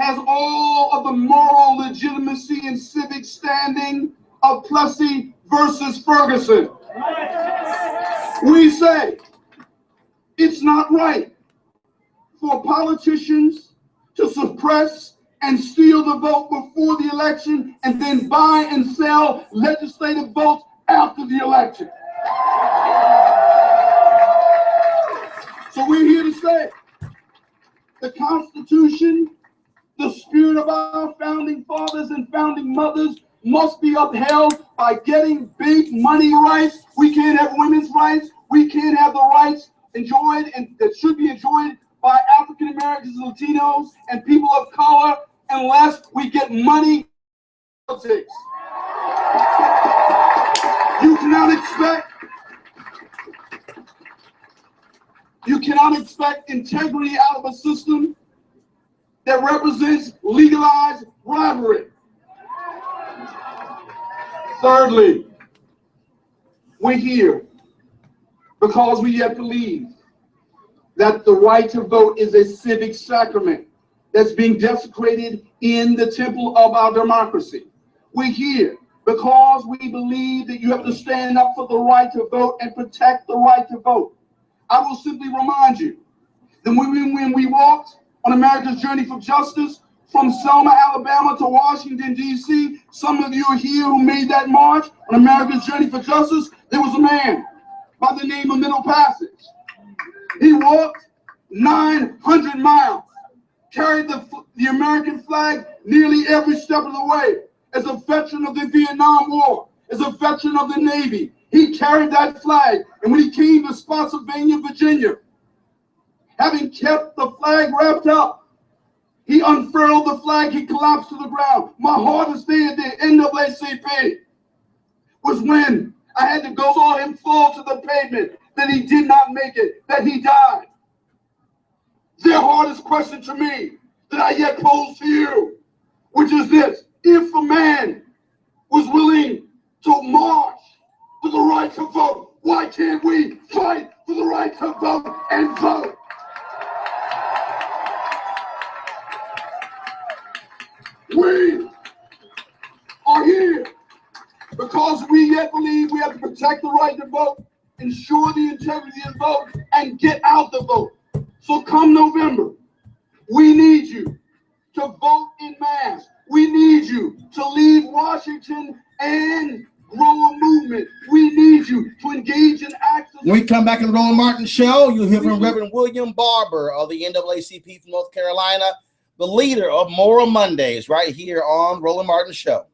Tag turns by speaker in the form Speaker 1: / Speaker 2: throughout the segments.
Speaker 1: has all of the moral legitimacy and civic standing of Plessy versus Ferguson. We say it's not right for politicians to suppress and steal the vote before the election and then buy and sell legislative votes after the election. So we're here to say the Constitution, the spirit of our founding fathers and founding mothers must be upheld by getting big money rights. We can't have women's rights. We can't have the rights enjoyed and that should be enjoyed by African Americans, Latinos, and people of color unless we get money politics. You cannot expect integrity out of a system that represents legalized bribery. Thirdly, we're here because we yet believe that the right to vote is a civic sacrament that's being desecrated in the temple of our democracy. We're here because we believe that you have to stand up for the right to vote and protect the right to vote. I will simply remind you that when we walked on America's journey for justice from Selma, Alabama to Washington, D.C., some of you are here who made that march on America's journey for justice. There was a man by the name of Middle Passage. He walked 900 miles, carried the American flag nearly every step of the way. As a veteran of the Vietnam War, as a veteran of the Navy, he carried that flag. And when he came to Spotsylvania, Virginia, having kept the flag wrapped up, he unfurled the flag, he collapsed to the ground. My hardest day at the NAACP was when I had to go saw him fall to the pavement, that he did not make it, that he died. Their hardest question to me that I yet pose to you, which is this: if a man was willing to march for the right to vote, why can't we fight for the right to vote and vote? We are here because we yet believe we have to protect the right to vote, ensure the integrity of the vote, and get out the vote. So come November, we need you to vote in mass. We need you to leave Washington and grow a movement. We need you to engage in acts.
Speaker 2: When we come back in the Roland Martin Show, you'll hear from Reverend William Barber of the NAACP from North Carolina, the leader of Moral Mondays, right here on Roland Martin Show.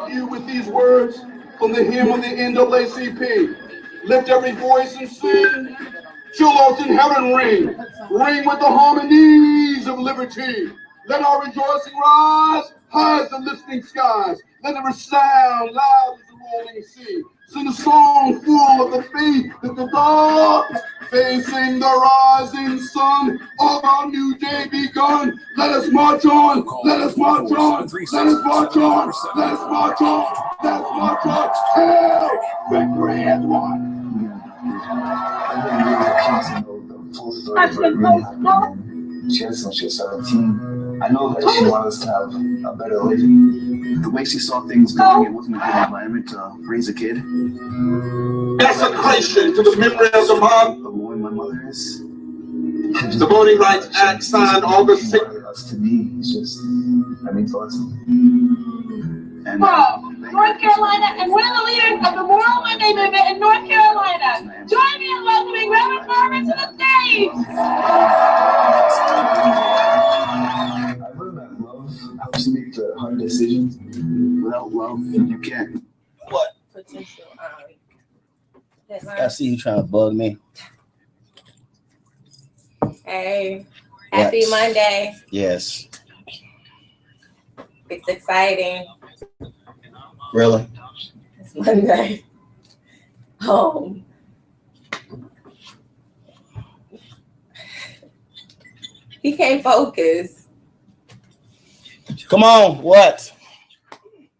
Speaker 1: You with these words from the hymn of the NAACP. Lift every voice and sing. Chill in heaven ring. Ring with the harmonies of liberty. Let our rejoicing rise high as the listening skies. Let it resound loud as the rolling sea. Sing a song full of the faith that the dark facing the rising sun of our new day begun. Let us march on. Let us march on. Let us march on. Let us march on. Let us march on. Hail victory has won.
Speaker 3: She had us since she was 17. I know that she wanted us to have a better living. The way she saw things going, it wasn't a good environment to raise a kid.
Speaker 1: Desecration to the memory of the mob.
Speaker 3: The woman my mother is.
Speaker 1: The Voting Rights Act signed August 6th.
Speaker 3: To me, it's just, that means a lot to me. And,
Speaker 4: North Carolina, and one of the leaders of the Moral Monday movement in North Carolina. Join me in welcoming Reverend Barber to the stage.
Speaker 3: I learned that love helps you make the hard decisions. Without love, you can't.
Speaker 2: What?
Speaker 4: Potential.
Speaker 2: I see you trying to bug me.
Speaker 4: Hey, happy Monday.
Speaker 2: Yes.
Speaker 4: It's exciting.
Speaker 2: Really?
Speaker 4: It's Monday. He can't focus.
Speaker 2: Come on, what?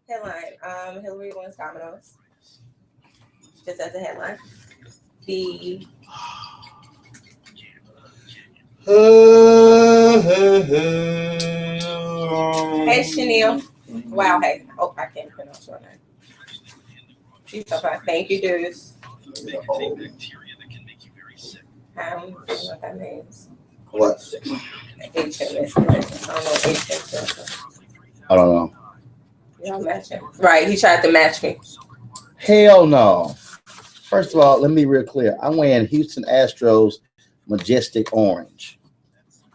Speaker 4: Headline, Hillary wins Domino's. Just as a headline. The
Speaker 5: Hey, Chanel. Wow, hey. Oh, I can't pronounce your name. She's okay. Thank you, Deuce. I don't know what that means.
Speaker 2: What?
Speaker 5: HMS. I don't know what HMS.
Speaker 2: I don't know.
Speaker 5: Y'all matching. Right, he tried to match me.
Speaker 2: Hell no. First of all, let me be real clear. I'm wearing Houston Astros majestic orange.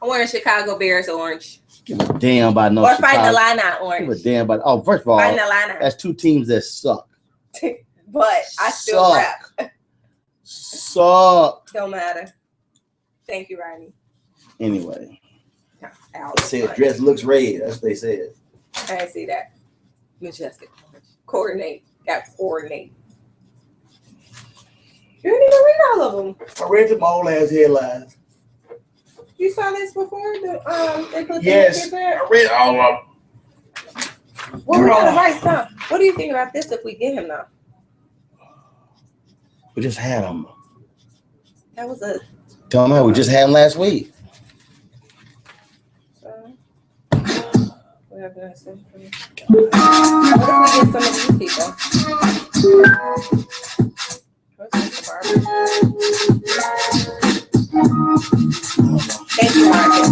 Speaker 5: I'm wearing Chicago Bears orange.
Speaker 2: Give a damn about no
Speaker 5: Or
Speaker 2: Chicago.
Speaker 5: Fighting the Line orange.
Speaker 2: Give a damn about. Oh, first of all,
Speaker 5: Fighting the Line.
Speaker 2: that's two teams that suck.
Speaker 5: But I still rap.
Speaker 2: Suck.
Speaker 5: Don't matter. Thank you, Ronnie.
Speaker 2: Anyway.
Speaker 5: Ow,
Speaker 2: They said dress looks red. That's what they said.
Speaker 5: I didn't see that. Majestic. Coordinate. Got coordinate. You didn't even read all of them.
Speaker 2: I read them old ass headlines.
Speaker 5: You saw this before? They put
Speaker 2: yes,
Speaker 5: there?
Speaker 2: I read all of them.
Speaker 5: Well, we gotta write some. What do you think about this if we get him though?
Speaker 2: We just had him.
Speaker 5: That was a.
Speaker 2: Tell me, we just had him last week.
Speaker 5: What if we get some of these people? Thank you, Marcus.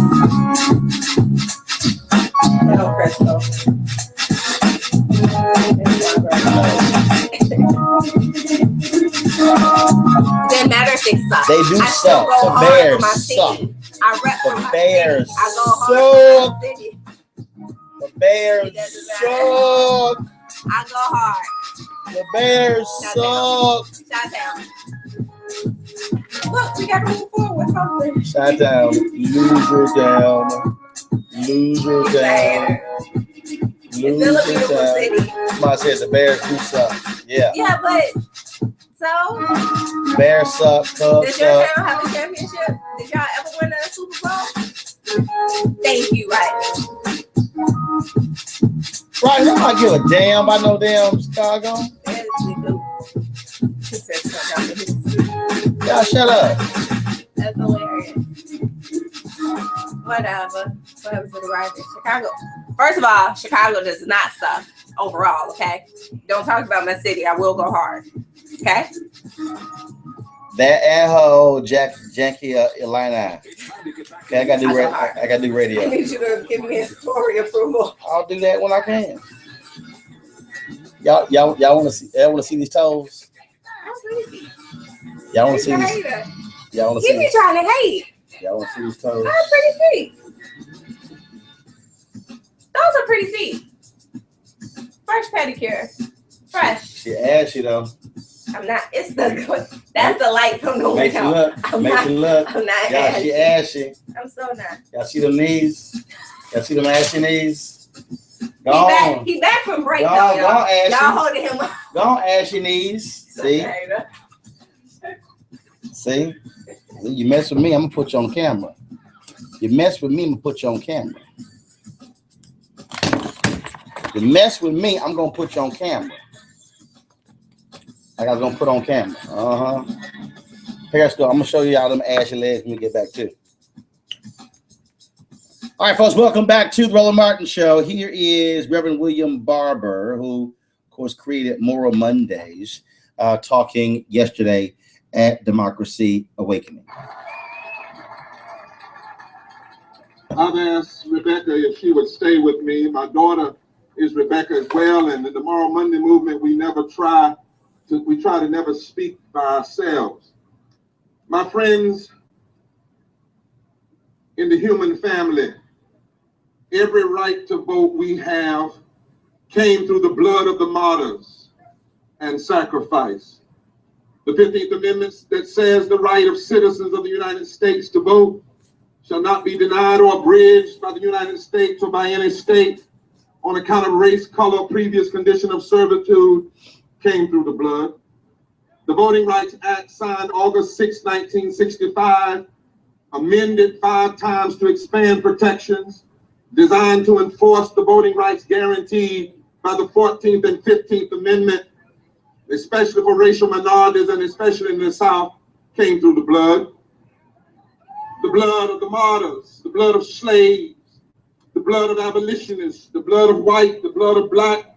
Speaker 5: Hello, Crystal. It doesn't matter if they suck.
Speaker 2: They do suck. The Bears suck.
Speaker 5: I rep for my
Speaker 2: Bears
Speaker 5: city. I go hard for my city.
Speaker 2: The Bears suck.
Speaker 5: I go hard.
Speaker 2: The Bears suck.
Speaker 5: Shout out. Look, we got to move forward with something.
Speaker 2: Shout down. Loser down. Loser down.
Speaker 5: It's still a beautiful city.
Speaker 2: Somebody said the Bears do suck. Yeah.
Speaker 5: Yeah, but so
Speaker 2: Bears suck. Cubs
Speaker 5: did your
Speaker 2: suck.
Speaker 5: town have a championship? Did y'all ever win a Super Bowl? Thank you, right?
Speaker 2: Right, I don't give a damn about no damn Chicago. Y'all shut up.
Speaker 5: That's hilarious. Whatever. Whatever to the right. Chicago. First of all, Chicago does not suck overall, okay? Don't talk about my city. I will go hard. Okay?
Speaker 2: That and her Jackie Illini. Okay, I gotta do radio.
Speaker 5: I need you to give me a story approval.
Speaker 2: I'll do that when I can. Y'all wanna see these toes? Y'all wanna see these? Y'all wanna see?
Speaker 5: He be trying to hate.
Speaker 2: Y'all wanna see these toes?
Speaker 5: Those are pretty feet. Those are pretty feet. Fresh pedicure. Fresh.
Speaker 2: She ashy though.
Speaker 5: I'm not. It's the. That's the light from the window.
Speaker 2: Make you look. Make you look.
Speaker 5: I'm not
Speaker 2: Y'all,
Speaker 5: ashy.
Speaker 2: she ashy.
Speaker 5: I'm so not.
Speaker 2: Y'all see them knees? Y'all see them ashy knees? Go on.
Speaker 5: He back from break
Speaker 2: Go
Speaker 5: though,
Speaker 2: on,
Speaker 5: y'all.
Speaker 2: Ashy.
Speaker 5: Y'all holding him up.
Speaker 2: Go on, ashy knees. See? See? You mess with me, I'm gonna put you on camera. You mess with me, I'm gonna put you on camera. You mess with me, I'm gonna put you on camera. I was gonna put on camera. Let's go. I'm gonna show you all them ashy legs when we get back to. All right, folks, welcome back to the Roland Martin Show. Here is Reverend William Barber, who, of course, created Moral Mondays, talking yesterday at Democracy Awakening.
Speaker 1: I've asked Rebecca if she would stay with me. My daughter is Rebecca as well, and in the Moral Monday movement, we try to never speak by ourselves. My friends in the human family, every right to vote we have came through the blood of the martyrs and sacrifice. The 15th Amendment that says the right of citizens of the United States to vote shall not be denied or abridged by the United States or by any state on account of race, color, previous condition of servitude, came through the blood. The Voting Rights Act, signed August 6, 1965, amended 5 times to expand protections, designed to enforce the voting rights guaranteed by the 14th and 15th Amendment, especially for racial minorities and especially in the South, came through the blood. the blood of the martyrs, the blood of slaves, the blood of abolitionists, the blood of white, the blood of black,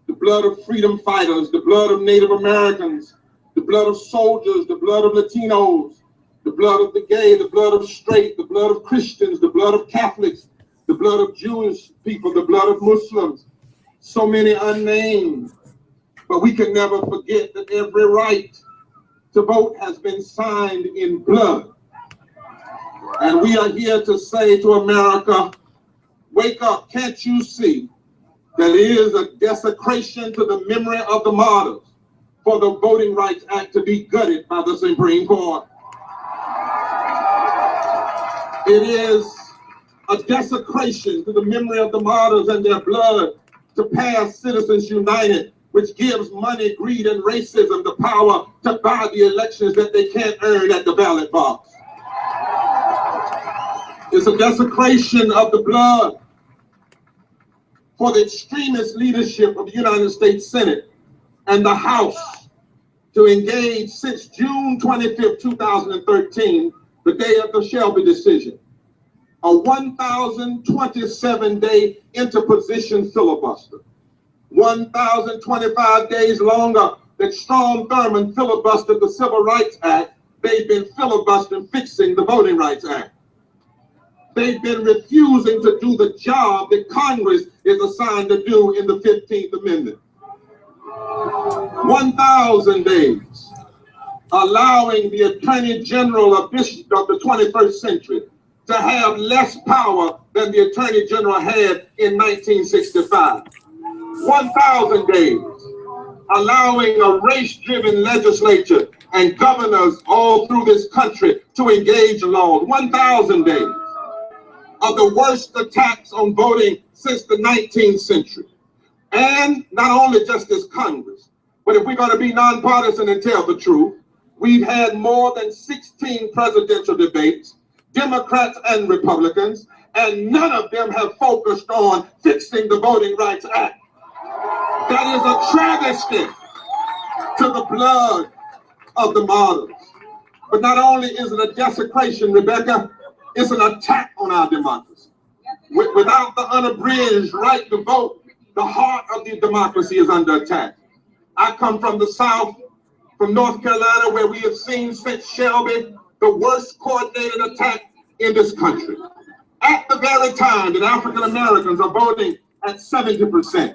Speaker 1: the blood of freedom fighters, the blood of Native Americans, the blood of soldiers, the blood of Latinos, the blood of the gay, the blood of straight, the blood of Christians, the blood of Catholics, the blood of Jewish people, the blood of Muslims, so many unnamed. But we can never forget that every right to vote has been signed in blood. And we are here to say to America, wake up, can't you see that it is a desecration to the memory of the martyrs for the Voting Rights Act to be gutted by the Supreme Court? It is a desecration to the memory of the martyrs and their blood to pass Citizens United, which gives money, greed, and racism the power to buy the elections that they can't earn at the ballot box. It's a desecration of the blood for the extremist leadership of the United States Senate and the House to engage since June 25th, 2013, the day of the Shelby decision, a 1,027-day interposition filibuster. 1,025 days longer that Strom Thurmond filibustered the Civil Rights Act, they've been filibustering fixing the Voting Rights Act. They've been refusing to do the job that Congress is assigned to do in the 15th Amendment. 1,000 days, allowing the Attorney General of the 21st century to have less power than the Attorney General had in 1965. 1,000 days, allowing a race-driven legislature and governors all through this country to engage in laws. 1,000 days of the worst attacks on voting since the 19th century. And not only just this Congress, but if we're going to be nonpartisan and tell the truth, we've had more than 16 presidential debates, Democrats and Republicans, and none of them have focused on fixing the Voting Rights Act. That is a travesty to the blood of the martyrs. But not only is it a desecration, Rebecca, it's an attack on our democracy. Without the unabridged right to vote, the heart of the democracy is under attack. I come from the South, from North Carolina, where we have seen since Shelby the worst coordinated attack in this country. At the very time that African Americans are voting at 70%,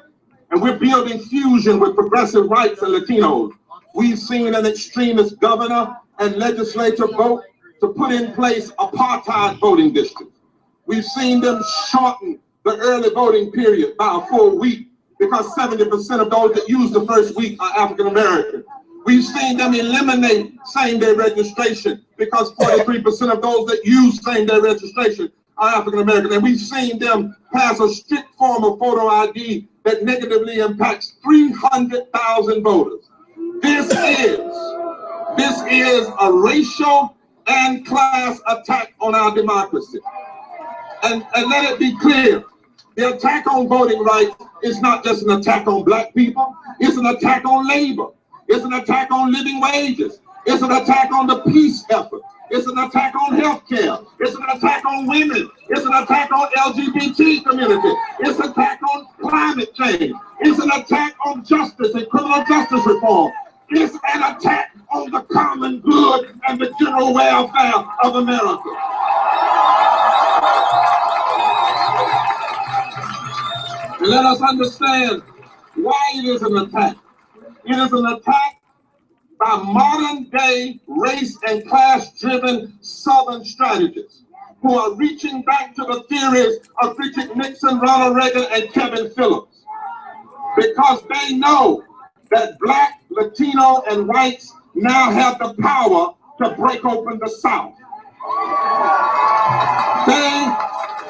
Speaker 1: and we're building fusion with progressive whites and Latinos, we've seen an extremist governor and legislature vote to put in place apartheid voting districts. We've seen them shorten the early voting period by a full week because 70% of those that use the first week are African American. We've seen them eliminate same-day registration because 43% of those that use same-day registration are African American. And we've seen them pass a strict form of photo ID that negatively impacts 300,000 voters. This is a racial and class attack on our democracy. And let it be clear, the attack on voting rights is not just an attack on black people, it's an attack on labor, it's an attack on living wages, it's an attack on the peace effort, it's an attack on healthcare, it's an attack on women, it's an attack on LGBT community, it's an attack on climate change, it's an attack on justice and criminal justice reform. It's an attack on the common good and the general welfare of America. And let us understand why it is an attack. It is an attack by modern day race and class driven Southern strategists who are reaching back to the theories of Richard Nixon, Ronald Reagan, and Kevin Phillips, because they know that black, Latino, and whites now have the power to break open the South. They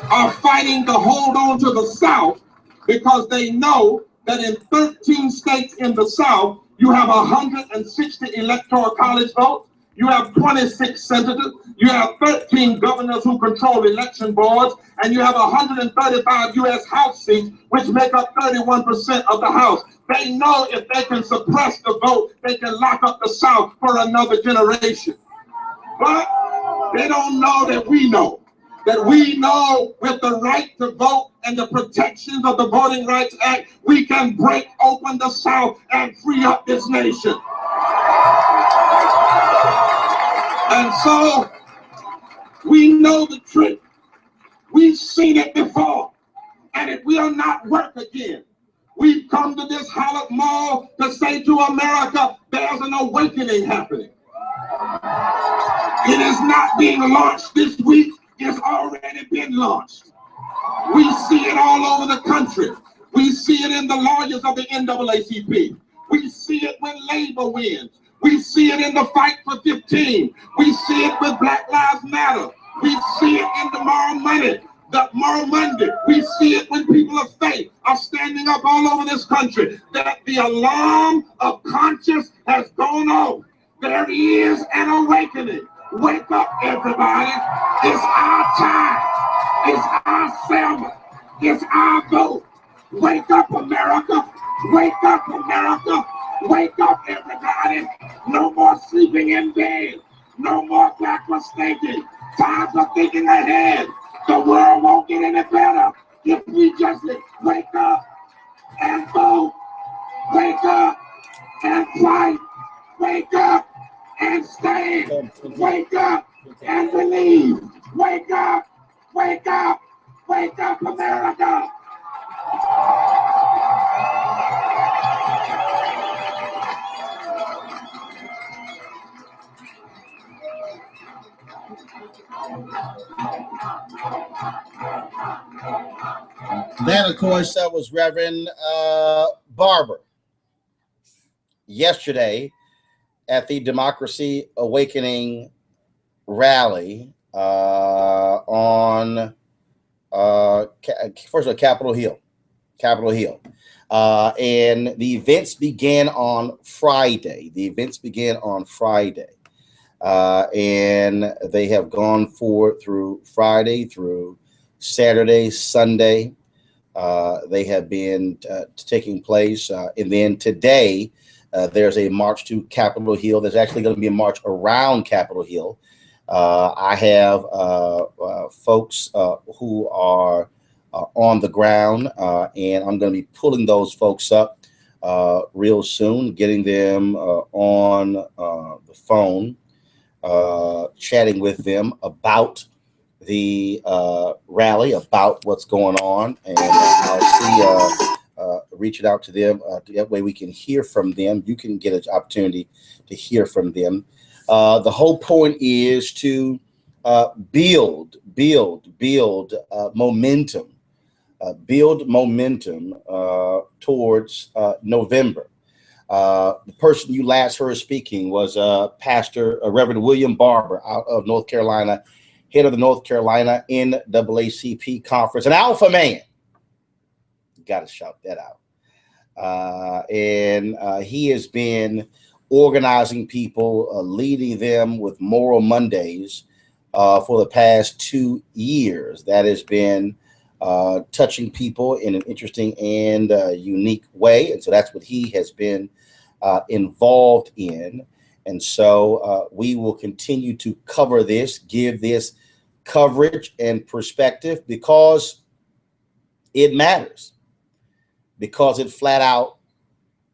Speaker 1: are fighting to hold on to the South because they know that in 13 states in the South, you have 160 electoral college votes, you have 26 senators, you have 13 governors who control election boards, and you have 135 U.S. House seats, which make up 31% of the House. They know if they can suppress the vote, they can lock up the South for another generation. But They don't know that we know. That we know with the right to vote and the protections of the Voting Rights Act, we can break open the South and free up this nation. And so we know the trick. We've seen it before, and it will not work again. We've come to this Hallett Mall to say to America, there's an awakening happening. It is not being launched this week. It's already been launched. We see it all over the country. We see it in the lawyers of the NAACP. We see it when labor wins. We see it in the fight for 15. We see it with Black Lives Matter. We see it in the Moral Monday. We see it when people of faith are standing up all over this country, that the alarm of conscience has gone off. There is an awakening. Wake up, everybody. It's our time. It's our summer. It's our vote. Wake up, America. Wake up, America. Wake up, everybody. No more sleeping in bed. No more backward thinking. Time for thinking ahead. The world won't get any better if we just wake up and vote. Wake up and fight. Wake up and stand. Wake up and believe. Wake up. Wake up. Wake up, America.
Speaker 2: That, of course, was Reverend Barber yesterday at the Democracy Awakening rally on first of all, Capitol Hill. And the events began on Friday. And they have gone forward through Friday, through Saturday, Sunday. They have been taking place. And then today, there's a march to Capitol Hill. There's actually going to be a march around Capitol Hill. I have folks who are on the ground, and I'm going to be pulling those folks up real soon, getting them on the phone, chatting with them about the rally, about what's going on, and I'll see, reaching out to them. That way we can hear from them. You can get an opportunity to hear from them. The whole point is to build momentum, towards November. The person you last heard speaking was Pastor Reverend William Barber out of North Carolina, head of the North Carolina NAACP conference, an alpha man. You got to shout that out. And he has been organizing people, leading them with Moral Mondays for the past 2 years. That has been touching people in an interesting and unique way. And so that's what he has been involved in. And so we will continue to cover this, give this coverage and perspective, because it matters, because it flat out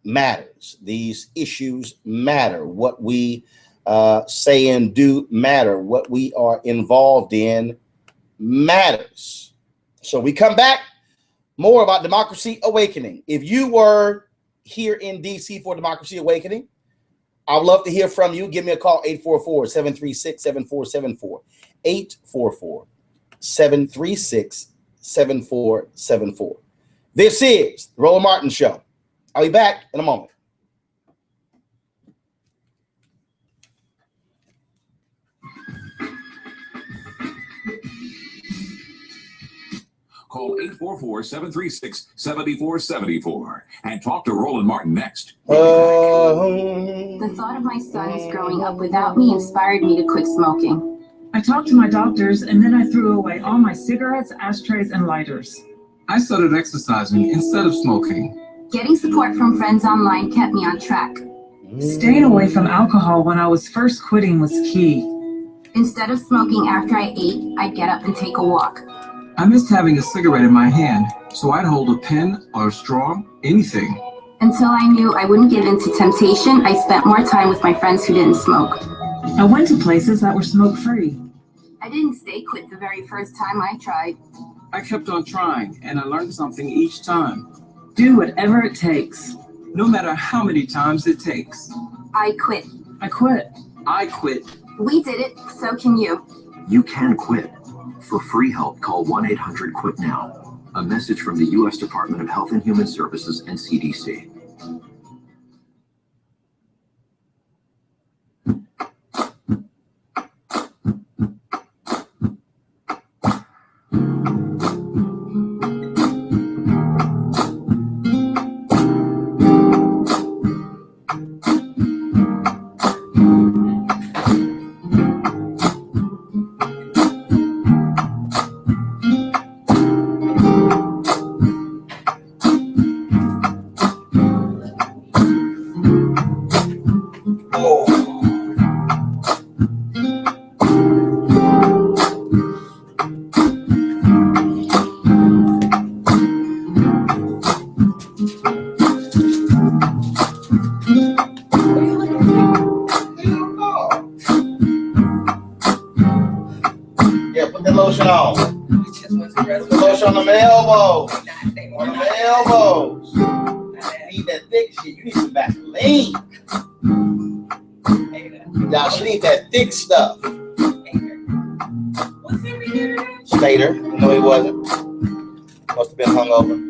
Speaker 2: matters. These issues matter. What we say and do matter. What we are involved in matters. So we come back, more about Democracy Awakening. If you were here in DC for Democracy Awakening, I would love to hear from you. Give me a call, 844-736-7474. 844-736-7474. This is the Roland Martin Show. I'll be back in a moment.
Speaker 6: Call 844-736-7474 and talk to Roland Martin next. The
Speaker 7: thought of my sons growing up without me inspired me to quit smoking.
Speaker 8: I talked to my doctors, and then I threw away all my cigarettes, ashtrays, and lighters.
Speaker 9: I started exercising instead of smoking.
Speaker 7: Getting support from friends online kept me on track.
Speaker 8: Staying away from alcohol when I was first quitting was key.
Speaker 7: Instead of smoking after I ate, I'd get up and take a walk.
Speaker 9: I missed having a cigarette in my hand, so I'd hold a pen or a straw, anything.
Speaker 7: Until I knew I wouldn't give in to temptation, I spent more time with my friends who didn't smoke.
Speaker 8: I went to places that were smoke-free.
Speaker 7: I didn't stay quit the very first time I tried.
Speaker 9: I kept on trying, and I learned something each time.
Speaker 8: Do whatever it takes.
Speaker 9: No matter how many times it takes.
Speaker 7: I quit.
Speaker 8: I quit.
Speaker 9: I quit.
Speaker 7: We did it, so can you.
Speaker 10: You can quit. For free help, call 1-800-QUIT-NOW. A message from the U.S. Department of Health and Human Services and CDC.
Speaker 2: Thick stuff. Stater. No, he wasn't. Must have been hungover.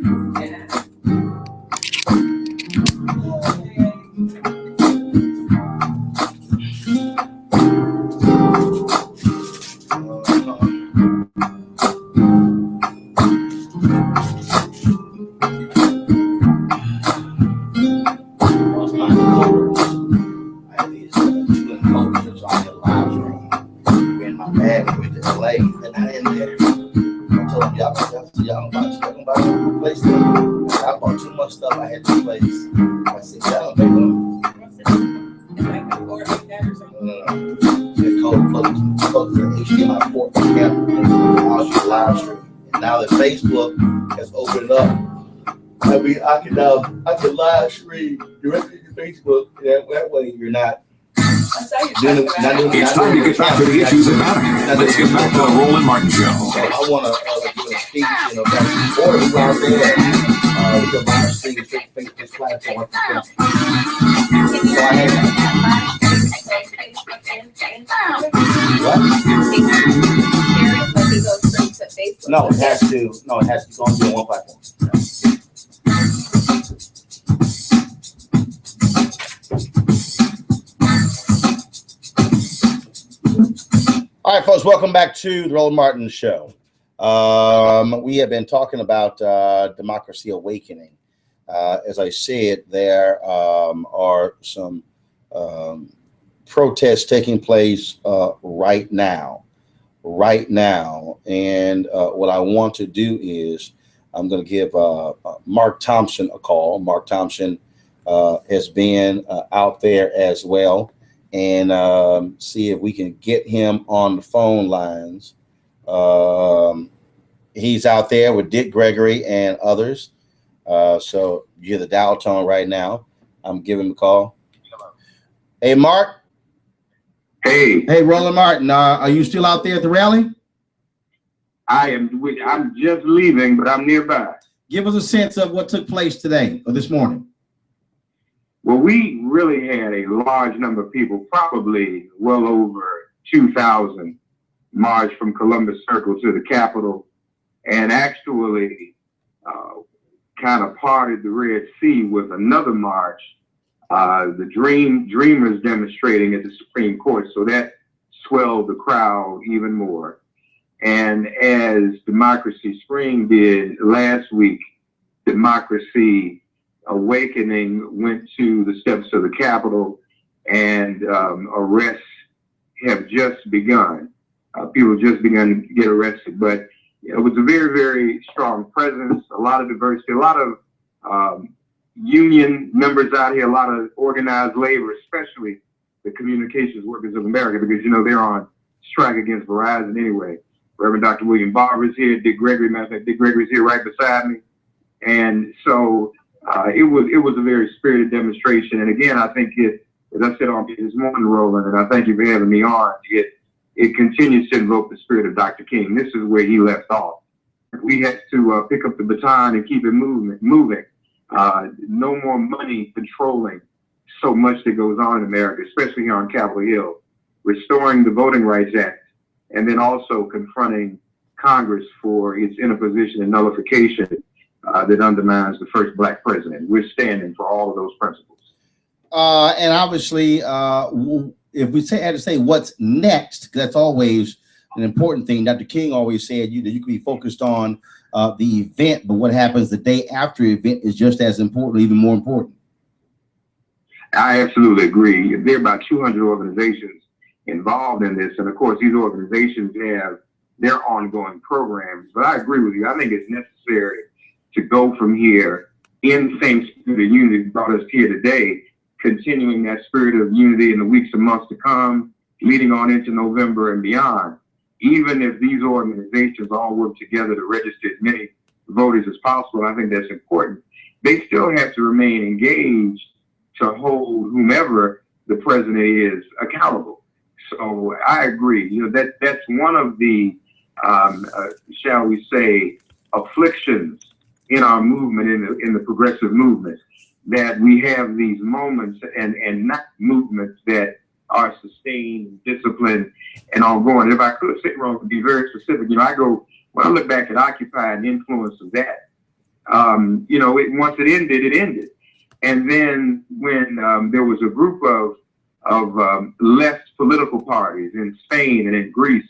Speaker 2: Facebook has opened up. I can live stream directly to Facebook. That way you're not.
Speaker 6: It's time to get back to the issues that matter. Let's get back to the Roland Martin Show.
Speaker 2: So I want to give a speech, or who's out there, we can live stream this platform. So I have what? No, it has to. No, it has to go on one platform. All right, folks, welcome back to the Roland Martin Show. We have been talking about Democracy Awakening. As I said, there are some protests taking place right now. And what I want to do is I'm going to give Mark Thompson a call. Mark Thompson has been out there as well, and see if we can get him on the phone lines. He's out there with Dick Gregory and others. So you hear the dial tone right now. I'm giving him a call. Hey, Mark. Hey, Roland Martin. Are you still out there at the rally?
Speaker 11: I'm just leaving, but I'm nearby.
Speaker 2: Give us a sense of what took place today or this morning.
Speaker 11: Well, we really had a large number of people, probably well over 2,000, march from Columbus Circle to the Capitol, and actually kind of parted the Red Sea with another march, the Dreamers demonstrating at the Supreme Court. So that swelled the crowd even more. And as Democracy Spring did last week, Democracy Awakening went to the steps of the Capitol, and arrests have just begun. People have just begun to get arrested, but it was a very, very strong presence, a lot of diversity, a lot of union members out here, a lot of organized labor, especially the Communications Workers of America, because, you know, they're on strike against Verizon anyway. Reverend Dr. William Barber is here. Dick Gregory, matter of fact, Dick Gregory is here right beside me. And so it was a very spirited demonstration. And again, I think it, as I said on this morning, Roland, and I thank you for having me on, it continues to invoke the spirit of Dr. King. This is where he left off. We had to pick up the baton and keep it moving. No more money controlling so much that goes on in America, especially here on Capitol Hill. Restoring the Voting Rights Act, and then also confronting Congress for its interposition and nullification that undermines the first Black president. We're standing for all of those principles.
Speaker 2: And obviously, if we had to say what's next, that's always an important thing. Dr. King always said you can be focused on the event, but what happens the day after the event is just as important, even more important.
Speaker 11: I absolutely agree. There are about 200 organizations involved in this, and of course, these organizations have their ongoing programs. But I agree with you. I think it's necessary to go from here in the same spirit of unity that brought us here today, continuing that spirit of unity in the weeks and months to come, leading on into November and beyond. Even if these organizations all work together to register as many voters as possible, I think that's important. They still have to remain engaged to hold whomever the president is accountable. So I agree. You know, that's one of the, shall we say, afflictions in our movement, in the progressive movement, that we have these moments and not movements that are sustained, disciplined, and ongoing. If I could sit wrong to be very specific, you know, when I look back at Occupy and the influence of that, you know, once it ended. And then when there was a group of left political parties in Spain and in Greece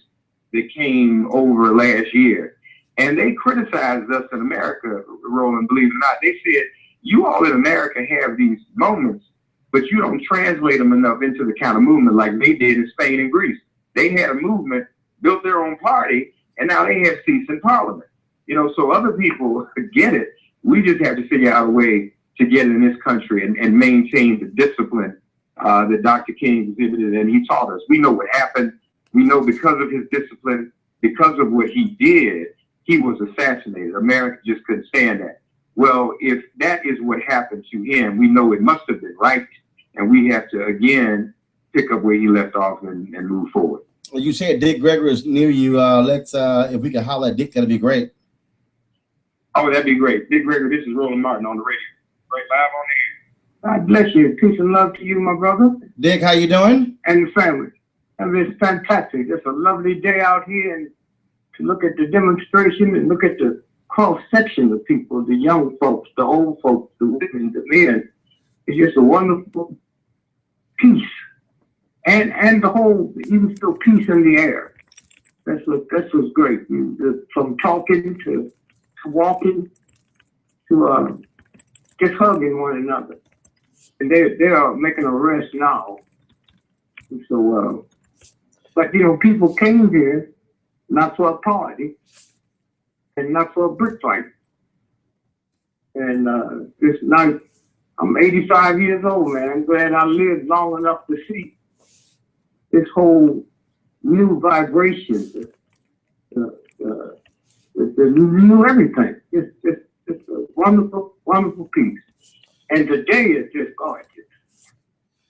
Speaker 11: that came over last year, and they criticized us in America, Roland, believe it or not. They said, you all in America have these moments, but you don't translate them enough into the kind of movement like they did in Spain and Greece. They had a movement, built their own party, and now they have seats in parliament. You know, so other people get it. We just have to figure out a way to get in this country and maintain the discipline that Dr. King exhibited, and he taught us. We know what happened. We know because of his discipline, because of what he did, he was assassinated. America just couldn't stand that. Well, if that is what happened to him, we know it must have been right, and we have to, again, pick up where he left off and move forward.
Speaker 2: Well, you said Dick Gregory is near you. Let's, if we can holler at Dick, that'd be great.
Speaker 11: Oh, that'd be great. Dick Gregory, this is Roland Martin on the radio. Right live on the air.
Speaker 12: God bless you. Peace and love to you, my brother.
Speaker 2: Dick, how you doing?
Speaker 12: And the family. And it's fantastic. It's a lovely day out here, and to look at the demonstration and look at the cross-section of people, the young folks, the old folks, the women, the men. It's just a wonderful peace. And the whole, even still peace in the air. That's what's great. From talking to walking to just hugging one another. And they are making a rest now. So, but you know, people came here not for a party and not for a brick fight. And it's nice. I'm 85 years old, man. I'm glad I lived long enough to see this whole new vibration, the new everything. It's a wonderful, wonderful piece. And today is just gorgeous.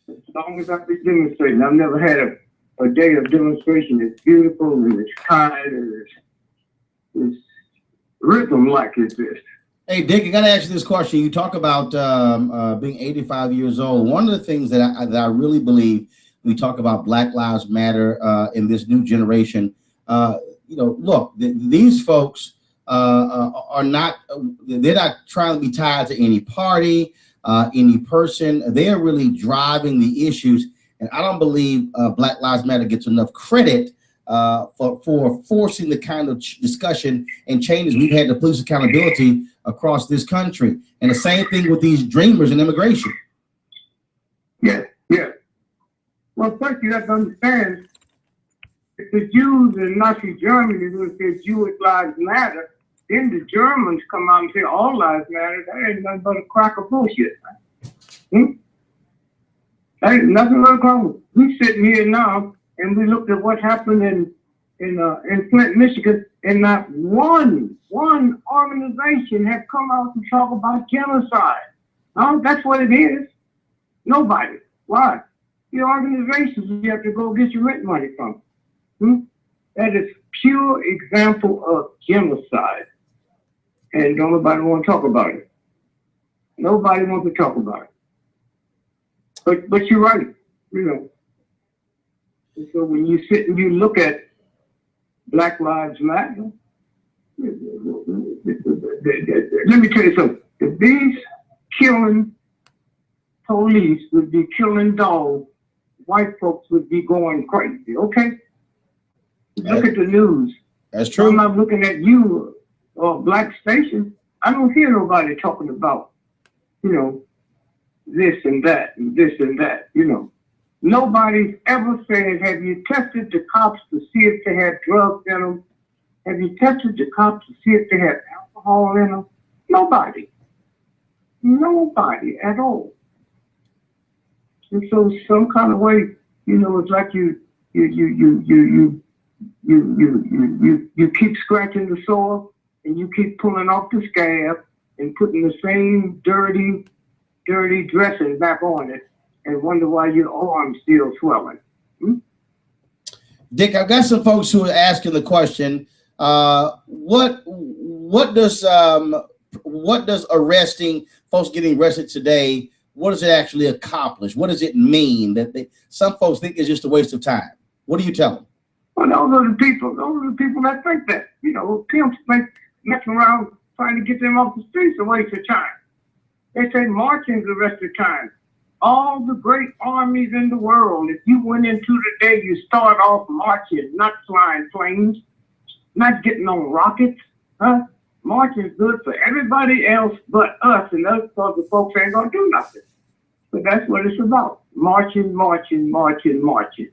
Speaker 12: As long as I've been demonstrating, I've never had a day of demonstration that's beautiful and it's kind and it's rhythm like it's this.
Speaker 2: Hey, Dick, I got to ask you this question. You talk about being 85 years old. One of the things that I really believe we talk about Black Lives Matter in this new generation, you know, look, these folks are not, they're not trying to be tied to any party, any person. They are really driving the issues. And I don't believe Black Lives Matter gets enough credit for forcing the kind of discussion and changes we've had to police accountability across this country. And the same thing with these dreamers and immigration.
Speaker 12: Yeah. Well, first you have to understand, if the Jews in Nazi Germany would say Jewish lives matter, then the Germans come out and say all lives matter. That ain't nothing but a crock of bullshit. That ain't nothing but a crock of bullshit. We sitting here now and we looked at what happened in Flint, Michigan, and not one organization had come out to talk about genocide. No, that's what it is. Nobody. Why? The organizations you have to go get your rent money from. That is pure example of genocide. And don't nobody want to talk about it. Nobody wants to talk about it. But you're right, you know. And so when you sit and you look at Black Lives Matter, let me tell you something. If these killing police would be killing dogs, white folks would be going crazy, okay? Look at the news.
Speaker 2: That's true.
Speaker 12: I'm not looking at you or black stations. I don't hear nobody talking about, you know, this and that and this and that, you know. Nobody's ever said, have you tested the cops to see if they had drugs in them? Have you tested the cops to see if they had alcohol in them? Nobody. Nobody at all. And so some kind of way, you know, it's like you keep scratching the soil and you keep pulling off the scab and putting the same dirty dressing back on it and wonder why your arm's still swelling.
Speaker 2: Dick, I've got some folks who are asking the question, what does arresting folks getting arrested today, what does it actually accomplish? What does it mean? That some folks think it's just a waste of time. What do you tell them?
Speaker 12: Well, those are the people that think that, you know, pimps messing around trying to get them off the streets a waste of time. They say marching's a waste of time. All the great armies in the world, if you went into the day, you start off marching, not flying planes, not getting on rockets, huh? Marching's good for everybody else but us, and us because the folks ain't gonna do nothing. But that's what it's about. Marching, marching, marching, marching.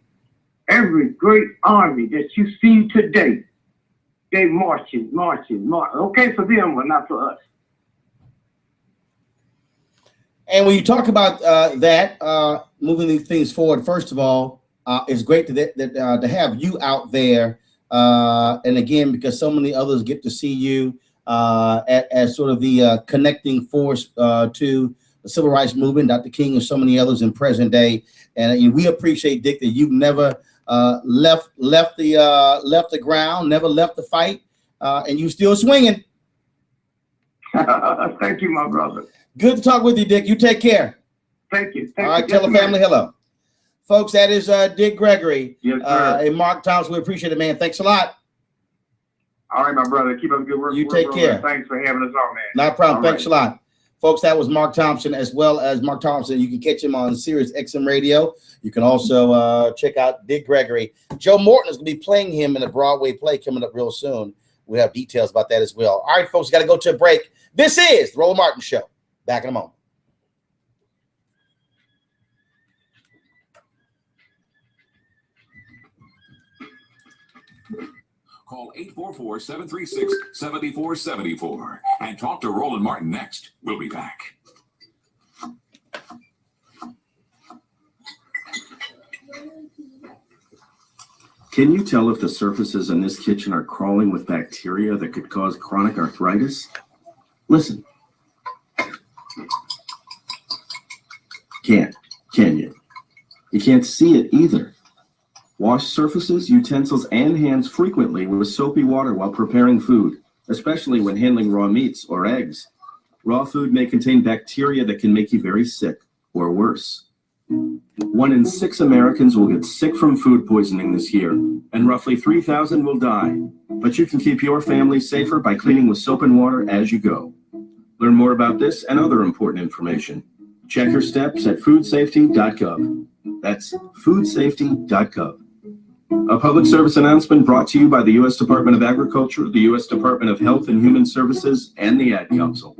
Speaker 12: Every great army that you see today, they marching. Okay for them, but not for us.
Speaker 2: And when you talk about moving these things forward, first of all, it's great to have you out there. And again, because so many others get to see you as sort of the connecting force to the civil rights movement, Dr. King and so many others in present day. And we appreciate, Dick, that you've never left the ground, never left the fight, and you still swinging.
Speaker 12: Thank you, my brother.
Speaker 2: Good to talk with you, Dick. You take care.
Speaker 12: Thank you.
Speaker 2: All right, tell the family hello. Folks, that is Dick Gregory.
Speaker 11: Yes, sir.
Speaker 2: And Mark Thompson. We appreciate it, man. Thanks a lot.
Speaker 11: All right, my brother. Keep up the good work.
Speaker 2: You take care.
Speaker 11: Thanks for having us on, man.
Speaker 2: No problem.
Speaker 11: All
Speaker 2: Thanks a lot. Folks, that was Mark Thompson, as well as Mark Thompson. You can catch him on Sirius XM Radio. You can also check out Dick Gregory. Joe Morton is going to be playing him in a Broadway play coming up real soon. We have details about that as well. All right, folks, got to go to a break. This is the Roland Martin Show. Back in a moment.
Speaker 6: Call 844-736-7474 and talk to Roland Martin next. We'll be back.
Speaker 13: Can you tell if the surfaces in this kitchen are crawling with bacteria that could cause chronic arthritis? Listen. Can't, can you? You can't see it either. Wash surfaces, utensils, and hands frequently with soapy water while preparing food, especially when handling raw meats or eggs. Raw food may contain bacteria that can make you very sick, or worse. 1 in 6 Americans will get sick from food poisoning this year, and roughly 3,000 will die. But you can keep your family safer by cleaning with soap and water as you go. Learn more about this and other important information. Check your steps at foodsafety.gov. That's foodsafety.gov. A public service announcement brought to you by the U.S. Department of Agriculture, the U.S. Department of Health and Human Services, and the Ad Council.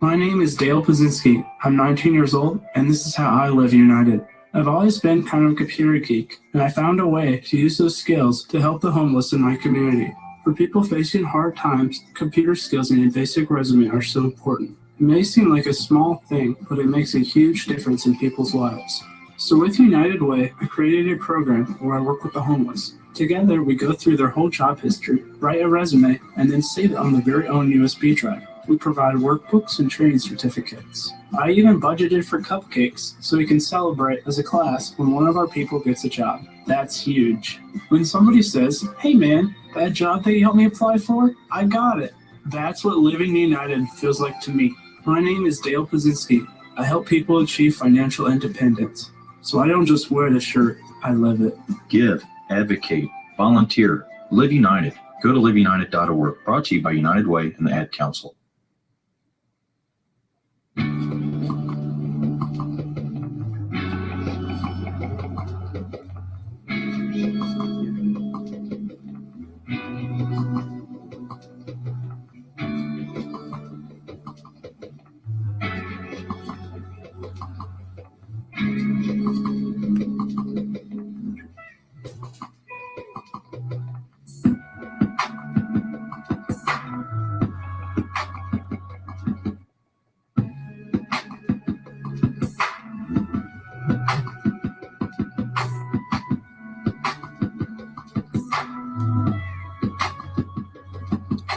Speaker 14: My name is Dale Pazinski. I'm 19 years old, and this is how I live united. I've always been kind of a computer geek, and I found a way to use those skills to help the homeless in my community. For people facing hard times, computer skills and a basic resume are so important. It may seem like a small thing, but it makes a huge difference in people's lives. So with United Way, I created a program where I work with the homeless. Together, we go through their whole job history, write a resume, and then save it on their very own USB drive. We provide workbooks and training certificates. I even budgeted for cupcakes so we can celebrate as a class when one of our people gets a job. That's huge. When somebody says, "Hey man, that job that you helped me apply for, I got it." That's what living united feels like to me. My name is Dale Pazinski. I help people achieve financial independence. So I don't just wear the shirt, I live it.
Speaker 15: Give, advocate, volunteer, live united. Go to liveunited.org. Brought to you by United Way and the Ad Council.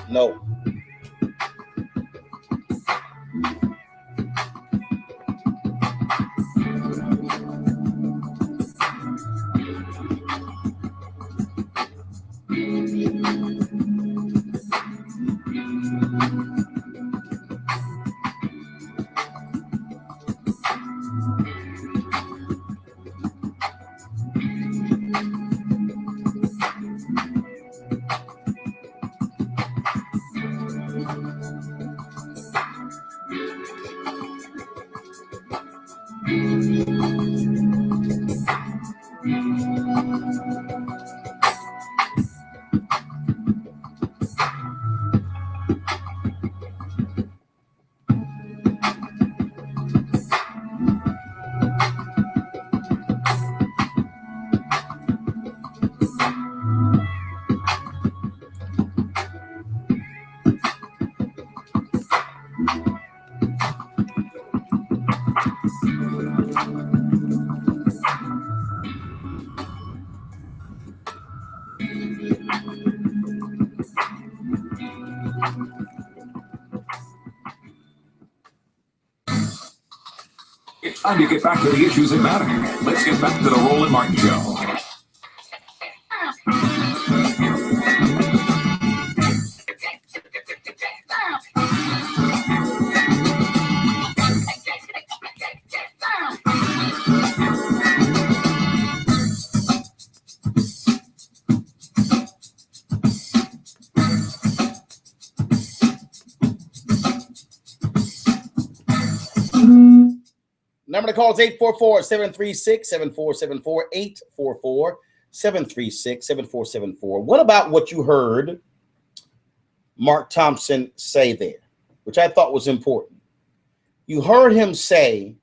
Speaker 2: No.
Speaker 6: It's time to get back to the issues that matter. Let's get back to the Roland Martin Show.
Speaker 2: Number to call is 844-736-7474, 844-736-7474. What about what you heard Mark Thompson say there, which I thought was important? You heard him say,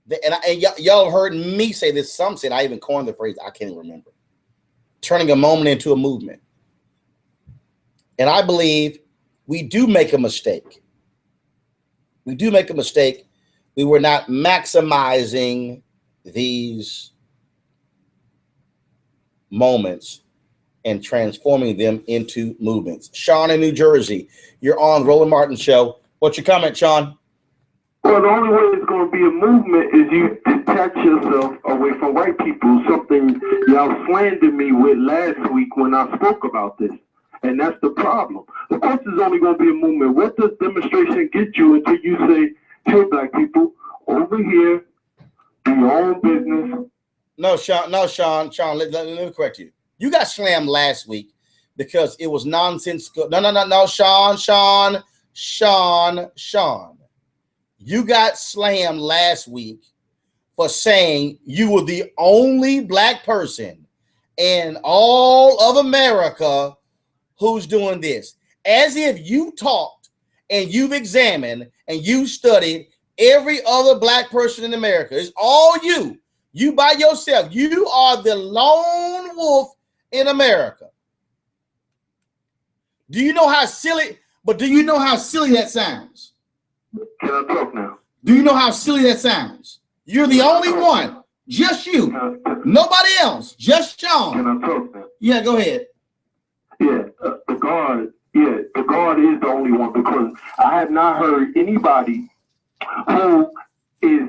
Speaker 2: that, and y'all heard me say this, some said, I even coined the phrase, I can't even remember, turning a moment into a movement. And I believe we do make a mistake. We do make a mistake. We were not maximizing these moments and transforming them into movements. Sean in New Jersey, you're on the Roland Martin Show. What's your comment, Sean?
Speaker 16: Well, the only way it's going to be a movement is you detach yourself away from white people, something y'all slandered me with last week when I spoke about this. And that's the problem. Of course, it's only going to be a movement. What does demonstration get you until you say, hey, black people, over here, do your own business?
Speaker 2: No, Sean, let me correct you. You got slammed last week because it was nonsensical. No, Sean. You got slammed last week for saying you were the only black person in all of America who's doing this. As if you talked and you've examined and you studied every other black person in America. It's all you. You by yourself. You are the lone wolf in America. Do you know how silly, that sounds?
Speaker 16: Can I talk now?
Speaker 2: Do you know how silly that sounds? You're the only one. Just you. Nobody else. Just Sean.
Speaker 16: Can I talk now?
Speaker 2: Yeah, go ahead.
Speaker 16: Yeah, the guard. Yeah, the guard is the only one because I have not heard anybody who is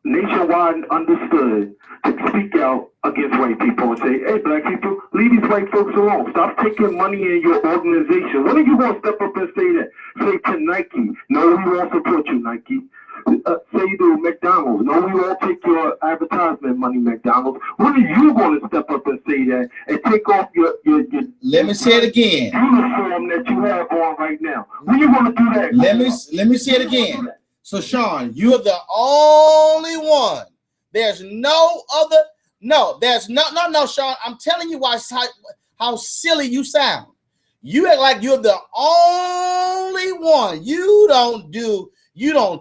Speaker 16: nationwide understood to speak out against white people and say, "Hey, black people, leave these white folks alone. Stop taking money in your organization." When are you going to step up and say that? Say to Nike, "No, we won't support you, Nike." Say to McDonald's, "No, we won't take your advertisement money, McDonald's." When are you going to step up and say that and take off your
Speaker 2: Let me say it again.
Speaker 16: Uniform that you have on right now? When are you going to do that?
Speaker 2: Let me say it again. So Sean, you're the only one. There's no other. No, there's no, Sean. I'm telling you how silly you sound. You act like you're the only one. You don't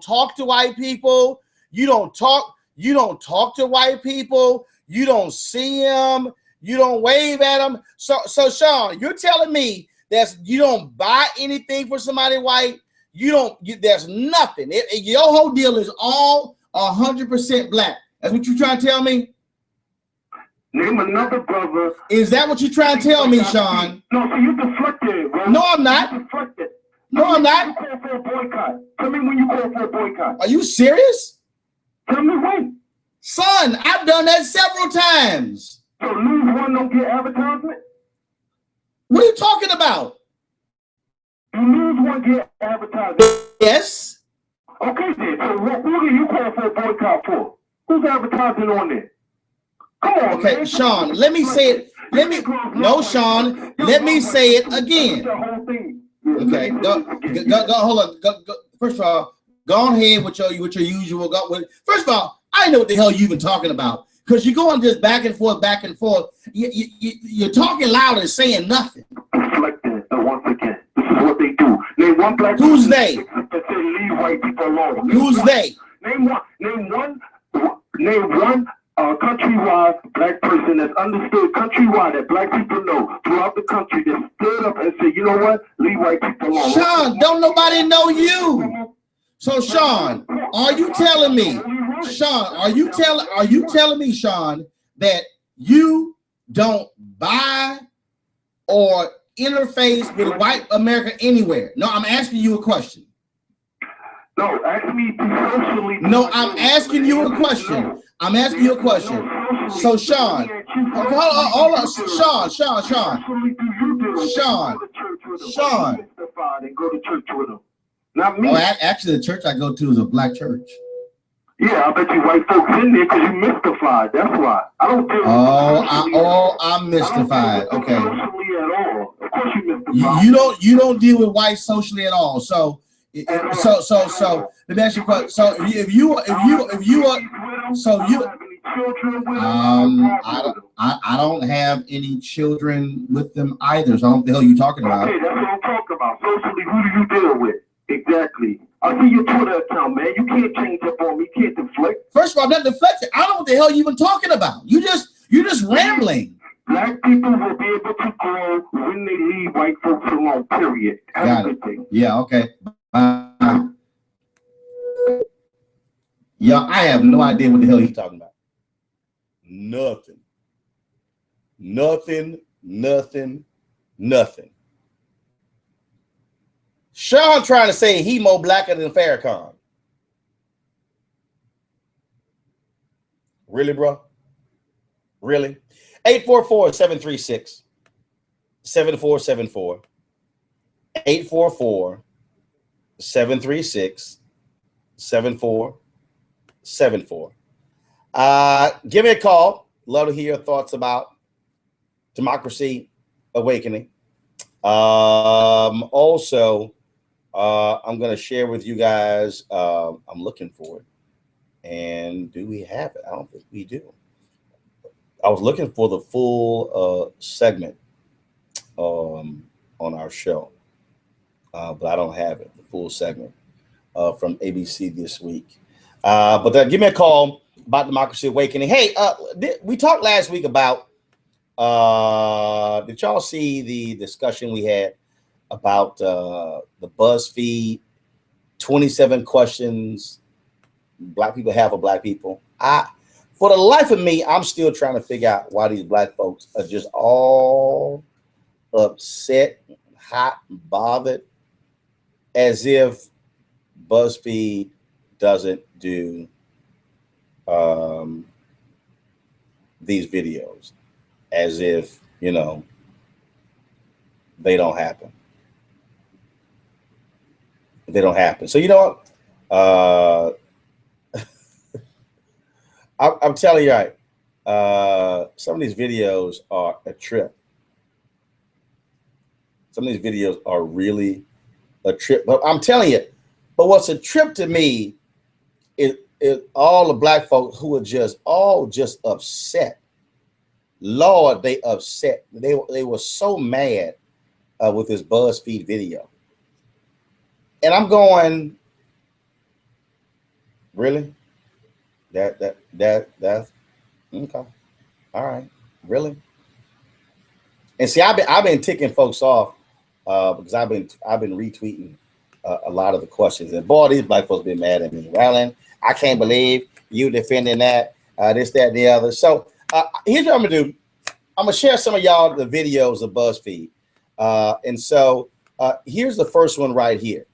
Speaker 2: talk to white people. You don't talk to white people. You don't see them. You don't wave at them. So Sean, you're telling me that you don't buy anything for somebody white. There's nothing. Your whole deal is all 100% black. That's what you're trying to tell me?
Speaker 16: Name another brother.
Speaker 2: Is that what you're trying to tell me, Sean?
Speaker 16: No, so you deflected, bro.
Speaker 2: No, I'm not.
Speaker 16: You deflected.
Speaker 2: No, I'm not.
Speaker 16: You call for a boycott. Tell me when you call for a boycott.
Speaker 2: Are you serious?
Speaker 16: Tell me when.
Speaker 2: Son, I've done that several times.
Speaker 16: So lose one, don't get advertisement?
Speaker 2: What are you talking about?
Speaker 16: You lose one, get advertisement.
Speaker 2: Yes.
Speaker 16: Okay, then. So who do you call for a boycott for? Who's advertising on there? Come on,
Speaker 2: okay,
Speaker 16: man.
Speaker 2: Sean, let me say it. No, Sean, let me say it again. Okay, go, hold on. Go. First of all, go ahead with your usual. First of all, I know what the hell you've been talking about because you're going just back and forth. You're talking loud and saying nothing.
Speaker 16: Deflecting, once again, this is what they do. Name one black.
Speaker 2: Who's they?
Speaker 16: That say leave white people alone.
Speaker 2: Who's they?
Speaker 16: Name one countrywide black person that's understood countrywide that black people know throughout the country that stood up and said, "You know what? Leave white people alone."
Speaker 2: Sean, don't nobody know you. So Sean, are you telling me, Sean, are you telling me, Sean, that you don't buy or interface with white America anywhere? No, I'm asking you a question.
Speaker 16: No, ask me socially.
Speaker 2: No, I'm asking you a question. I'm asking you a question. So Sean, hold on, Sean.
Speaker 16: Go to church with them. Not me.
Speaker 2: Oh, actually, the church I go to is a black church.
Speaker 16: Yeah, I bet you white folks in there because you mystified. That's why. I don't deal
Speaker 2: I'm mystified. Okay.
Speaker 16: Socially at all. Of course you mystified.
Speaker 2: You don't deal with white socially at all. So let me ask you a question. So if you are I don't have any children with them either. So I don't know what the hell you talking about.
Speaker 16: Okay, that's what I'm talking about. Socially, who do you deal with? Exactly. I see your Twitter account, man. You can't change up on me. You can't deflect.
Speaker 2: First of all, I'm not deflecting. I don't know what the hell you even talking about. You're just rambling.
Speaker 16: Black people will be able to grow when they leave white folks alone, period.
Speaker 2: Got it. Yeah, okay. Yeah, I have no idea what the hell he's talking about. Nothing. Sean trying to say he more blacker than Farrakhan. Really, bro? Really? 844-736-7474. 844-736-7474. Give me a call. Love to hear your thoughts about Democracy Awakening. Also, I'm going to share with you guys. I'm looking for it. And do we have it? I don't think we do. I was looking for the full segment on our show, but I don't have it, the full segment from ABC this week. But give me a call about Democracy Awakening. Hey, we talked last week about, did y'all see the discussion we had about the BuzzFeed 27 questions black people have for black people. For the life of me, I'm still trying to figure out why these black folks are just all upset, hot, bothered, as if BuzzFeed doesn't do these videos, as if, you know, they don't happen. They don't happen. So, you know what? I'm telling you, right? Some of these videos are a trip. Some of these videos are really a trip. But I'm telling you, but what's a trip to me is all the black folks who are just upset. Lord, they upset. They were so mad with this BuzzFeed video. And I'm going, really? That's okay. All right, really? And see, I've been ticking folks off because I've been retweeting a lot of the questions. And boy, these black folks been mad at me. Roland, I can't believe you defending that, this, that, and the other. So here's what I'm gonna do. I'm gonna share some of y'all the videos of BuzzFeed. And so here's the first one right here.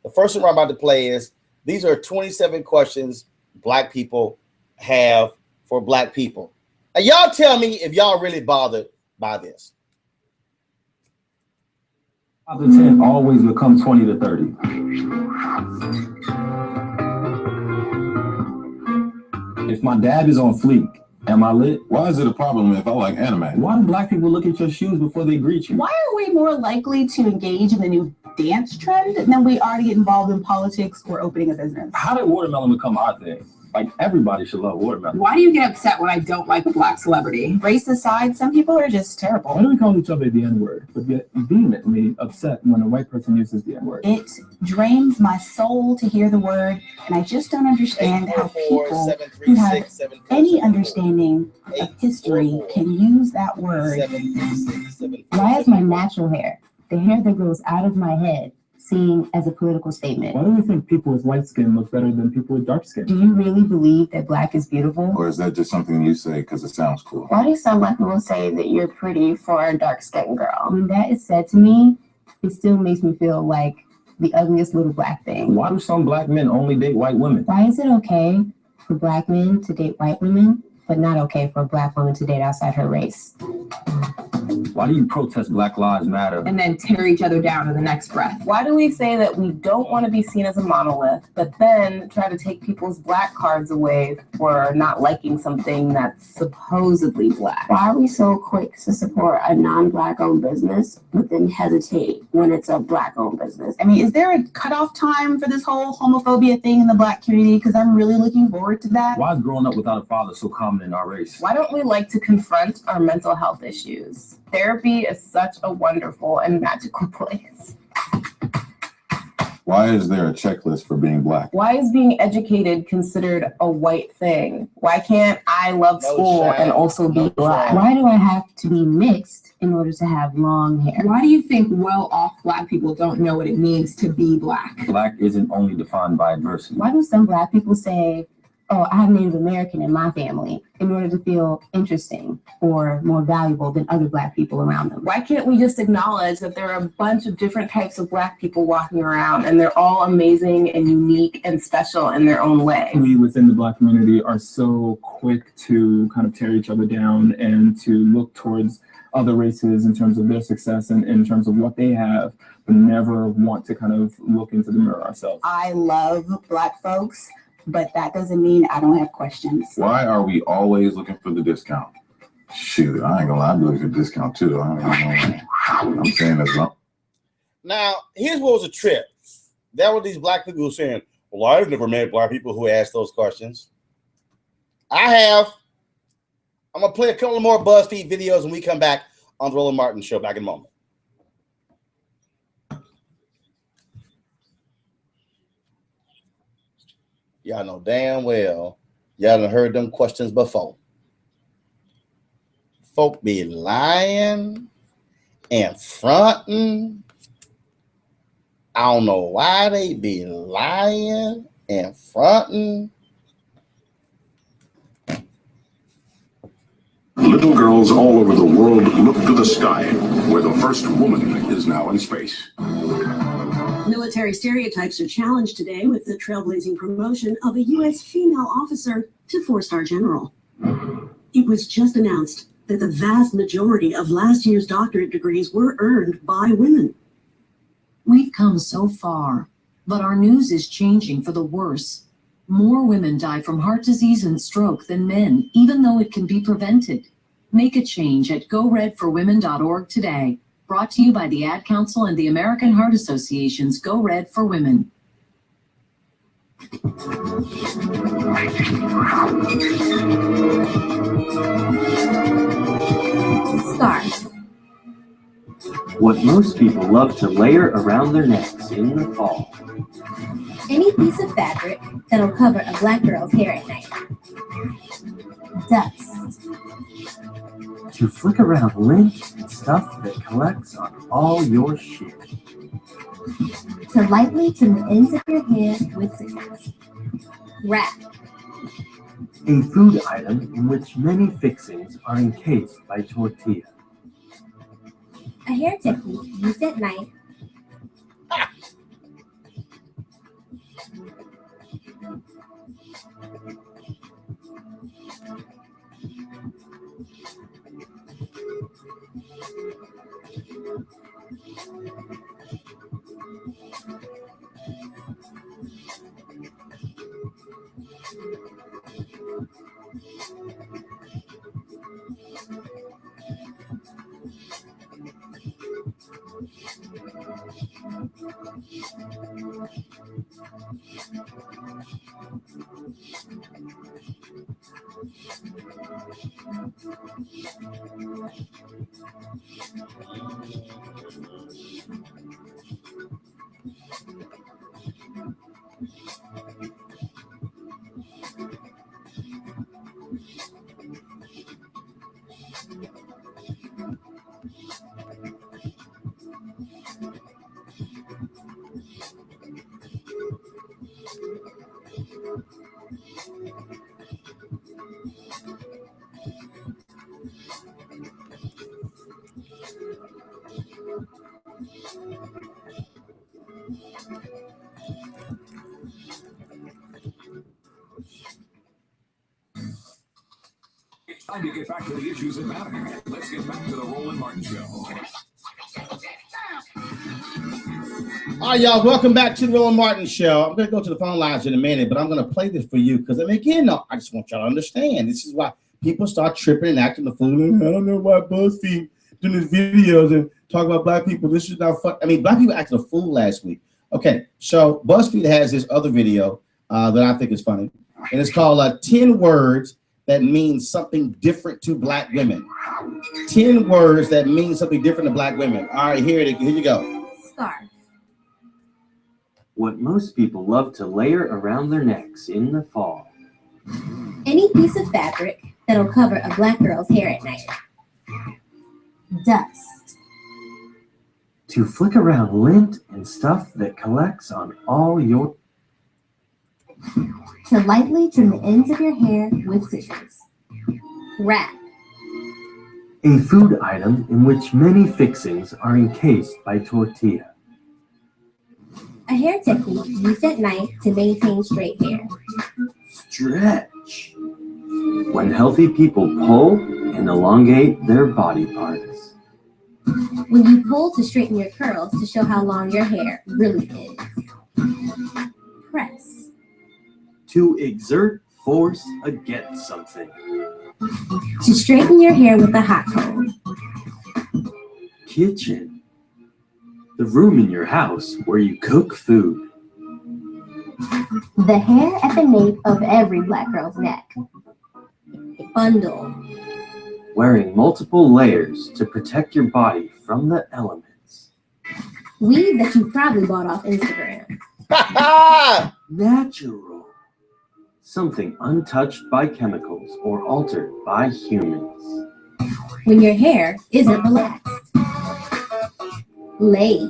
Speaker 2: The first one I'm about to play is, these are 27 questions black people have for black people. And y'all tell me if y'all really bothered by this.
Speaker 17: 5 to 10 always become 20 to 30. If my dad is on fleek, am I lit?
Speaker 18: Why is it a problem if I like anime?
Speaker 17: Why do black people look at your shoes before they greet you?
Speaker 19: Why are we more likely to engage in the new dance trend than we are to get involved in politics or opening a business?
Speaker 17: How did watermelon become our thing? Like, everybody should love watermelon.
Speaker 19: Why do you get upset when I don't like a black celebrity? Race aside, some people are just terrible.
Speaker 17: Why do we call each other the N-word, but get vehemently upset when a white person uses the N-word?
Speaker 19: It drains my soul to hear the word, and I just don't understand how people who have any understanding of history can use that word.
Speaker 7: Why is my natural hair, the hair that grows out of my head, seen as a political statement?
Speaker 17: Why do we think people with white skin look better than people with dark skin?
Speaker 7: Do you really believe that black is beautiful?
Speaker 18: Or is that just something you say because it sounds cool?
Speaker 7: Why do some black people say that you're pretty for a dark-skinned girl? When that is said to me, it still makes me feel like the ugliest little black thing.
Speaker 17: Why do some black men only date white women?
Speaker 7: Why is it okay for black men to date white women, but not okay for a black woman to date outside her race?
Speaker 17: Why do you protest Black Lives Matter
Speaker 19: And then tear each other down in the next breath?
Speaker 5: Why do we say that we don't want to be seen as a monolith, but then try to take people's black cards away for not liking something that's supposedly black?
Speaker 7: Why are we so quick to support a non-black owned business, but then hesitate when it's a black owned business?
Speaker 19: I mean, is there a cutoff time for this whole homophobia thing in the black community? Because I'm really looking forward to that.
Speaker 17: Why is growing up without a father so common in our race?
Speaker 5: Why don't we like to confront our mental health issues? Therapy is such a wonderful and magical place.
Speaker 18: Why is there a checklist for being black?
Speaker 5: Why is being educated considered a white thing? Why can't I love school and also be black?
Speaker 7: Why do I have to be mixed in order to have long hair?
Speaker 19: Why do you think well-off black people don't know what it means to be black?
Speaker 17: Black isn't only defined by adversity.
Speaker 7: Why do some black people say, oh, I have Native American in my family, in order to feel interesting or more valuable than other black people around them?
Speaker 5: Why can't we just acknowledge that there are a bunch of different types of black people walking around and they're all amazing and unique and special in their own way?
Speaker 14: We within the black community are so quick to kind of tear each other down and to look towards other races in terms of their success and in terms of what they have, but never want to kind of look into the mirror ourselves.
Speaker 19: I love black folks, but that doesn't mean I don't have questions.
Speaker 18: Why are we always looking for the discount? Shoot, I ain't gonna lie, I'm looking for a discount too. I'm saying that's wrong.
Speaker 2: Now, here's what was a trip. That were these black people who saying, well, I've never met black people who asked those questions. I have. I'm going to play a couple more BuzzFeed videos when we come back on the Roland Martin Show. Back in a moment. Y'all know damn well y'all done heard them questions before. Folk be lying and fronting. I don't know why they be lying and fronting.
Speaker 6: Little girls all over the world look to the sky, where the first woman is now in space.
Speaker 20: Military stereotypes are challenged today with the trailblazing promotion of a U.S. female officer to 4-star general. It was just announced that the vast majority of last year's doctorate degrees were earned by women.
Speaker 21: We've come so far, but our news is changing for the worse. More women die from heart disease and stroke than men, even though it can be prevented. Make a change at goredforwomen.org today. Brought to you by the Ad Council and the American Heart Association's Go Red for Women.
Speaker 7: Scarf.
Speaker 22: What most people love to layer around their necks in the fall.
Speaker 7: Any piece of fabric that'll cover a black girl's hair at night. Dust.
Speaker 22: To flick around lint and stuff that collects on all your shit.
Speaker 7: To lightly trim the ends of your hair with scissors. Wrap.
Speaker 22: A food item in which many fixings are encased by tortilla.
Speaker 7: A hair technique used at night.
Speaker 6: It's time to get back to the issues that matter. Let's get back to the Roland Martin Show.
Speaker 2: All right, y'all, welcome back to the Roland Martin Show. I'm going to go to the phone lines in a minute, but I'm going to play this for you because, I mean, again, I just want y'all to understand. This is why people start tripping and acting the fool. I don't know why BuzzFeed doing these videos and talk about black people. This is not fun. I mean, black people acted a fool last week. Okay, so BuzzFeed has this other video that I think is funny, and it's called 10 Words That Mean Something Different to Black Women. 10 words that mean something different to black women. All right, here you go.
Speaker 7: Scarf.
Speaker 22: What most people love to layer around their necks in the fall.
Speaker 7: Any piece of fabric that'll cover a black girl's hair at night. Dust.
Speaker 22: To flick around lint and stuff that collects on all your...
Speaker 7: To lightly trim the ends of your hair with scissors. Wrap.
Speaker 22: A food item in which many fixings are encased by tortilla.
Speaker 7: A hair technique used at night to maintain straight hair.
Speaker 22: Stretch. When healthy people pull and elongate their body parts.
Speaker 7: When you pull to straighten your curls to show how long your hair really is. Press.
Speaker 22: To exert force against something.
Speaker 7: To straighten your hair with a hot comb.
Speaker 22: Kitchen. The room in your house where you cook food.
Speaker 7: The hair at the nape of every black girl's neck. Bundle.
Speaker 22: Wearing multiple layers to protect your body from the elements.
Speaker 7: Weave that you probably bought off Instagram.
Speaker 22: Natural. Something untouched by chemicals or altered by humans.
Speaker 7: When your hair isn't relaxed. Laid.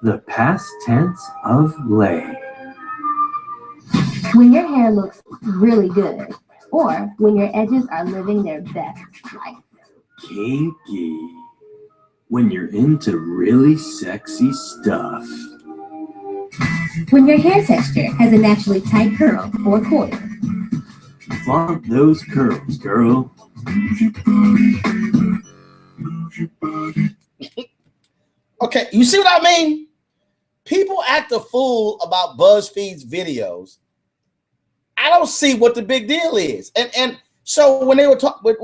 Speaker 22: The past tense of lay.
Speaker 7: When your hair looks really good, or when your edges are living their best life.
Speaker 22: Kinky. When you're into really sexy stuff.
Speaker 7: When your hair texture has a naturally tight curl or coil.
Speaker 22: Flaunt those curls, girl.
Speaker 2: Okay, you see what I mean? People act a fool about BuzzFeed's videos. I don't see what the big deal is. And so when they were talking with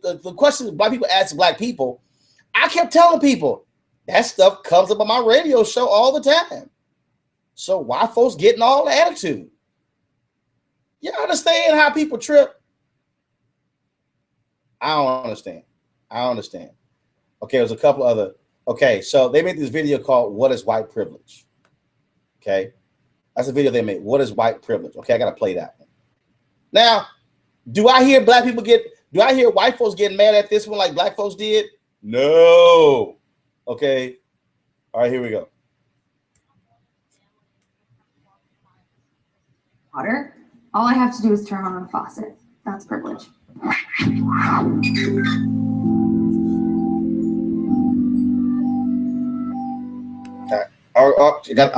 Speaker 2: the questions black people ask black people, I kept telling people that stuff comes up on my radio show all the time. So why folks getting all the attitude? You understand how people trip? I don't understand. Okay, there's a couple other. Okay, so they made this video called "What is White Privilege?" Okay, that's a video they made. What is white privilege? Okay, I gotta play that one. Now, do I hear black people do I hear white folks getting mad at this one like black folks did? No. Okay. All right, here we go.
Speaker 3: Water. All I have to do is turn on a faucet. That's privilege.
Speaker 2: I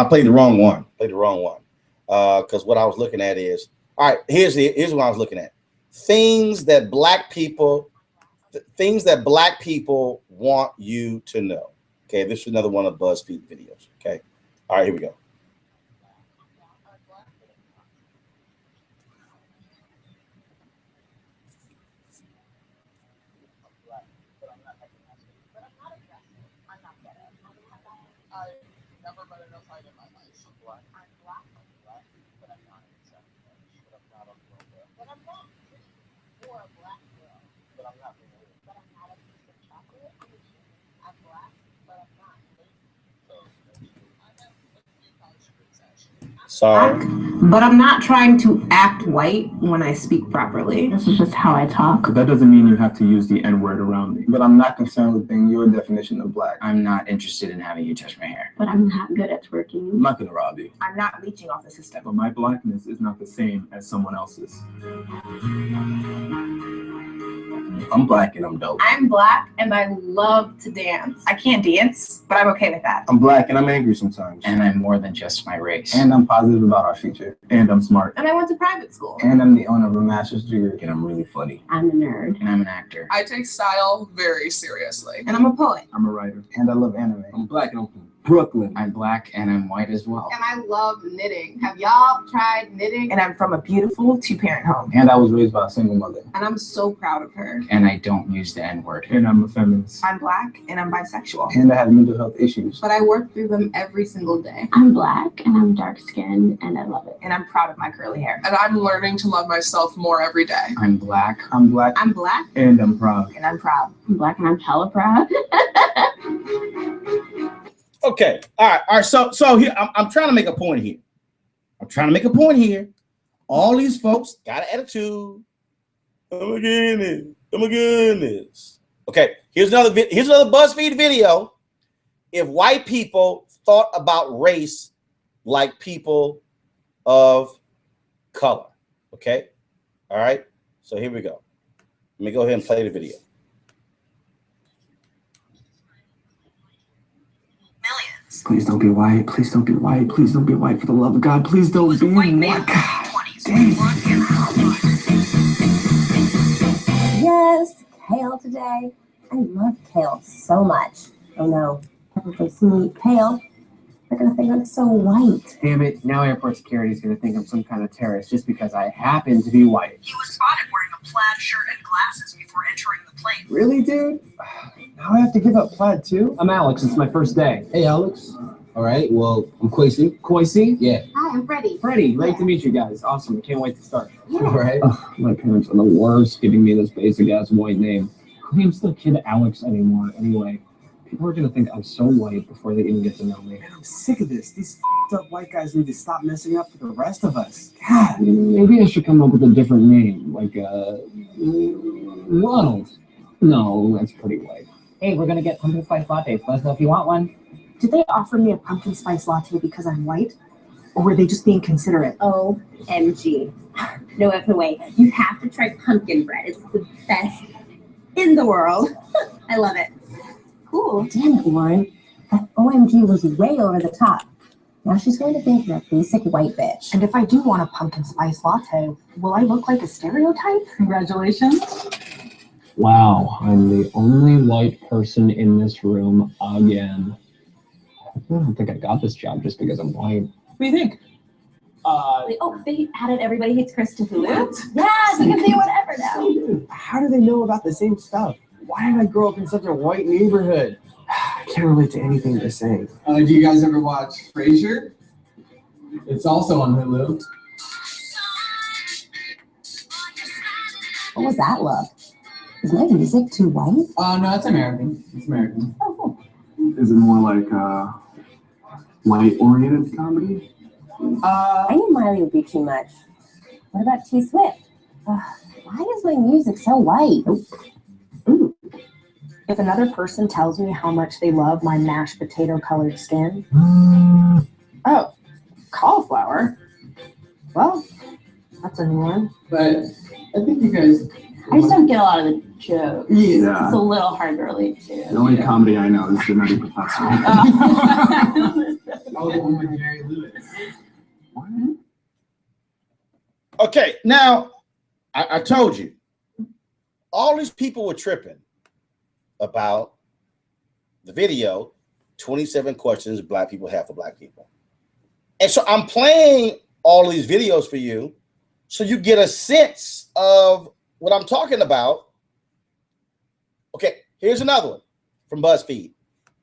Speaker 2: played the wrong one. Because what I was looking at is, all right, here's what I was looking at. Things that black people want you to know. Okay, this is another one of BuzzFeed videos. Okay. All right, here we go. Sorry.
Speaker 5: But I'm not trying to act white when I speak properly. This is just how I talk.
Speaker 17: But that doesn't mean you have to use the N-word around me. But I'm not concerned with being your definition of black.
Speaker 4: I'm not interested in having you touch my hair.
Speaker 3: But I'm not good at twerking.
Speaker 17: I'm not gonna rob you.
Speaker 5: I'm not leeching off the system.
Speaker 17: But my blackness is not the same as someone else's. I'm black and I'm dope.
Speaker 5: I'm black and I love to dance. I can't dance, but I'm okay with that.
Speaker 17: I'm black and I'm angry sometimes.
Speaker 4: And I'm more than just my race.
Speaker 17: And I'm positive about our future. And I'm smart.
Speaker 5: And I went to private school.
Speaker 17: And I'm the owner of a master's degree. And I'm really funny.
Speaker 3: I'm a nerd.
Speaker 4: And I'm an actor.
Speaker 23: I take style very seriously.
Speaker 5: And I'm a poet.
Speaker 17: I'm a writer. And I love anime. I'm black and I'm from Brooklyn.
Speaker 4: I'm black and I'm white as well.
Speaker 5: And I love knitting. Have y'all tried knitting? And I'm from a beautiful two-parent home.
Speaker 17: And I was raised by a single mother.
Speaker 5: And I'm so proud of her.
Speaker 4: And I don't use the N-word.
Speaker 17: And I'm a feminist.
Speaker 5: I'm black and I'm bisexual.
Speaker 17: And I have mental health issues.
Speaker 5: But I work through them every single day.
Speaker 3: I'm black and I'm dark-skinned and I love it.
Speaker 5: And I'm proud of my curly hair.
Speaker 23: And I'm learning to love myself more every day.
Speaker 4: I'm black.
Speaker 17: I'm black.
Speaker 5: I'm black.
Speaker 17: And I'm proud.
Speaker 5: And I'm proud.
Speaker 3: I'm black and I'm hella proud.
Speaker 2: Okay. All right. So here I'm trying to make a point here. All these folks got an attitude. Oh my goodness. Okay. Here's another BuzzFeed video. If white people thought about race like people of color. Okay. All right. So here we go. Let me go ahead and play the video.
Speaker 17: Please don't be white. Please don't be white. Please don't be white. For the love of God, please don't be white.
Speaker 7: Yes, kale today. I love kale so much. Oh no, everything's sweet. Kale. They're gonna think I'm so white.
Speaker 22: Damn it, now airport security is gonna think I'm some kind of terrorist just because I happen to be white.
Speaker 24: He was spotted wearing a plaid shirt and glasses before entering the plane.
Speaker 22: Really, dude? Now I have to give up plaid too? I'm Alex, it's my first day. Hey, Alex. All right, well, I'm Kwesi. Kwesi? Yeah.
Speaker 7: Hi, I'm Freddie.
Speaker 22: Freddie, great to meet you guys. Awesome, I can't wait to start.
Speaker 7: Yeah.
Speaker 22: All right. My parents are the worst giving me this basic-ass white name. Who names the kid Alex anymore, anyway? People are gonna think I'm so white before they even get to know me. Man, I'm sick of this. These f***ed up white guys need to stop messing up for the rest of us. God, maybe I should come up with a different name, like Ronald. No, that's pretty white.
Speaker 25: Hey, we're gonna get pumpkin spice lattes. Let us know if you want one.
Speaker 1: Did they offer me a pumpkin spice latte because I'm white? Or were they just being considerate?
Speaker 7: OMG. No effing way. You have to try pumpkin bread. It's the best in the world. I love it.
Speaker 1: Cool.
Speaker 7: Damn it, Lauren. That OMG was way over the top. Now she's going to think you're a basic white bitch.
Speaker 1: And if I do want a pumpkin spice latte, will I look like a stereotype?
Speaker 21: Congratulations.
Speaker 22: Wow, I'm the only white person in this room again. I don't think I got this job just because I'm white.
Speaker 21: What do you think?
Speaker 7: They added Everybody Hates Chris to Hulu. Yeah, you can say whatever now.
Speaker 17: How do they know about the same stuff? Why did I grow up in such a white neighborhood? I can't relate to anything they're saying.
Speaker 8: Do you guys ever watch Frasier? It's also on Hulu.
Speaker 7: What was that look? Is my music too white?
Speaker 8: No, it's American. It's American.
Speaker 7: Oh, cool.
Speaker 17: Is it more like white-oriented comedy?
Speaker 7: I knew Miley would be too much. What about T Swift? Why is my music so white?
Speaker 1: Ooh. If another person tells me how much they love my mashed potato colored skin. Oh, cauliflower. Well, that's a new one.
Speaker 8: But I think you guys.
Speaker 9: I just don't get a lot of the jokes.
Speaker 17: Yeah.
Speaker 9: It's a little hard to relate to.
Speaker 17: The only comedy I know is The Nutty Professor.
Speaker 8: Oh, the one with Mary Lewis.
Speaker 2: Okay, now I told you, all these people were tripping about the video, 27 questions Black people have for Black people. And so I'm playing all these videos for you so you get a sense of what I'm talking about. Okay, here's another one from BuzzFeed.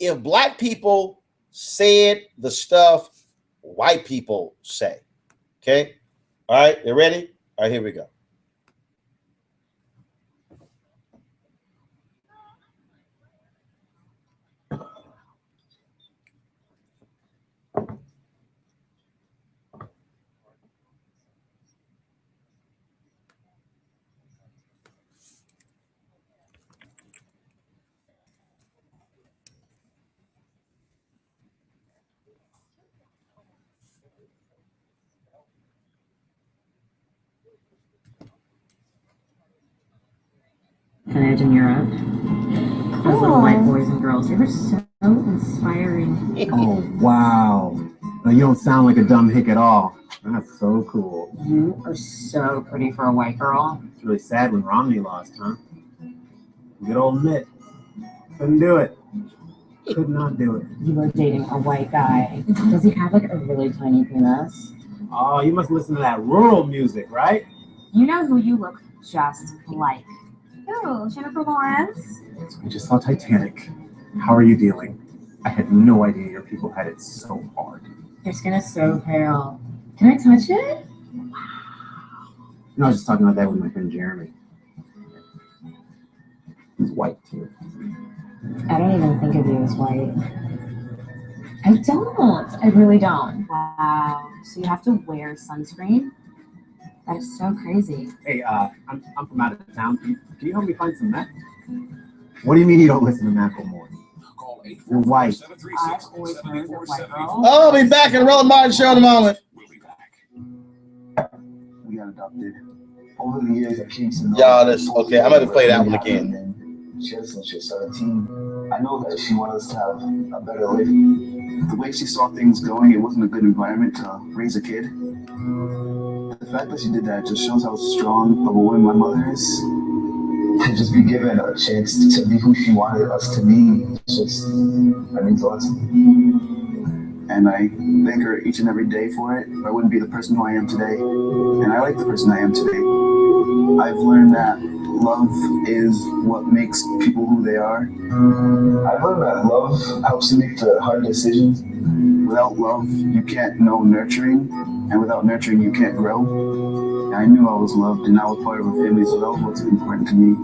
Speaker 2: If Black people said the stuff white people say. Okay? All right, you ready? All right, here we go.
Speaker 10: Village in Europe. Those little white boys and girls, they were so inspiring.
Speaker 17: Oh, wow. No, you don't sound like a dumb hick at all. That's so cool.
Speaker 10: You are so pretty for a white girl.
Speaker 17: It's really sad when Romney lost, huh? Good old Mitt. Couldn't do it. Could not do it.
Speaker 10: You were dating a white guy. Does he have like a really tiny penis?
Speaker 17: Oh, you must listen to that rural music, right?
Speaker 10: You know who you look just like? Oh, Jennifer Lawrence.
Speaker 17: I just saw Titanic. How are you dealing? I had no idea your people had it so hard.
Speaker 10: Your skin is so pale. Can I touch it?
Speaker 17: No, I was just talking about that with my friend Jeremy. He's white too.
Speaker 10: I don't even think of you as white. I don't. I really don't. Wow. So you have to wear sunscreen? That is so crazy.
Speaker 17: Hey, I'm from out of town. Can you help me find some meth? What do you mean you don't listen to Macklemore? You're white.
Speaker 10: I've always heard of white girls.
Speaker 2: Oh, I'll be back in the Roland Martin Show in a moment.
Speaker 25: We got adopted. Over the years, I changed some.
Speaker 2: Y'all, this okay. I'm going to play that one again.
Speaker 25: She had since she was 17. I know that she wanted us to have a better life. The way she saw things going, it wasn't a good environment to raise a kid. The fact that she did that just shows how strong of a woman my mother is. To just be given a chance to be who she wanted us to be, that means a lot to me. And I thank her each and every day for it. I wouldn't be the person who I am today. And I like the person I am today. I've learned that love is what makes people who they are. I've learned that love helps you make the hard decisions. Without love, you can't know nurturing. And without nurturing, you can't grow. And I knew I was loved and I was part of a family, so that was what's important to me.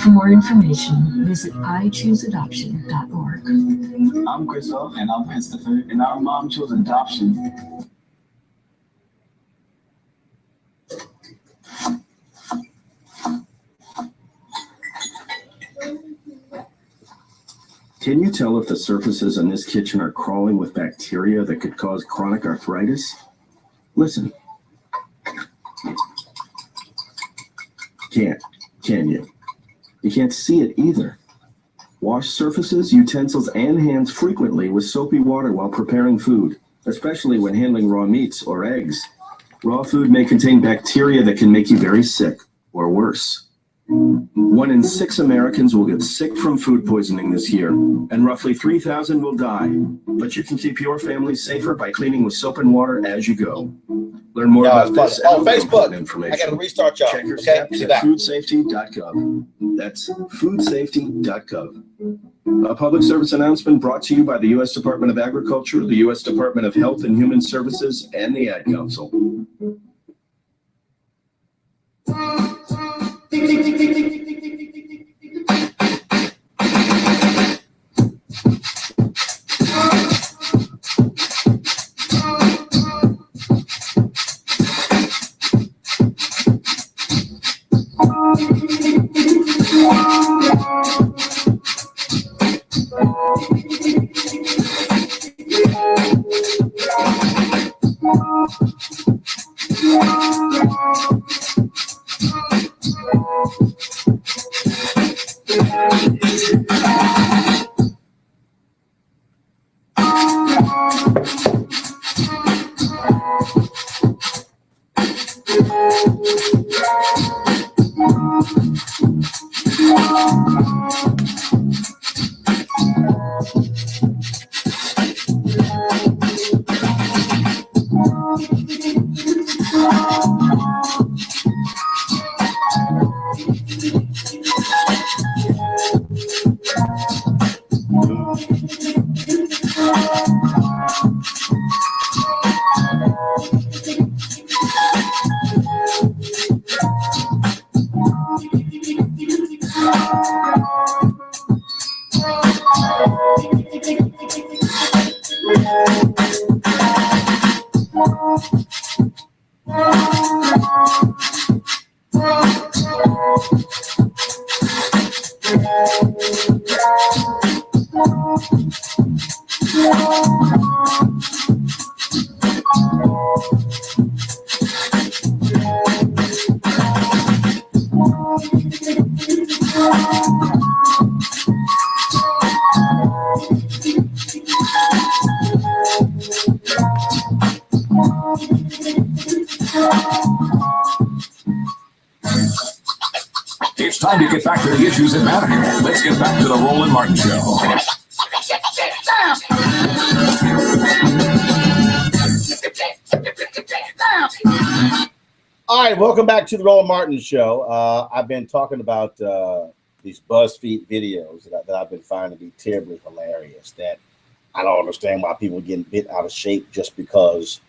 Speaker 21: For more information, visit ichooseadoption.org.
Speaker 25: I'm Crystal, and I'm Christopher, and our mom chose adoption.
Speaker 11: Can you tell if the surfaces in this kitchen are crawling with bacteria that could cause chronic arthritis? Listen. Can't, can you? You can't see it either. Wash surfaces, utensils, and hands frequently with soapy water while preparing food, especially when handling raw meats or eggs. Raw food may contain bacteria that can make you very sick, or worse. 1 in 6 Americans will get sick from food poisoning this year, and roughly 3,000 will die. But you can keep your family safer by cleaning with soap and water as you go. Learn more about this and
Speaker 2: Facebook
Speaker 11: information.
Speaker 2: I got to restart y'all.
Speaker 11: Check your
Speaker 2: Okay,
Speaker 11: steps at foodsafety.gov. That's foodsafety.gov. A public service announcement brought to you by the U.S. Department of Agriculture, the U.S. Department of Health and Human Services, and the Ad Council.
Speaker 6: It's time to get back to the issues that matter. Let's get back to the Roland Martin Show.
Speaker 2: All right, welcome back to the Roland Martin Show. I've been talking about these BuzzFeed videos that I've been finding to be terribly hilarious. That I don't understand why people are getting bit out of shape just because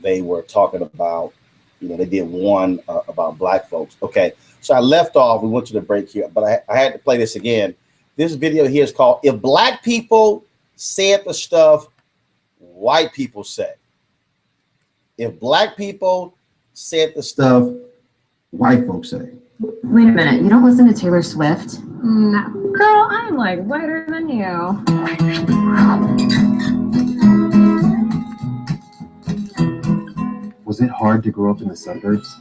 Speaker 2: they were talking about, they did one about black folks. Okay, so I left off. We went to the break here, but I had to play this again. This video here is called "If Black People Said the Stuff White People Say." If black people said the stuff white folks say.
Speaker 10: Wait a minute, you don't listen to Taylor Swift? No. Girl, I'm like whiter than you.
Speaker 17: Was it hard to grow up in the suburbs?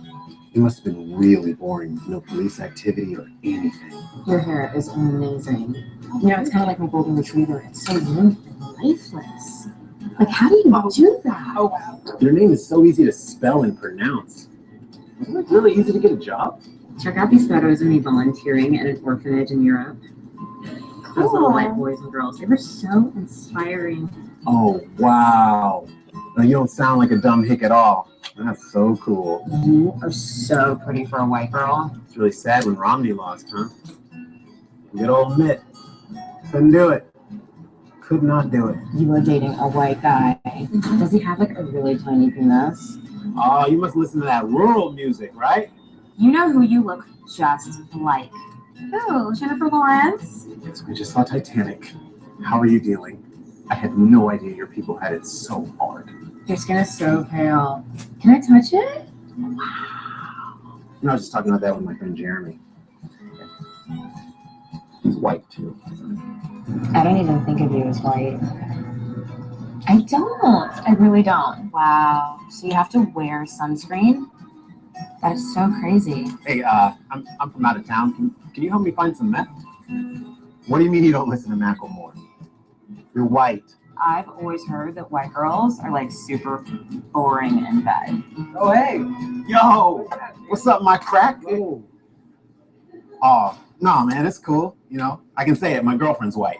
Speaker 17: It must have been really boring. No police activity or anything.
Speaker 10: Your hair is amazing. It's kind of like my golden retriever. It's so limp and lifeless. Like, how do you do that?
Speaker 17: Oh, wow. Your name is so easy to spell and pronounce. Isn't it really easy to get a job?
Speaker 10: Check out these photos of me volunteering at an orphanage in Europe. Those little white boys and girls, they were so inspiring.
Speaker 17: Oh, wow. No, you don't sound like a dumb hick at all. That's so cool.
Speaker 10: You are so pretty for a white girl.
Speaker 17: It's really sad when Romney lost, huh? Good old Mitt. Couldn't do it. Could not do it.
Speaker 10: You were dating a white guy. Does he have like a really tiny penis?
Speaker 17: Oh, you must listen to that rural music, right?
Speaker 10: You know who you look just like. Oh, Jennifer Lawrence?
Speaker 17: So we just saw Titanic. How are you dealing? I had no idea your people had it so hard.
Speaker 10: Your skin is so pale. Can I touch it?
Speaker 17: Wow. I was just talking about that with my friend Jeremy. he's white too.
Speaker 10: I don't even think of you as white. I don't. I really don't. Wow. So you have to wear sunscreen? That is so crazy.
Speaker 17: Hey, I'm from out of town. Can you help me find some meth? What do you mean you don't listen to Macklemore? You're white.
Speaker 10: I've always heard that white girls are like super boring in bed.
Speaker 17: Oh, hey. Yo, what's up, my crack? Oh, no, man, it's cool. You know, I can say it. My girlfriend's white.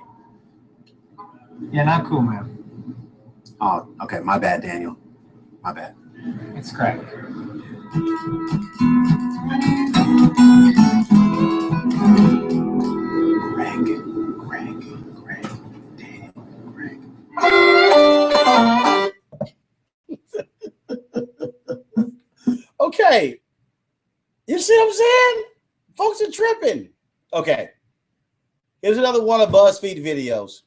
Speaker 22: Yeah, not cool, man.
Speaker 17: Oh, okay. My bad, Daniel. My bad.
Speaker 22: It's crack.
Speaker 17: Greg, Daniel, Greg.
Speaker 2: Okay. You see what I'm saying? Folks are tripping. Okay. Here's another one of BuzzFeed videos.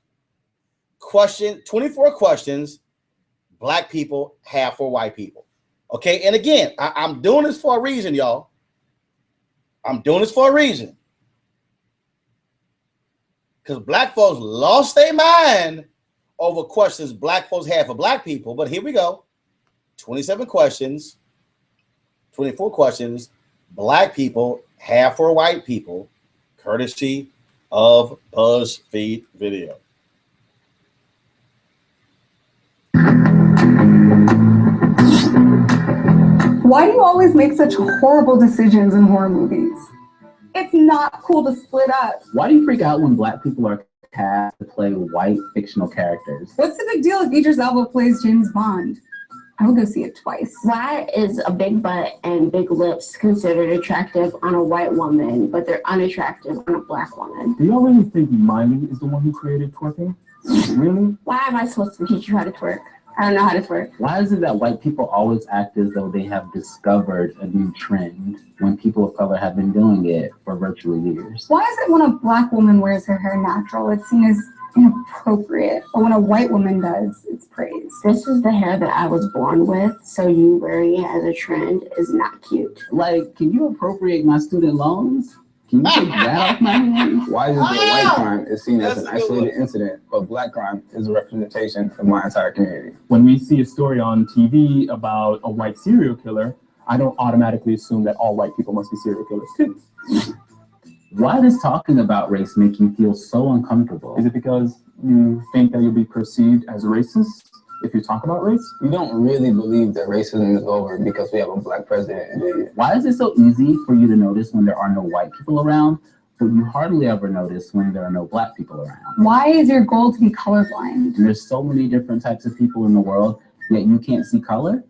Speaker 2: 24 questions Black people have for white people. Okay. And again, I'm doing this for a reason, y'all. I'm doing this for a reason. Because Black folks lost their mind over questions Black folks have for Black people. But here we go. 27 questions, 24 questions Black people have for white people, courtesy of BuzzFeed video.
Speaker 3: Why do you always make such horrible decisions in horror movies? It's not cool to split up.
Speaker 12: Why do you freak out when Black people are cast to play white fictional characters?
Speaker 3: What's the big deal if Idris Elba plays James Bond? I would go see it twice.
Speaker 9: Why is a big butt and big lips considered attractive on a white woman, but they're unattractive on a Black woman?
Speaker 22: Do y'all really think Miley is the one who created twerking? Really?
Speaker 9: Why am I supposed to teach you how to twerk? I don't know how to twerk.
Speaker 12: Why is it that white people always act as though they have discovered a new trend when people of color have been doing it for virtually years?
Speaker 3: Why is it when a Black woman wears her hair natural, it's seen as inappropriate, but when a white woman does, it's praised?
Speaker 9: This is the hair that I was born with, so you wearing it as a trend is not cute.
Speaker 12: Like, can you appropriate my student loans? Can you take that off my hands?
Speaker 13: Why is it that white crime is seen as an isolated incident, but Black crime is a representation of my entire community?
Speaker 22: When we see a story on TV about a white serial killer, I don't automatically assume that all white people must be serial killers too.
Speaker 12: Why does talking about race make you feel so uncomfortable?
Speaker 22: Is it because you think that you'll be perceived as racist if you talk about race?
Speaker 13: You don't really believe that racism is over because we have a Black president, do you?
Speaker 12: Why is it so easy for you to notice when there are no white people around, but you hardly ever notice when there are no Black people around?
Speaker 3: Why is your goal to be colorblind?
Speaker 12: And there's so many different types of people in the world, yet you can't see color?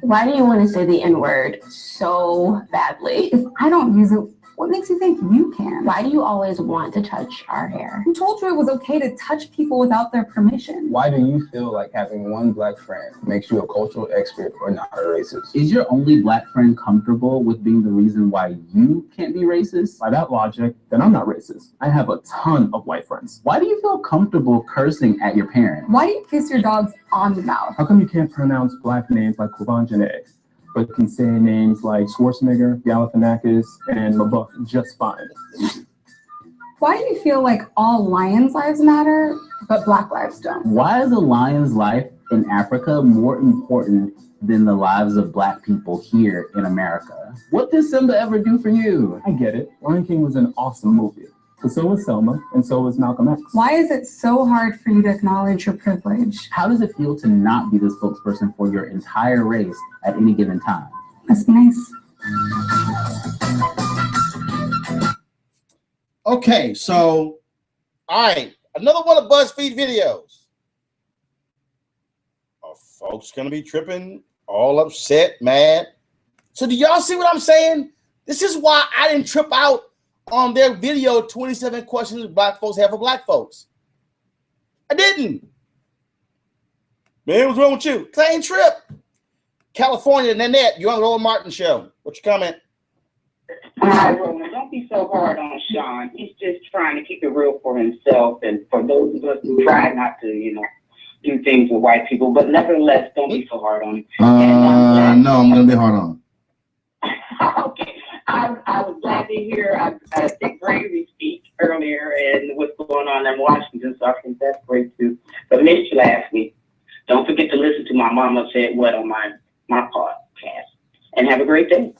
Speaker 9: Why do you want to say the N-word so badly?
Speaker 3: If I don't use it, what makes you think you can?
Speaker 9: Why do you always want to touch our hair?
Speaker 3: Who told you it was okay to touch people without their permission?
Speaker 13: Why do you feel like having one Black friend makes you a cultural expert or not a racist?
Speaker 12: Is your only Black friend comfortable with being the reason why you can't be racist?
Speaker 22: By that logic, then I'm not racist. I have a ton of white friends.
Speaker 12: Why do you feel comfortable cursing at your parents?
Speaker 3: Why do you kiss your dogs on the mouth?
Speaker 22: How come you can't pronounce Black names like Kubanjane, but can say names like Schwarzenegger, Galifianakis, and LaBeouf just fine?
Speaker 3: Why do you feel like all lions' lives matter, but Black lives don't?
Speaker 12: Why is a lion's life in Africa more important than the lives of Black people here in America? What did Simba ever do for you?
Speaker 22: I get it. Lion King was an awesome movie. But so was Selma, and so was Malcolm X.
Speaker 3: Why is it so hard for you to acknowledge your privilege?
Speaker 12: How does it feel to not be the spokesperson for your entire race at any given time?
Speaker 3: Must be nice.
Speaker 2: Okay, so, all right, another one of BuzzFeed videos. Are folks gonna be tripping, all upset, mad? So do y'all see what I'm saying? This is why I didn't trip out on their video, 27 questions Black folks have for Black folks. I didn't. Man, what's wrong with you? 'Cause I ain't trip. California, Nanette, you're on the Roland Martin show. What's your comment?
Speaker 14: Hi, Roland. Don't be so hard on Sean. He's just trying to keep it real for himself and for those of us who try not to, do things with white people. But nevertheless, don't be so hard on him.
Speaker 2: No, I'm going to be hard on him.
Speaker 14: Okay. I was glad to hear Dick Gregory speak earlier and what's going on in Washington, so I think that's great too. But missed you last week. Don't forget to listen to my Mama Said What on my podcast. And have a great day.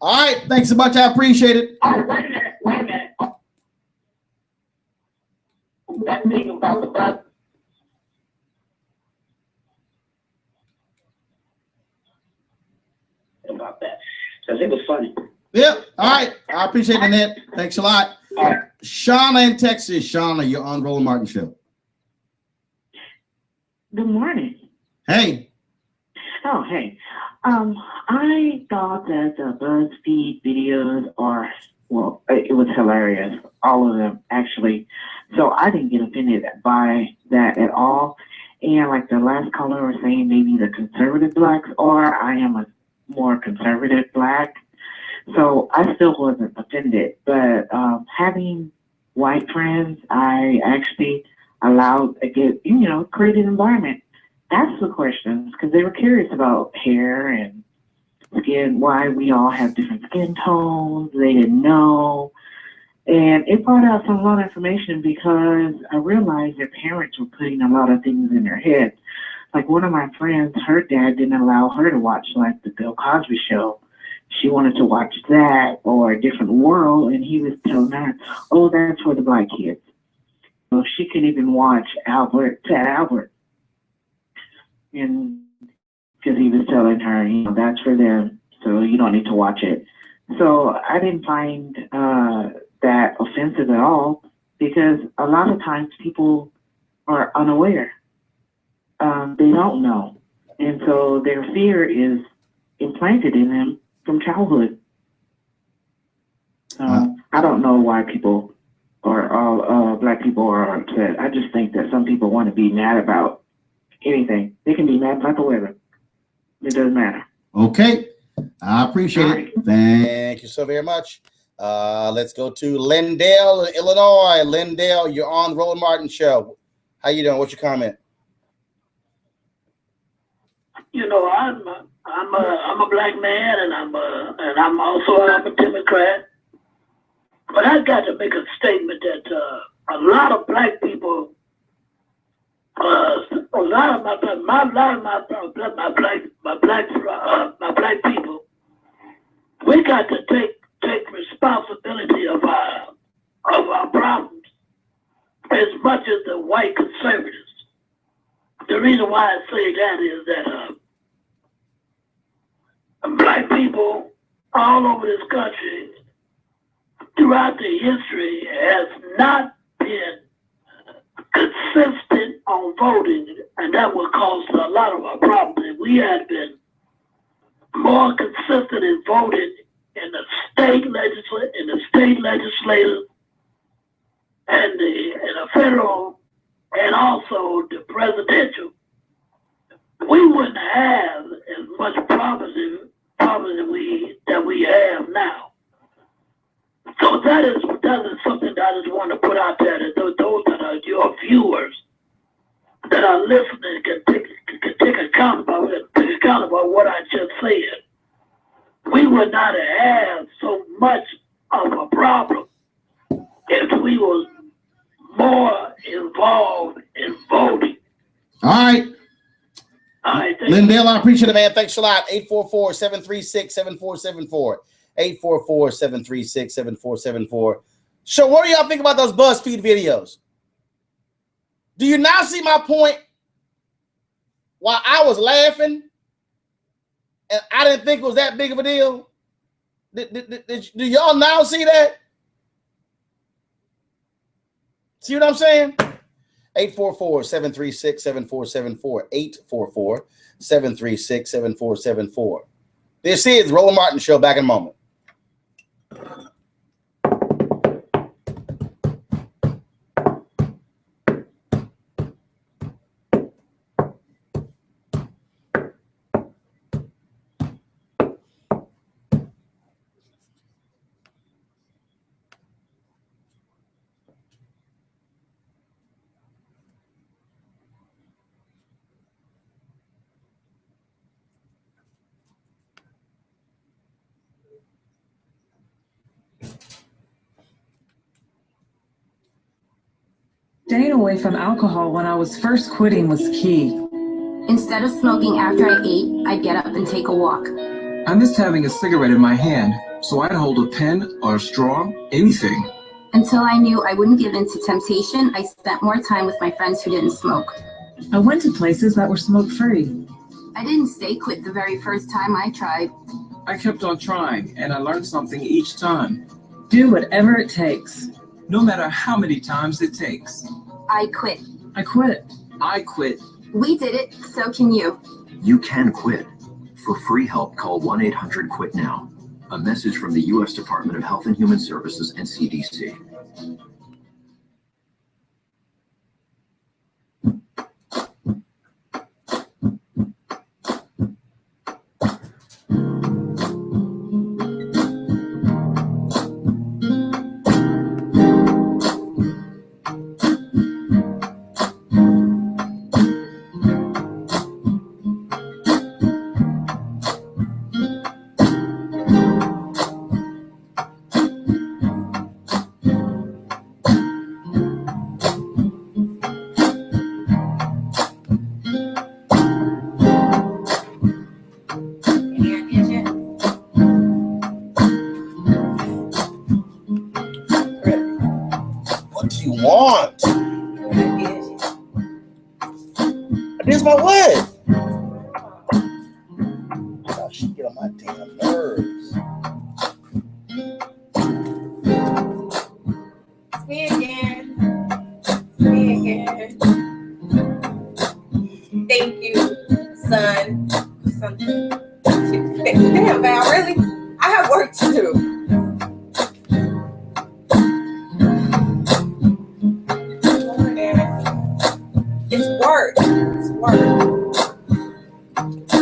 Speaker 2: All right, thanks so much. I appreciate it.
Speaker 14: Oh, wait a minute. That thing about the bus. About that. Because it was funny.
Speaker 2: Yep. All right. I appreciate it, Ned. Thanks a lot. Shauna in Texas. Shauna, you're on Roland Martin Show.
Speaker 15: Good morning.
Speaker 2: Hey.
Speaker 15: Oh, hey. I thought that the BuzzFeed videos are, well, it was hilarious. All of them, actually. So I didn't get offended by that at all. And like the last caller was saying, maybe the conservative blacks are. I am a more conservative black. So I still wasn't offended. But having white friends, I actually allowed, created an environment. Ask the questions because they were curious about hair and skin, why we all have different skin tones. They didn't know. And it brought out a lot of information because I realized their parents were putting a lot of things in their head. Like one of my friends, her dad didn't allow her to watch like the Bill Cosby show. She wanted to watch that or A Different World, and he was telling her, oh, that's for the black kids. So she couldn't even watch Fat Albert. And because he was telling her, that's for them, so you don't need to watch it. So I didn't find that offensive at all because a lot of times people are unaware. They don't know. And so their fear is implanted in them from childhood. I don't know why people or all black people are upset. I just think that some people want to be mad about anything. They can be mad about the weather. It doesn't matter.
Speaker 2: Okay. I appreciate it. Thank you so very much. Let's go to Lindale, Illinois. Lindale, you're on the Roland Martin Show. How you doing? What's your comment?
Speaker 16: I'm a black man, and I'm also a Democrat. But I got to make a statement that a lot of black people, my black people, we got to take responsibility of our problems as much as the white conservatives. The reason why I say that is that black people all over this country throughout the history has not been consistent on voting, and that would cause a lot of our problems. If we had been more consistent in voting in the state legislators, and the federal, and also the presidential, we wouldn't have as much problems that we have now. So that is something that I just want to put out there, that those that are your viewers that are listening can take account about what I just said. We would not have so much of a problem if we was more involved in voting.
Speaker 2: All right.
Speaker 16: All right,
Speaker 2: Lindale, I appreciate it, man. Thanks a lot. 844-736-7474. 844-736-7474. So what do y'all think about those BuzzFeed videos? Do you now see my point? While I was laughing and I didn't think it was that big of a deal. Do y'all now see that? See what I'm saying? 844-736-7474. 844-736-7474. This is Roland Martin Show. Back in a moment.
Speaker 4: Staying away from alcohol when I was first quitting was key.
Speaker 9: Instead of smoking after I ate, I'd get up and take a walk.
Speaker 18: I missed having a cigarette in my hand, so I'd hold a pen or a straw, anything.
Speaker 9: Until I knew I wouldn't give in to temptation, I spent more time with my friends who didn't smoke.
Speaker 4: I went to places that were smoke-free.
Speaker 9: I didn't stay quit the very first time I tried.
Speaker 18: I kept on trying, and I learned something each time.
Speaker 4: Do whatever it takes.
Speaker 18: No matter how many times it takes.
Speaker 9: I quit.
Speaker 4: I quit.
Speaker 18: I quit.
Speaker 9: We did it, so can you.
Speaker 19: You can quit. For free help, call 1-800-QUIT-NOW. A message from the U.S. Department of Health and Human Services and CDC.
Speaker 2: This my what? Oh, she get on my damn nerves.
Speaker 5: It's me again. It's me again. Thank you, son. Something. Damn, Val, really? I have work to do. It's work. It's work. Thank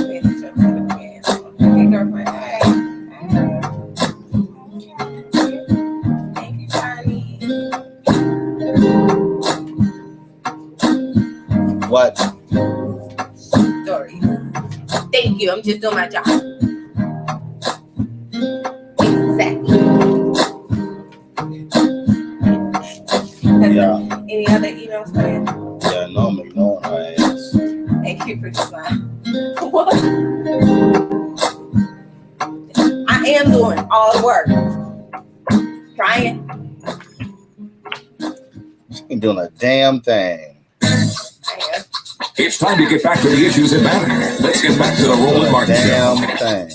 Speaker 5: you, Johnny.
Speaker 2: What?
Speaker 5: Stories. Thank you. I'm just doing my job. Exactly.
Speaker 2: Yeah.
Speaker 5: Any other emails for you?
Speaker 2: Yeah, no, I'm ignoring her ass.
Speaker 5: Thank you for the smile. What? I am doing all the work. Trying.
Speaker 2: She ain't doing a damn thing.
Speaker 5: I am.
Speaker 6: It's time to get back to the issues that matter. Let's get back to the Roland Martin Show.
Speaker 2: Damn thing.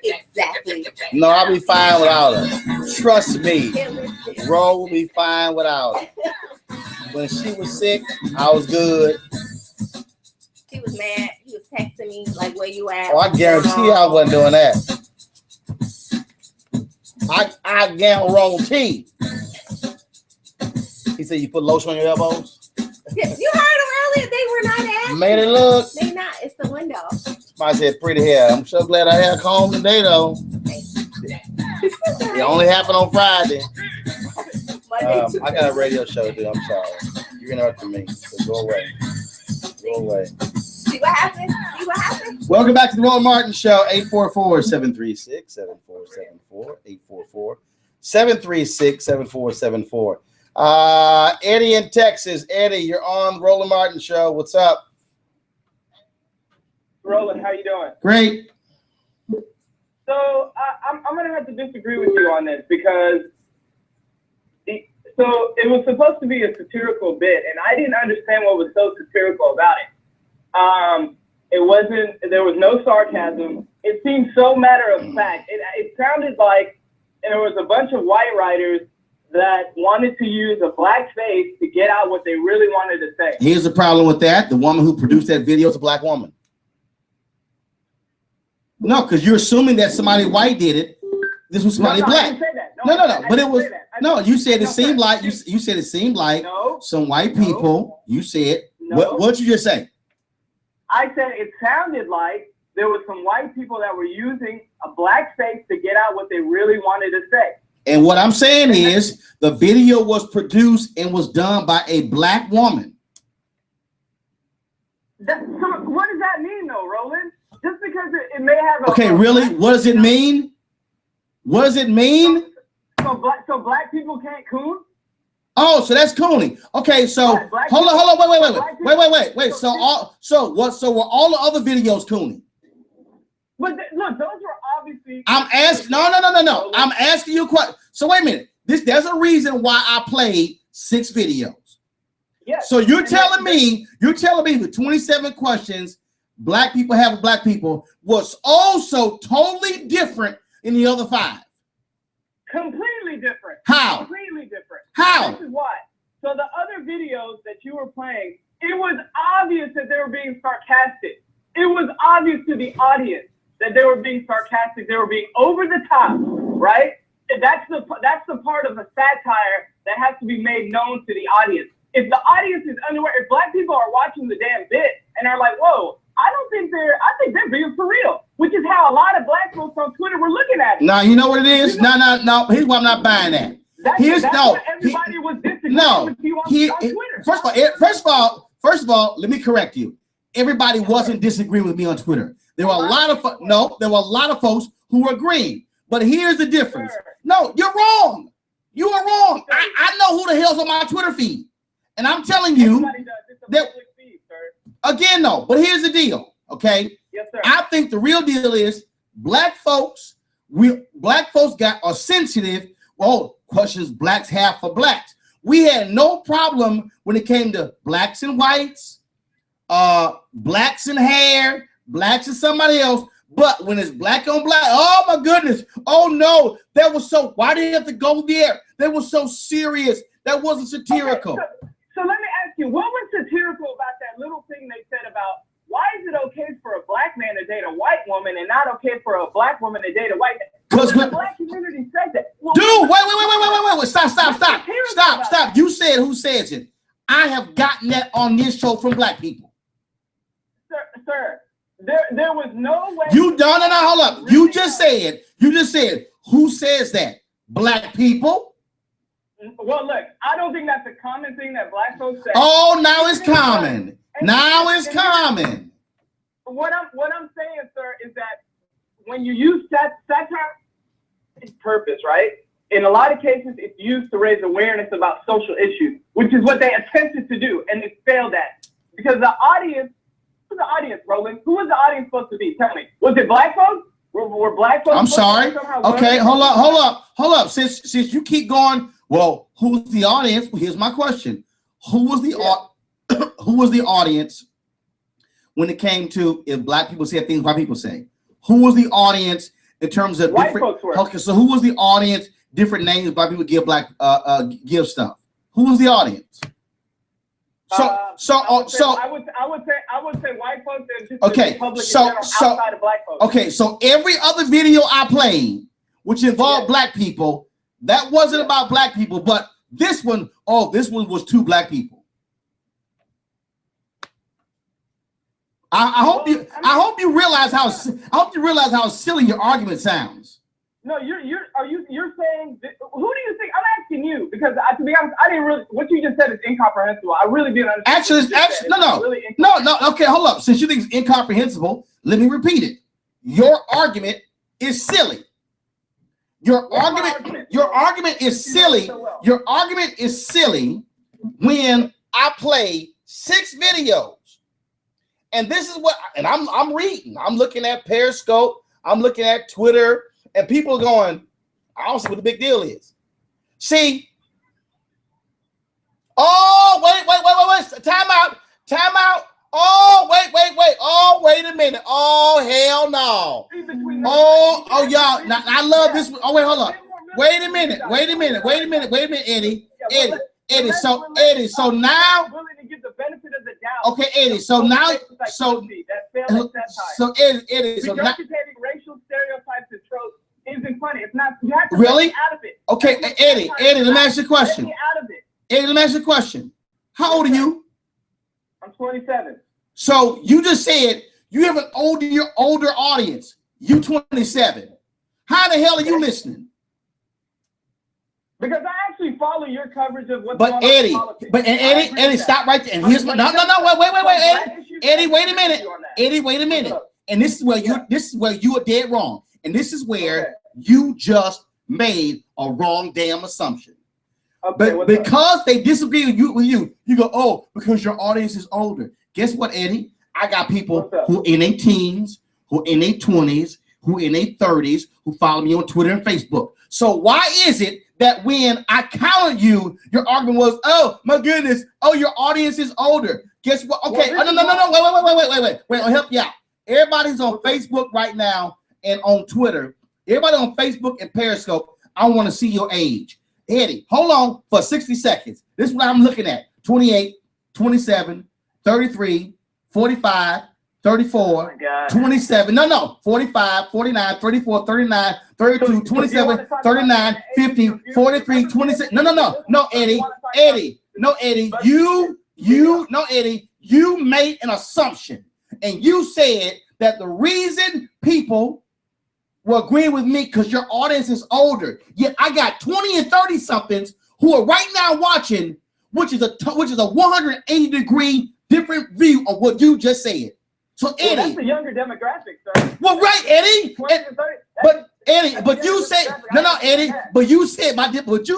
Speaker 5: Exactly.
Speaker 2: No, I'll be fine without her. Trust me. Ro will be fine without her. When she was sick, I was good.
Speaker 5: He was mad. He was texting me like, "Where you at?"
Speaker 2: Oh, I guarantee I wasn't doing that. I guarantee. He said you put lotion on your elbows.
Speaker 5: You heard him earlier. They were not at.
Speaker 2: Made it look.
Speaker 5: They not. It's the window.
Speaker 2: I said pretty hair. I'm so glad I had a comb today though. It only happened on Friday. I got a radio show to do. I'm sorry. You're interrupting me. So go away. Go away.
Speaker 5: See what happened? See what happened?
Speaker 2: Welcome back to the Roland Martin Show. 844-736-7474. 844-736-7474. Eddie in Texas. Eddie, you're on Roland Martin Show. What's up?
Speaker 20: Roland, how you doing?
Speaker 2: Great.
Speaker 20: So I'm going to have to disagree with you on this because it was supposed to be a satirical bit, and I didn't understand what was so satirical about it. It wasn't. There was no sarcasm. It seemed so matter of fact. It sounded like there was a bunch of white writers that wanted to use a black face to get out what they really wanted to say.
Speaker 2: Here's the problem with that. The woman who produced that video is a black woman. No, because you're assuming that somebody white did it. This was somebody black.
Speaker 20: I didn't say that.
Speaker 2: No. But it was no. You said it seemed like you said it seemed like some white people. You said what you just say?
Speaker 20: I said it sounded like there was some white people that were using a black face to get out what they really wanted to say.
Speaker 2: And what I'm saying is the video was produced and was done by a black woman.
Speaker 20: So what does that mean though, Roland? Just because it may have a
Speaker 2: Okay, really? What does it mean? What does it mean?
Speaker 20: So So black people can't coon?
Speaker 2: Oh, so that's cooning. Okay, so hold on, wait. So were all the other videos cooning?
Speaker 20: But look, those were obviously.
Speaker 2: I'm asking. No. I'm asking you a question. So wait a minute. There's a reason why I played 6 videos.
Speaker 20: Yeah.
Speaker 2: So you're telling me the 27 questions black people have with black people was also totally different in the other 5.
Speaker 20: Completely different.
Speaker 2: How?
Speaker 20: Completely different.
Speaker 2: How?
Speaker 20: This is why. So the other videos that you were playing, it was obvious that they were being sarcastic. It was obvious to the audience that they were being sarcastic. They were being over the top, right? That's the part of a satire that has to be made known to the audience. If the audience is unaware, if black people are watching the damn bit and are like, whoa, I think they're being for real, which is how a lot of black folks on Twitter were looking at it.
Speaker 2: Now, you know what it is? No. Here's why I'm not buying that.
Speaker 20: Everybody was disagreeing with you on Twitter.
Speaker 2: First of all, let me correct you. Everybody wasn't disagreeing with me on Twitter. There were a lot of folks who were agreeing. But here's the difference. No, you're wrong. You are wrong. I know who the hell's on my Twitter feed. And I'm telling you that again, no, but here's the deal. Okay.
Speaker 20: Yes, sir.
Speaker 2: I think the real deal is black folks are sensitive. Well, questions blacks have for blacks. We had no problem when it came to blacks and whites, blacks and hair, blacks and somebody else. But when it's black on black, oh my goodness. Oh no, that was so, why did you have to go there? That was so serious. That wasn't satirical.
Speaker 20: Okay, so let me ask you, what was satirical about that little thing they said about why is it okay for a black man to date a white woman and not okay for a black woman to date a white man? Because the black community said that. Well,
Speaker 2: dude, wait. Stop. You said who says it. I have gotten that on this show from black people.
Speaker 20: Sir, there was no way.
Speaker 2: Hold up. You just said, who says that? Black people?
Speaker 20: Well, look, I don't think that's a common thing that black folks say.
Speaker 2: Oh, now it's common. Now it's common.
Speaker 20: What I'm saying, sir, is that when you use satire, its purpose, right? In a lot of cases, it's used to raise awareness about social issues, which is what they attempted to do, and it failed at. Because the audience, who's the audience, Roland? Who was the audience supposed to be? Tell me. Was it black folks? Were black folks?
Speaker 2: I'm sorry. Okay, hold up. Since you keep going, well, who's the audience? Well, here's my question: Who was the audience when it came to if black people said things white people say? Who was the audience in terms of
Speaker 20: white
Speaker 2: different?
Speaker 20: Folks were.
Speaker 2: Okay, so who was the audience? Different names black people give give stuff. Who was the audience?
Speaker 20: I would say white folks and just
Speaker 2: okay.
Speaker 20: outside of black folks.
Speaker 2: Okay, so every other video I played, which involved black people, that wasn't about black people, but this one was 2 black people. I hope you realize how silly your argument sounds.
Speaker 20: No, you're saying, who do you think? I'm asking you because to be honest, I didn't really. What you just said is incomprehensible. I really didn't understand. No.
Speaker 2: Okay, hold up. Since you think it's incomprehensible, let me repeat it. Your argument is silly. Your argument is silly. Your argument is silly when I play 6 videos, and this is what. And I'm reading. I'm looking at Periscope. I'm looking at Twitter. And people are going, I don't see what the big deal is. See? Oh, wait. Time out. Oh, wait. Oh, wait a minute. Oh, hell no. Oh, y'all. Now, I love this. Oh, wait, hold up. Wait a minute, Eddie. Eddie, so now. Okay, Eddie, so now. Eddie, so now.
Speaker 20: Racial stereotypes and tropes isn't funny. It's not. You have to
Speaker 2: really
Speaker 20: get out of it.
Speaker 2: Okay, Eddie, let me ask you a question.
Speaker 20: Out of it.
Speaker 2: Eddie, let me ask you a question. How old are you?
Speaker 20: I'm 27.
Speaker 2: So you just said you have an older audience. You 27. How the hell are you listening?
Speaker 20: Because I actually follow your coverage of what's
Speaker 2: going
Speaker 20: on
Speaker 2: in
Speaker 20: politics.
Speaker 2: Eddie, stop right there. And here's wait, Eddie, wait a minute. Eddie, wait a minute. And this is where you are dead wrong. And this is where you just made a wrong damn assumption.
Speaker 20: Okay,
Speaker 2: But because they disagree with you, you go, oh, because your audience is older. Guess what, Eddie? I got people who in their teens, who in their 20s, who in their 30s, who follow me on Twitter and Facebook. So why is it that when I counted you, your argument was, oh my goodness, oh, your audience is older? Guess what? Okay, no, wait, I'll help you out. Everybody's on Facebook right now and on Twitter. Everybody on Facebook and Periscope, I want to see your age. Eddie, hold on for 60 seconds. This is what I'm looking at. 28, 27, 33, 45, 34, 27, 45, 49, 34, 39, 32, 27, 39, 50, 43, 26. No, Eddie, you made an assumption, and you said that the reason people were agreeing with me because your audience is older. Yet I got 20 and 30 somethings who are right now watching, which is a 180-degree different view of what you just said. So Eddie,
Speaker 20: that's the younger demographic, sir.
Speaker 2: Well, right, Eddie. But you said Eddie. But you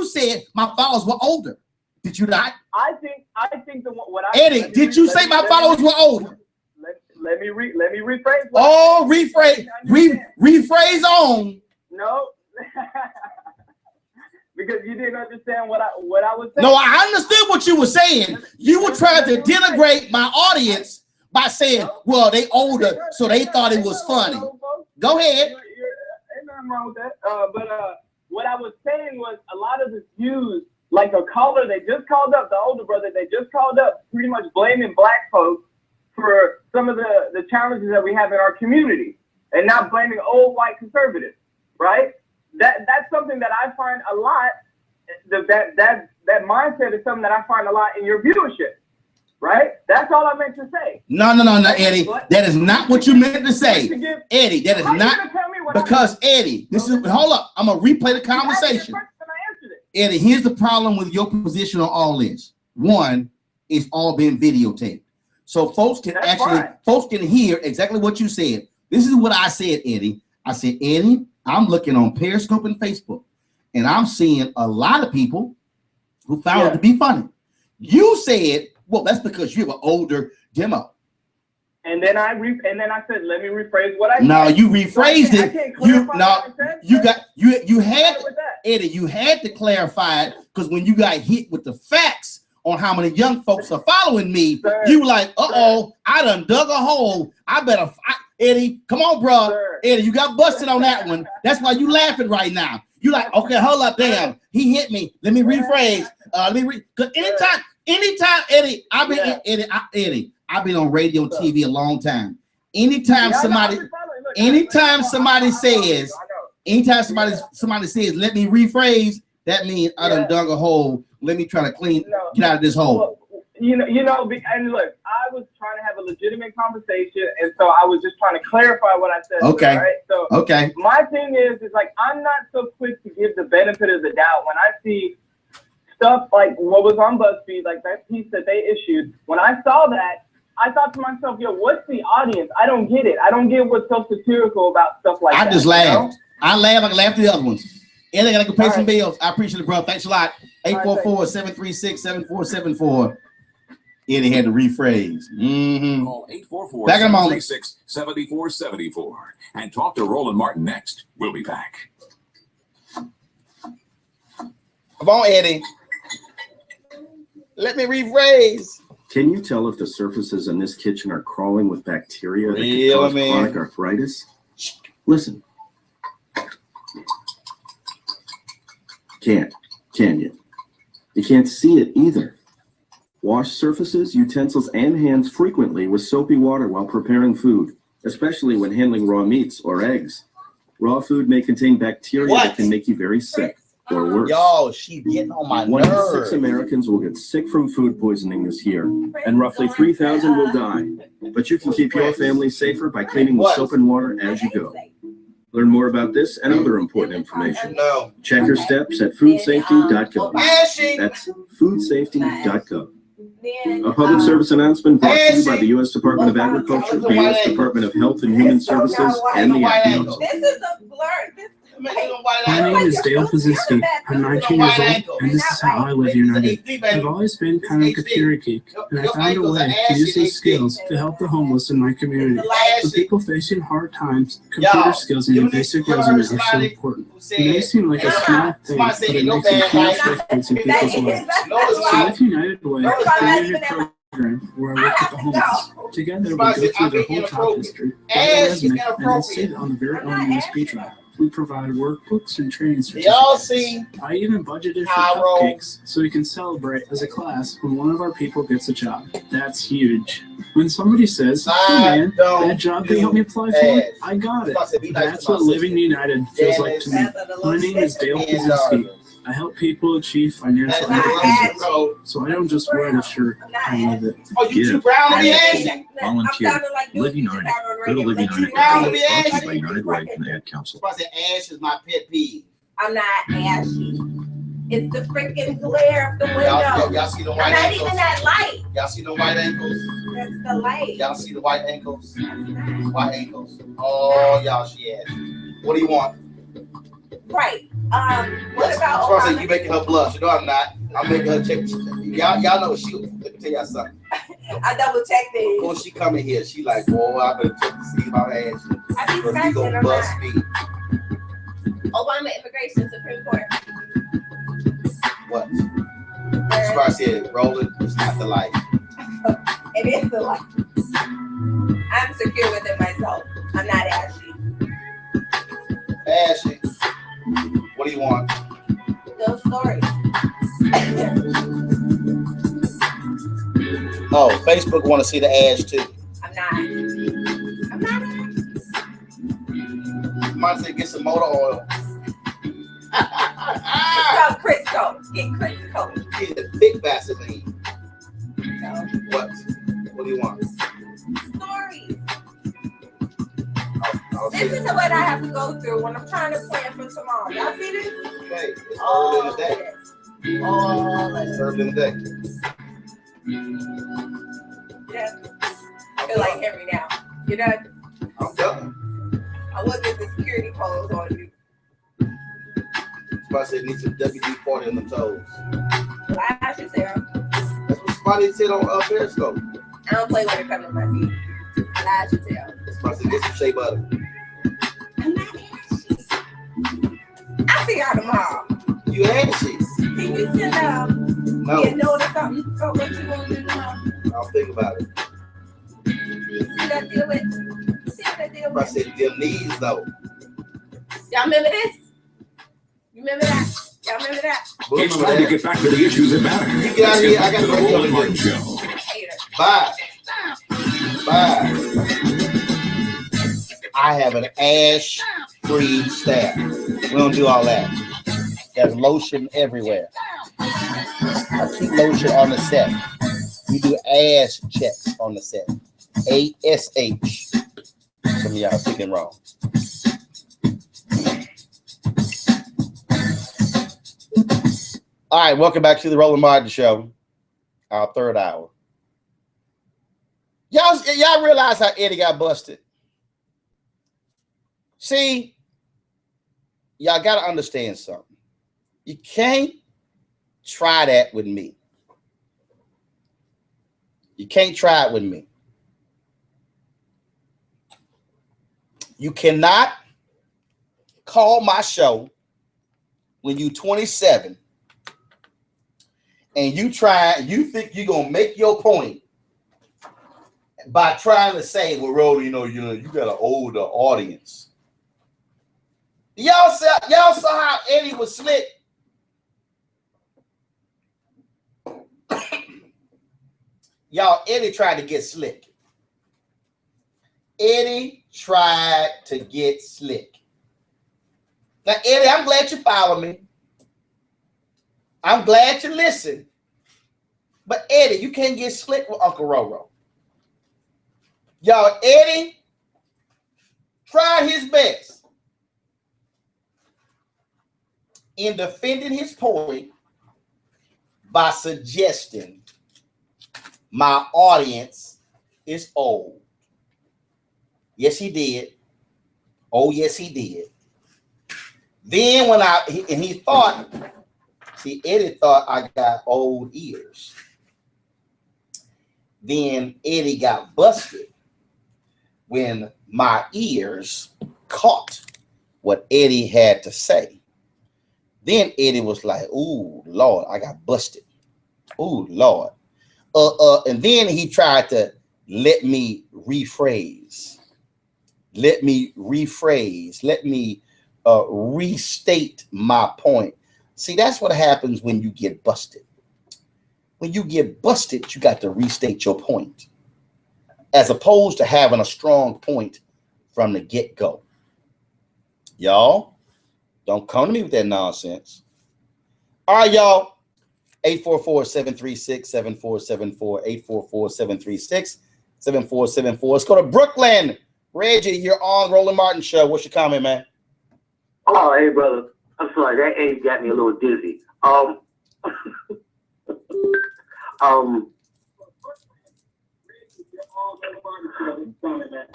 Speaker 2: said my followers were older. Did you not?
Speaker 20: I think what I
Speaker 2: Eddie, did you say my followers were older?
Speaker 20: Let me rephrase.
Speaker 2: Oh, rephrase on.
Speaker 20: No, because you didn't understand what I was saying.
Speaker 2: No, I understood what you were saying. You were trying to denigrate my audience by saying, well, they older, so they thought it was funny. Go ahead.
Speaker 20: Ain't nothing wrong with that. But what I was saying was a lot of the views, like a caller, they just called up, the older brother, they just called up pretty much blaming black folks for some of the challenges that we have in our community and not blaming old white conservatives, right? That's something that I find a lot, that mindset is something that I find a lot in your viewership. Right? That's all I meant to say.
Speaker 2: No, Eddie. That is not what you meant to say. Eddie, that is not. Because, Eddie, hold up. I'm going to replay the conversation. Eddie, here's the problem with your position on all this. One, it's all been videotaped. So folks can hear exactly what you said. This is what I said, Eddie. I said, Eddie, I'm looking on Periscope and Facebook, and I'm seeing a lot of people who found it to be funny. You said, well, that's because you have an older demo.
Speaker 20: And then I said, let me rephrase what I said.
Speaker 2: No, you rephrased it. Eddie, you had to clarify it because when you got hit with the facts on how many young folks are following me, you were like, I done dug a hole. I better, Eddie, come on, bro. Eddie, you got busted on that one. That's why you laughing right now. You like, okay, hold up, damn. He hit me. Let me rephrase. Because anytime, Eddie, I've been on radio and TV a long time. Anytime somebody says, let me rephrase, that means I done dug a hole. Let me try to get out of this hole.
Speaker 20: And look, I was trying to have a legitimate conversation, and so I was just trying to clarify what I said.
Speaker 2: Okay.
Speaker 20: Right? So my thing is like I'm not so quick to give the benefit of the doubt when I see stuff like what was on BuzzFeed, like that piece that they issued. When I saw that, I thought to myself, yo, what's the audience? I don't get it. I don't get what's so satirical about stuff like that.
Speaker 2: I just laughed.
Speaker 20: You know?
Speaker 2: I laughed at the other ones. And I gotta go pay some bills. I appreciate it, bro. Thanks a lot. 844-736-7474. Eddie had to rephrase.
Speaker 6: Call
Speaker 2: 844-736-7474
Speaker 6: and talk to Roland Martin next. We'll be back.
Speaker 2: Come on, Eddie. Let me rephrase.
Speaker 11: Can you tell if the surfaces in this kitchen are crawling with bacteria that can cause chronic arthritis? Listen. Can't, can you? You can't see it either. Wash surfaces, utensils, and hands frequently with soapy water while preparing food, especially when handling raw meats or eggs. Raw food may contain bacteria that can make you very sick, or worse.
Speaker 2: Yo, she getting on my
Speaker 11: nerves. 1 in 6 Americans will get sick from food poisoning this year, and roughly 3,000 will die. But you can keep your family safer by cleaning with soap and water as you go. Learn more about this and other important information. Check your steps at foodsafety.gov. That's foodsafety.gov. A public service announcement brought to you by the U.S. Department of Agriculture, the U.S. Department of Health and Human Services, and the Ad Council.
Speaker 1: This is a blur.
Speaker 2: Make it on white
Speaker 1: My
Speaker 2: ankles.
Speaker 1: name is Dale Pazinski. I'm 19 years old, and this is how I live united. I've always been kind of a computer geek, and I found a way to use those skills to help the homeless in my community. For people facing hard times, computer skills and a basic resume are so important. It may seem like a small thing, but it makes a huge difference in people's lives. So with United Way, I created a program where I work with the homeless. Together, we go through their whole job history, get a resume, and then save it on the very own USB drive. We provide workbooks and training certificates. I even budgeted for cupcakes so we can celebrate as a class when one of our people gets a job. That's huge. When somebody says, "Hey man, that job they helped me apply for, I got it." That's what living united feels like to me. My name is Dale Pazinski. I help people achieve financial independence. So I don't just wear the shirt, I live it.
Speaker 2: Oh, you too brown to be Asian?
Speaker 19: Volunteer. Live United. Go to Live United. Sponsored by United Way and the Ad Council.
Speaker 2: I said ash is my pet peeve.
Speaker 5: I'm not ashy. It's the freaking glare of the window.
Speaker 2: Y'all see the white
Speaker 5: not
Speaker 2: ankles?
Speaker 5: even that light.
Speaker 2: Y'all see the white ankles?
Speaker 5: That's the light.
Speaker 2: Y'all see the white ankles? White ankles. Oh, y'all, she asked. What do you want?
Speaker 5: Right. What about
Speaker 2: So I said, you making her blush. You know I'm not. I'm making her check. Y'all know she. Let me tell y'all something.
Speaker 5: I double checked these.
Speaker 2: Before she come in here, she like, boy, I better check to see about Ashley.
Speaker 5: I be
Speaker 2: Because
Speaker 5: scratching
Speaker 2: you gonna
Speaker 5: her
Speaker 2: bust
Speaker 5: mind.
Speaker 2: me.
Speaker 5: Obama immigration Supreme Court.
Speaker 2: What? That's why I said, Roland, it's not the light.
Speaker 5: It is the light. I'm secure within myself. I'm not ashy.
Speaker 2: Ashley, what do you want?
Speaker 5: Those stories.
Speaker 2: Oh, Facebook want to see the ash too.
Speaker 5: I'm not. I'm not.
Speaker 2: Somebody said get some motor oil.
Speaker 5: Crisco. Get Crisco.
Speaker 2: Get a big Vaseline.
Speaker 5: No.
Speaker 2: What? What do you want?
Speaker 5: Stories.
Speaker 2: I'll
Speaker 5: This is what I have to go through when I'm trying to plan for tomorrow. Y'all see this?
Speaker 2: Okay, it's early in the day. It's early in the day.
Speaker 5: Yeah. I feel like Henry now. You know?
Speaker 2: I'm done.
Speaker 5: I was get the security pose on you.
Speaker 2: Somebody said need some WD-40 on the toes.
Speaker 5: I should say
Speaker 2: That's what somebody said on Periscope.
Speaker 5: I don't play when it comes to my feet. I should tell.
Speaker 2: Somebody said get some shea butter.
Speaker 5: I'm not ashy. I'll see y'all tomorrow.
Speaker 2: You ashy.
Speaker 5: Can you send
Speaker 2: No.
Speaker 5: get note or something about what you want to do tomorrow?
Speaker 2: I'll think about it.
Speaker 5: See that deal with? See that deal
Speaker 2: I
Speaker 5: with?
Speaker 2: said them knees though.
Speaker 5: Y'all remember this? You remember that? Y'all remember that?
Speaker 6: It's time to get back to the issues that matter.
Speaker 2: You get out of here. I got to
Speaker 6: The
Speaker 2: go
Speaker 6: Roland
Speaker 2: to
Speaker 6: Martin
Speaker 2: the
Speaker 6: Show.
Speaker 2: Bye. Bye. I have an ash-free staff. We don't do all that. There's lotion everywhere. I keep lotion on the set. We do ash checks on the set. ASH. Some of y'all are thinking wrong. All right, welcome back to the Roland Martin Show, our third hour. Y'all realize how Eddie got busted? See, y'all got to understand something. You can't try that with me. You can't try it with me. You cannot call my show when you're 27 and you think you're going to make your point by trying to say, well, Roland, you got an older audience. Y'all saw how Eddie was slick. Y'all, Eddie tried to get slick. Eddie tried to get slick. Now, Eddie, I'm glad you follow me. I'm glad you listen. But Eddie, you can't get slick with Uncle Roro. Y'all, Eddie tried his best in defending his point by suggesting my audience is old. Yes, he did. Oh, yes, he did. Then when he thought, see, Eddie thought I got old ears. Then Eddie got busted when my ears caught what Eddie had to say. Then Eddie was like, "Ooh, Lord, I got busted. Ooh, Lord." And then he tried to let me rephrase. Let me restate my point. See, that's what happens when you get busted. When you get busted, you got to restate your point, as opposed to having a strong point from the get-go. Y'all, don't come to me with that nonsense. All right, y'all. 844-736-7474. 844-736-7474. Let's go to Brooklyn. Reggie, you're on Roland Martin Show. What's your comment, man?
Speaker 7: Oh, hey, brother. I'm sorry. That age got me a little dizzy.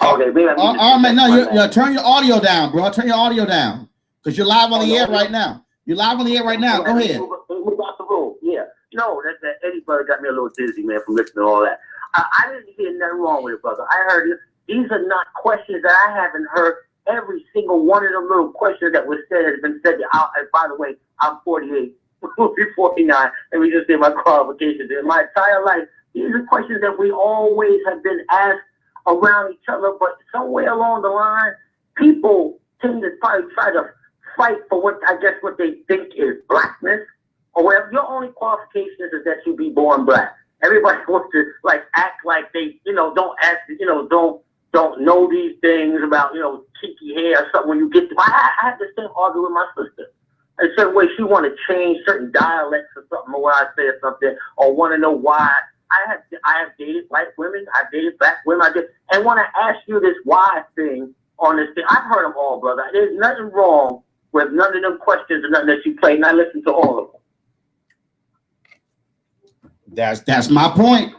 Speaker 7: Okay, man.
Speaker 2: All right, man. No, you turn your audio down, bro. Turn your audio down, because you're live on the air right now. You're live on the air right now. Go ahead.
Speaker 7: Move out the room. Yeah. No, that Eddie brother got me a little dizzy, man, from listening to all that. I didn't hear nothing wrong with it, brother. I heard it. These are not questions that I haven't heard. Every single one of them little questions that was said has been said. And by the way, I'm 48. We'll be 49. Let me just say my qualifications. In my entire life, these are questions that we always have been asked around each other, but somewhere along the line, people tend to probably try to fight for what they think is blackness, or whatever. Your only qualification is that you be born black. Everybody wants to act like they, don't ask, don't know these things about, kinky hair or something when you get to. I had the same argument with my sister. In a certain way, she want to change certain dialects or something, or when I say something, or want to know why. I have dated white women, I dated black women, and want to ask you this why thing on this thing. I've heard them all, brother. There's nothing wrong with none of them questions or nothing that you play, and I listen to all of them.
Speaker 2: That's my point.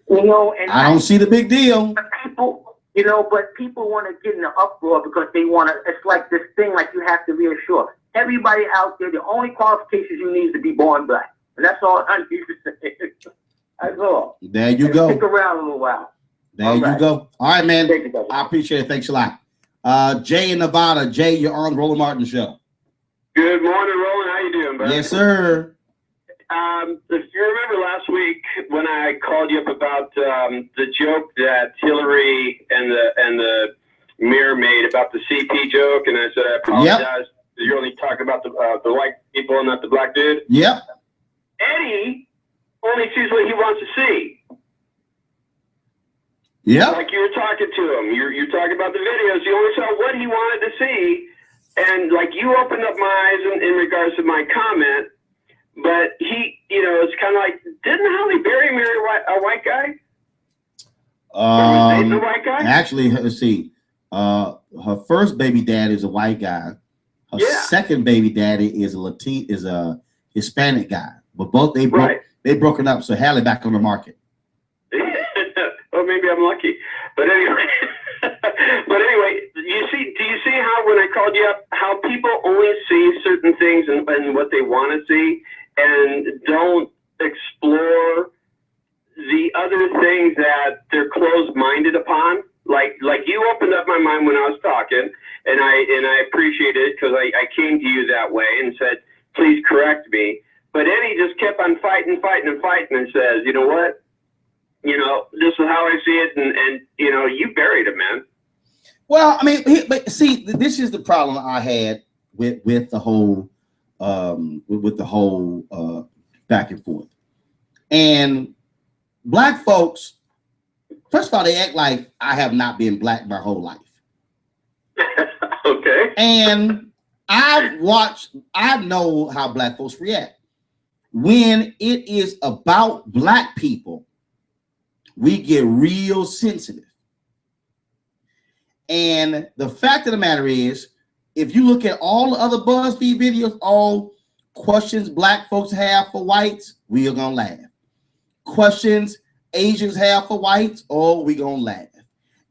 Speaker 7: And
Speaker 2: I don't see the big deal.
Speaker 7: People, but people want to get in an uproar because they want to. It's like this thing, like you have to reassure everybody out there. The only qualifications you need is to be born black, and that's all I need to say. That's all.
Speaker 2: There you go.
Speaker 7: Stick around a little while.
Speaker 2: There you go. All right, man. I appreciate it. Thanks a lot. Jay in Nevada. Jay, you're on Roland Martin Show.
Speaker 8: Good morning, Roland. How you doing, bud?
Speaker 2: Yes, sir.
Speaker 8: If you remember last week when I called you up about the joke that Hillary and the Mirror made about the CP joke, and I said I apologize. You're only talking about the white people and not the black dude.
Speaker 2: Yep.
Speaker 8: Eddie only sees what he wants to see.
Speaker 2: Yeah.
Speaker 8: Like you were talking to him. You're talking about the videos. You only saw what he wanted to see. And like you opened up my eyes in regards to my comment. But he, it's kind of like, didn't Halle Berry marry a white guy? Or was dating a white guy?
Speaker 2: Actually, let's see. Her first baby daddy is a white guy. Her second baby daddy is a Hispanic guy. But both they broken up, so Halle back on the market.
Speaker 8: Well, maybe I'm lucky. But anyway, do you see how when I called you up, how people only see certain things and what they want to see, and don't explore the other things that they're closed-minded upon? Like you opened up my mind when I was talking, and I appreciate it because I came to you that way and said, please correct me. But Eddie just kept on fighting and says, you know what? This is how I see it, and you buried him, man.
Speaker 2: Well, I mean, but see, this is the problem I had with the whole back and forth. And black folks, first of all, they act like I have not been black my whole life.
Speaker 8: Okay.
Speaker 2: And I know how black folks react. When it is about black people, we get real sensitive. And the fact of the matter is, if you look at all the other BuzzFeed videos, all questions black folks have for whites, we are going to laugh. Questions Asians have for whites, we going to laugh.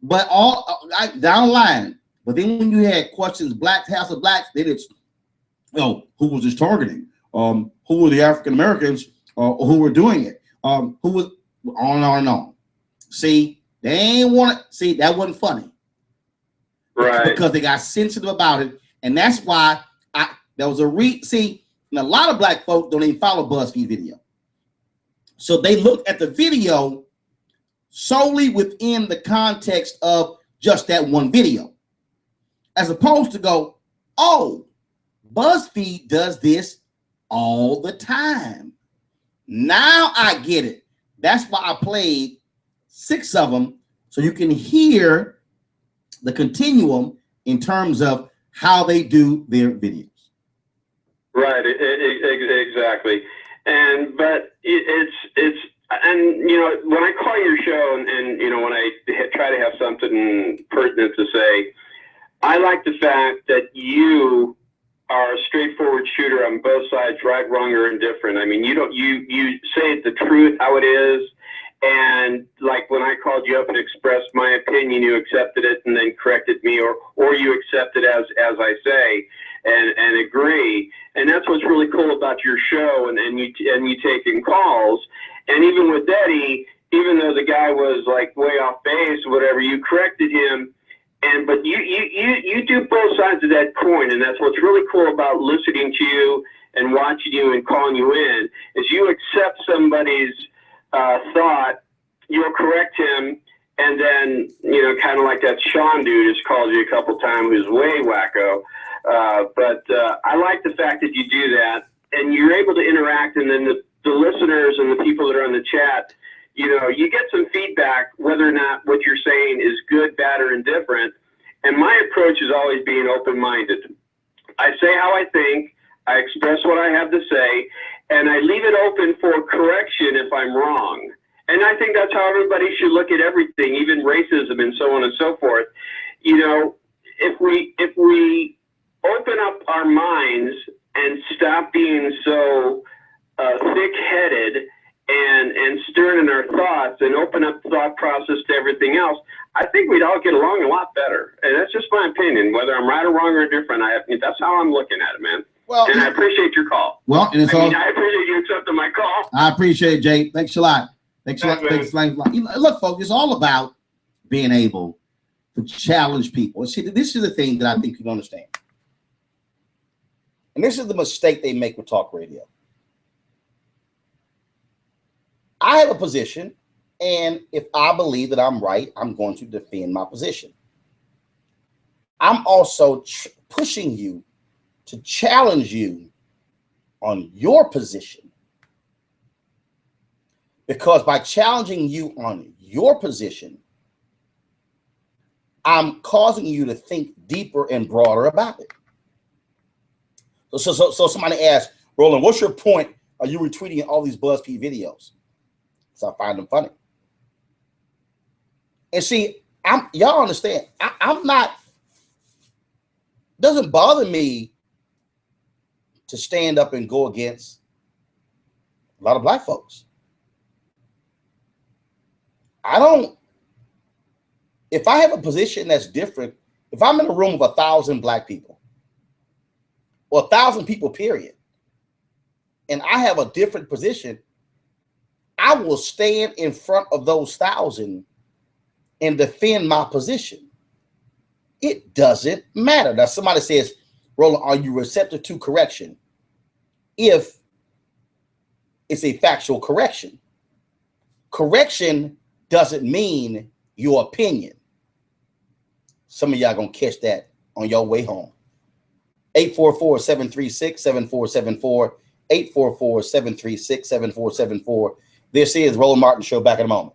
Speaker 2: But all down the line, but then when you had questions blacks have for blacks, then it's who was this targeting? Who were the African Americans who were doing it? Who was on and on and on. See, they ain't want to see that wasn't funny.
Speaker 8: Right.
Speaker 2: Because they got sensitive about it. And that's why there was and a lot of black folk don't even follow BuzzFeed video. So they looked at the video solely within the context of just that one video. As opposed to go, oh, BuzzFeed does this all the time. Now I get it. That's why I played 6 of them, so you can hear the continuum in terms of how they do their videos.
Speaker 8: Right, exactly. But it's and you know, when I call your show and you know, when I try to have something pertinent to say, I like the fact that you are a straightforward shooter on both sides, right, wrong, or indifferent. I mean, you say the truth how it is. And like when I called you up and expressed my opinion, you accepted it and then corrected me, or you accept it as I say and agree. And that's what's really cool about your show and you taking calls. And even with Eddie, even though the guy was like way off base or whatever, you corrected him. But you do both sides of that coin, and that's what's really cool about listening to you and watching you and calling you in, is you accept somebody's thought, you'll correct him, and then, you know, kind of like that Sean dude has called you a couple times, who's way wacko. But I like the fact that you do that, and you're able to interact, and then the listeners and the people that are on the chat, you know, you get some feedback whether or not what you're saying is good, bad, or indifferent. And my approach is always being open-minded. I say how I think, I express what I have to say, and I leave it open for correction if I'm wrong. And I think that's how everybody should look at everything, even racism and so on and so forth. You know, if we open up our minds and stop being so thick-headed and stern in our thoughts and open up the thought process to everything else, I think we'd all get along a lot better. And that's just my opinion. Whether I'm right or wrong or indifferent, that's how I'm looking at it, man.
Speaker 2: Well,
Speaker 8: and I appreciate your call.
Speaker 2: Well, and
Speaker 8: I appreciate you accepting my call.
Speaker 2: I appreciate it, Jay. Thanks a lot. Thanks a lot. Look, folks, it's all about being able to challenge people. See, this is the thing that I think people understand. And this is the mistake they make with talk radio. I have a position, and if I believe that I'm right, I'm going to defend my position. I'm also pushing you to challenge you on your position. Because by challenging you on your position, I'm causing you to think deeper and broader about it. So somebody asked, Roland, what's your point? Are you retweeting all these BuzzFeed videos? So I find them funny. And see, y'all understand, I'm not, doesn't bother me to stand up and go against a lot of black folks. If I have a position that's different, if I'm in a room of 1,000 black people, or 1,000 people, period, and I have a different position, I will stand in front of those 1,000 and defend my position. It doesn't matter. Now, somebody says, Roland, are you receptive to correction? If it's a factual correction. Correction doesn't mean your opinion. Some of y'all gonna catch that on your way home. 844-736-7474, 844-736-7474. This is Roland Martin Show. Back in a moment.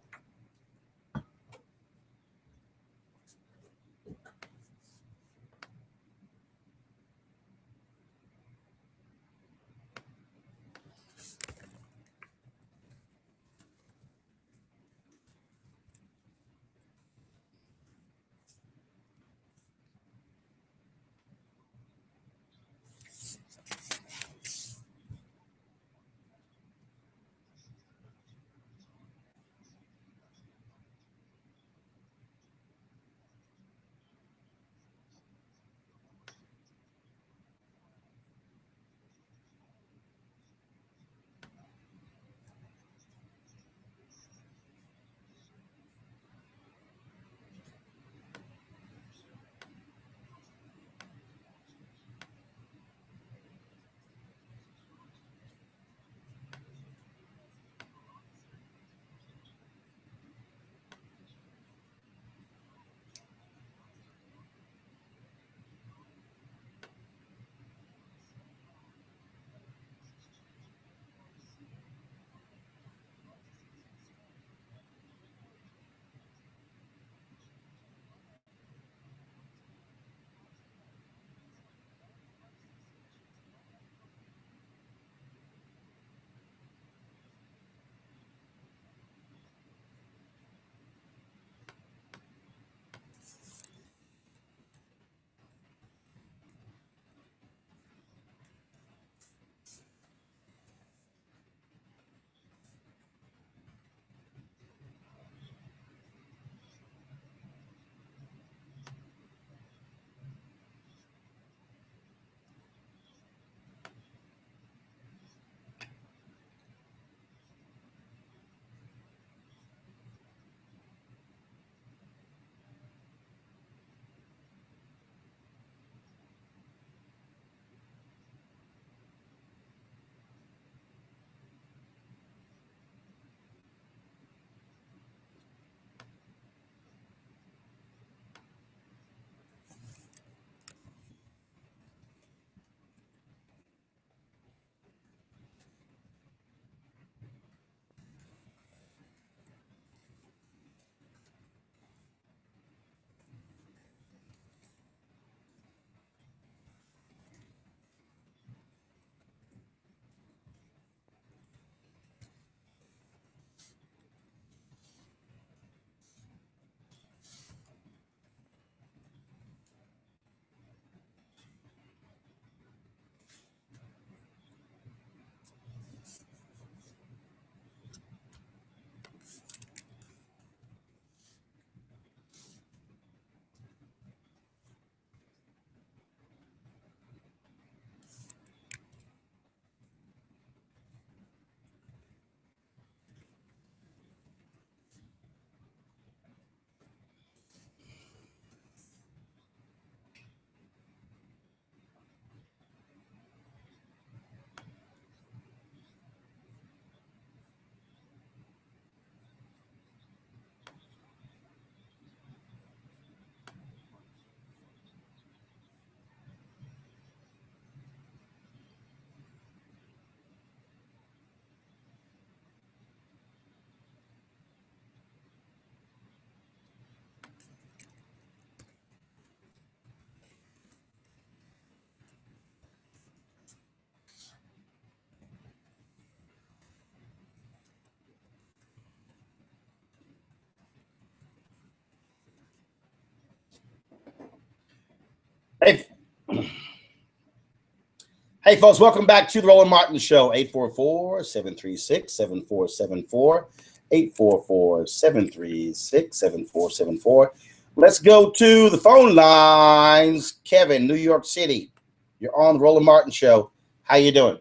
Speaker 2: Hey, folks, welcome back to the Roland Martin Show. 844-736-7474. 844-736-7474. Let's go to the phone lines. Kevin, New York City. You're on the Roland Martin Show. How you doing?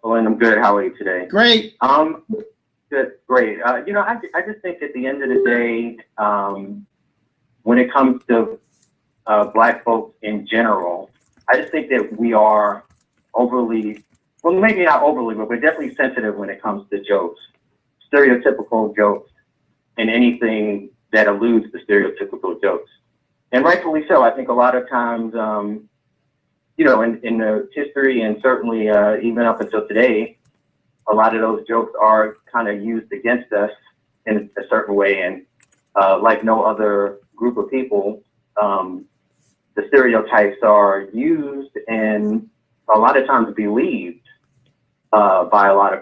Speaker 10: Roland, I'm good. How are you today?
Speaker 2: Great.
Speaker 10: Good, great. I just think at the end of the day, when it comes to Black folks in general, I just think that we are overly, well, maybe not overly, but we're definitely sensitive when it comes to jokes, stereotypical jokes, and anything that alludes to stereotypical jokes. And rightfully so. I think a lot of times, in the history and certainly even up until today, a lot of those jokes are kind of used against us in a certain way. And like no other group of people, the stereotypes are used and a lot of times believed by a lot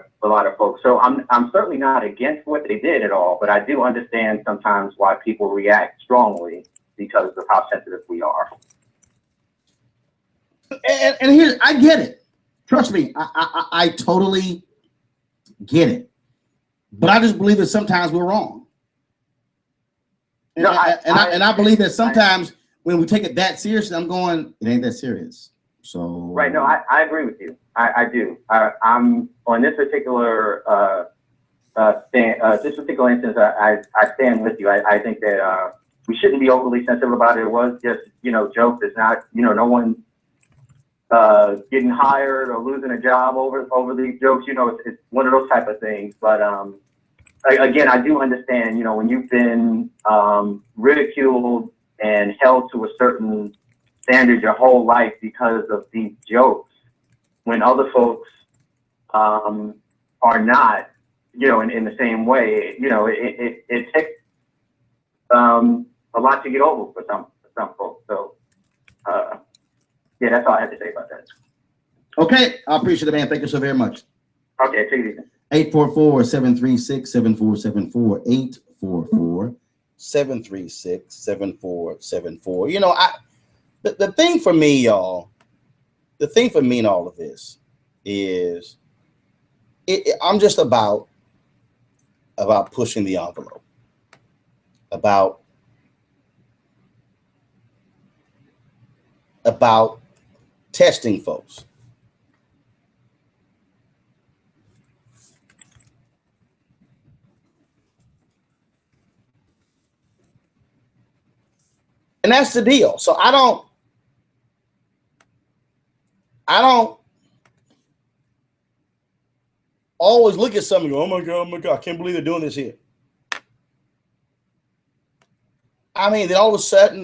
Speaker 10: of folks. So I'm certainly not against what they did at all, but I do understand sometimes why people react strongly because of how sensitive we are.
Speaker 2: And here, I get it. Trust me, I totally get it. But I just believe that sometimes we're wrong. And, I believe that sometimes when we take it that seriously, I'm going, it ain't that serious. So
Speaker 10: right, no, I agree with you. I do. I'm on this particular instance. I stand with you. I think that we shouldn't be overly sensitive about it. It was just jokes. It's not no one getting hired or losing a job over these jokes. It's one of those type of things. But again, I do understand. When you've been ridiculed and held to a certain standard your whole life because of these jokes, when other folks are not, in the same way, it takes a lot to get over for some folks. So, yeah, that's all I have to say about that.
Speaker 2: Okay, I appreciate it, man. Thank you so very much.
Speaker 10: Okay, take it easy.
Speaker 2: 844-736-7474. 844-736-7474. The thing for me, y'all, the thing for me in all of this is I'm just about pushing the envelope, about testing folks. And that's the deal. So I don't always look at something and go, oh my God, I can't believe they're doing this here. I mean, then all of a sudden,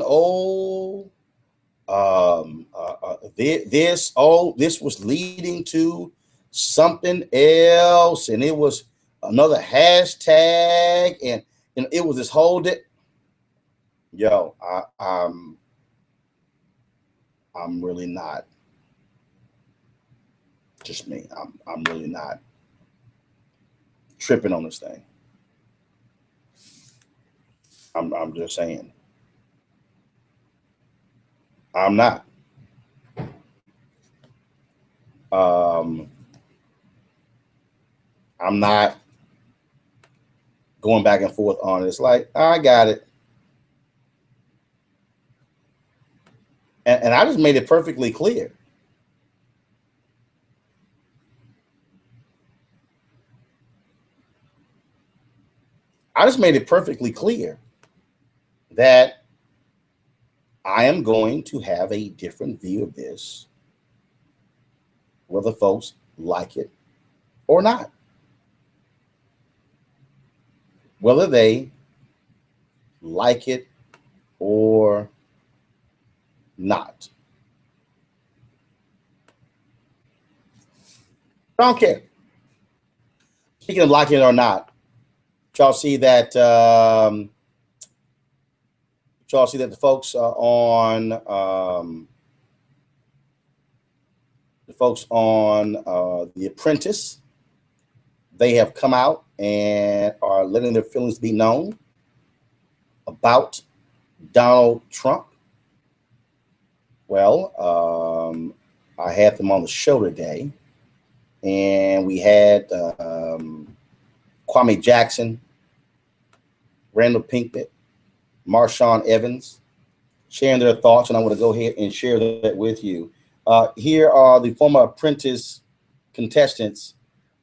Speaker 2: this was leading to something else, and it was another hashtag, and it was this whole yo, I'm really not. Just me. I'm really not tripping on this thing. I'm just saying. I'm not. I'm not going back and forth on it. It's like, I got it. And I just made it perfectly clear. I just made it perfectly clear that I am going to have a different view of this, whether folks like it or not. Whether they like it or not. I don't care. Speaking of liking it or not, y'all see that the folks on The Apprentice, they have come out and are letting their feelings be known about Donald Trump. Well, I had them on the show today, and we had Kwame Jackson, Randall Pinkett, Marshawn Evans sharing their thoughts, and I want to go ahead and share that with you. Here are the former Apprentice contestants.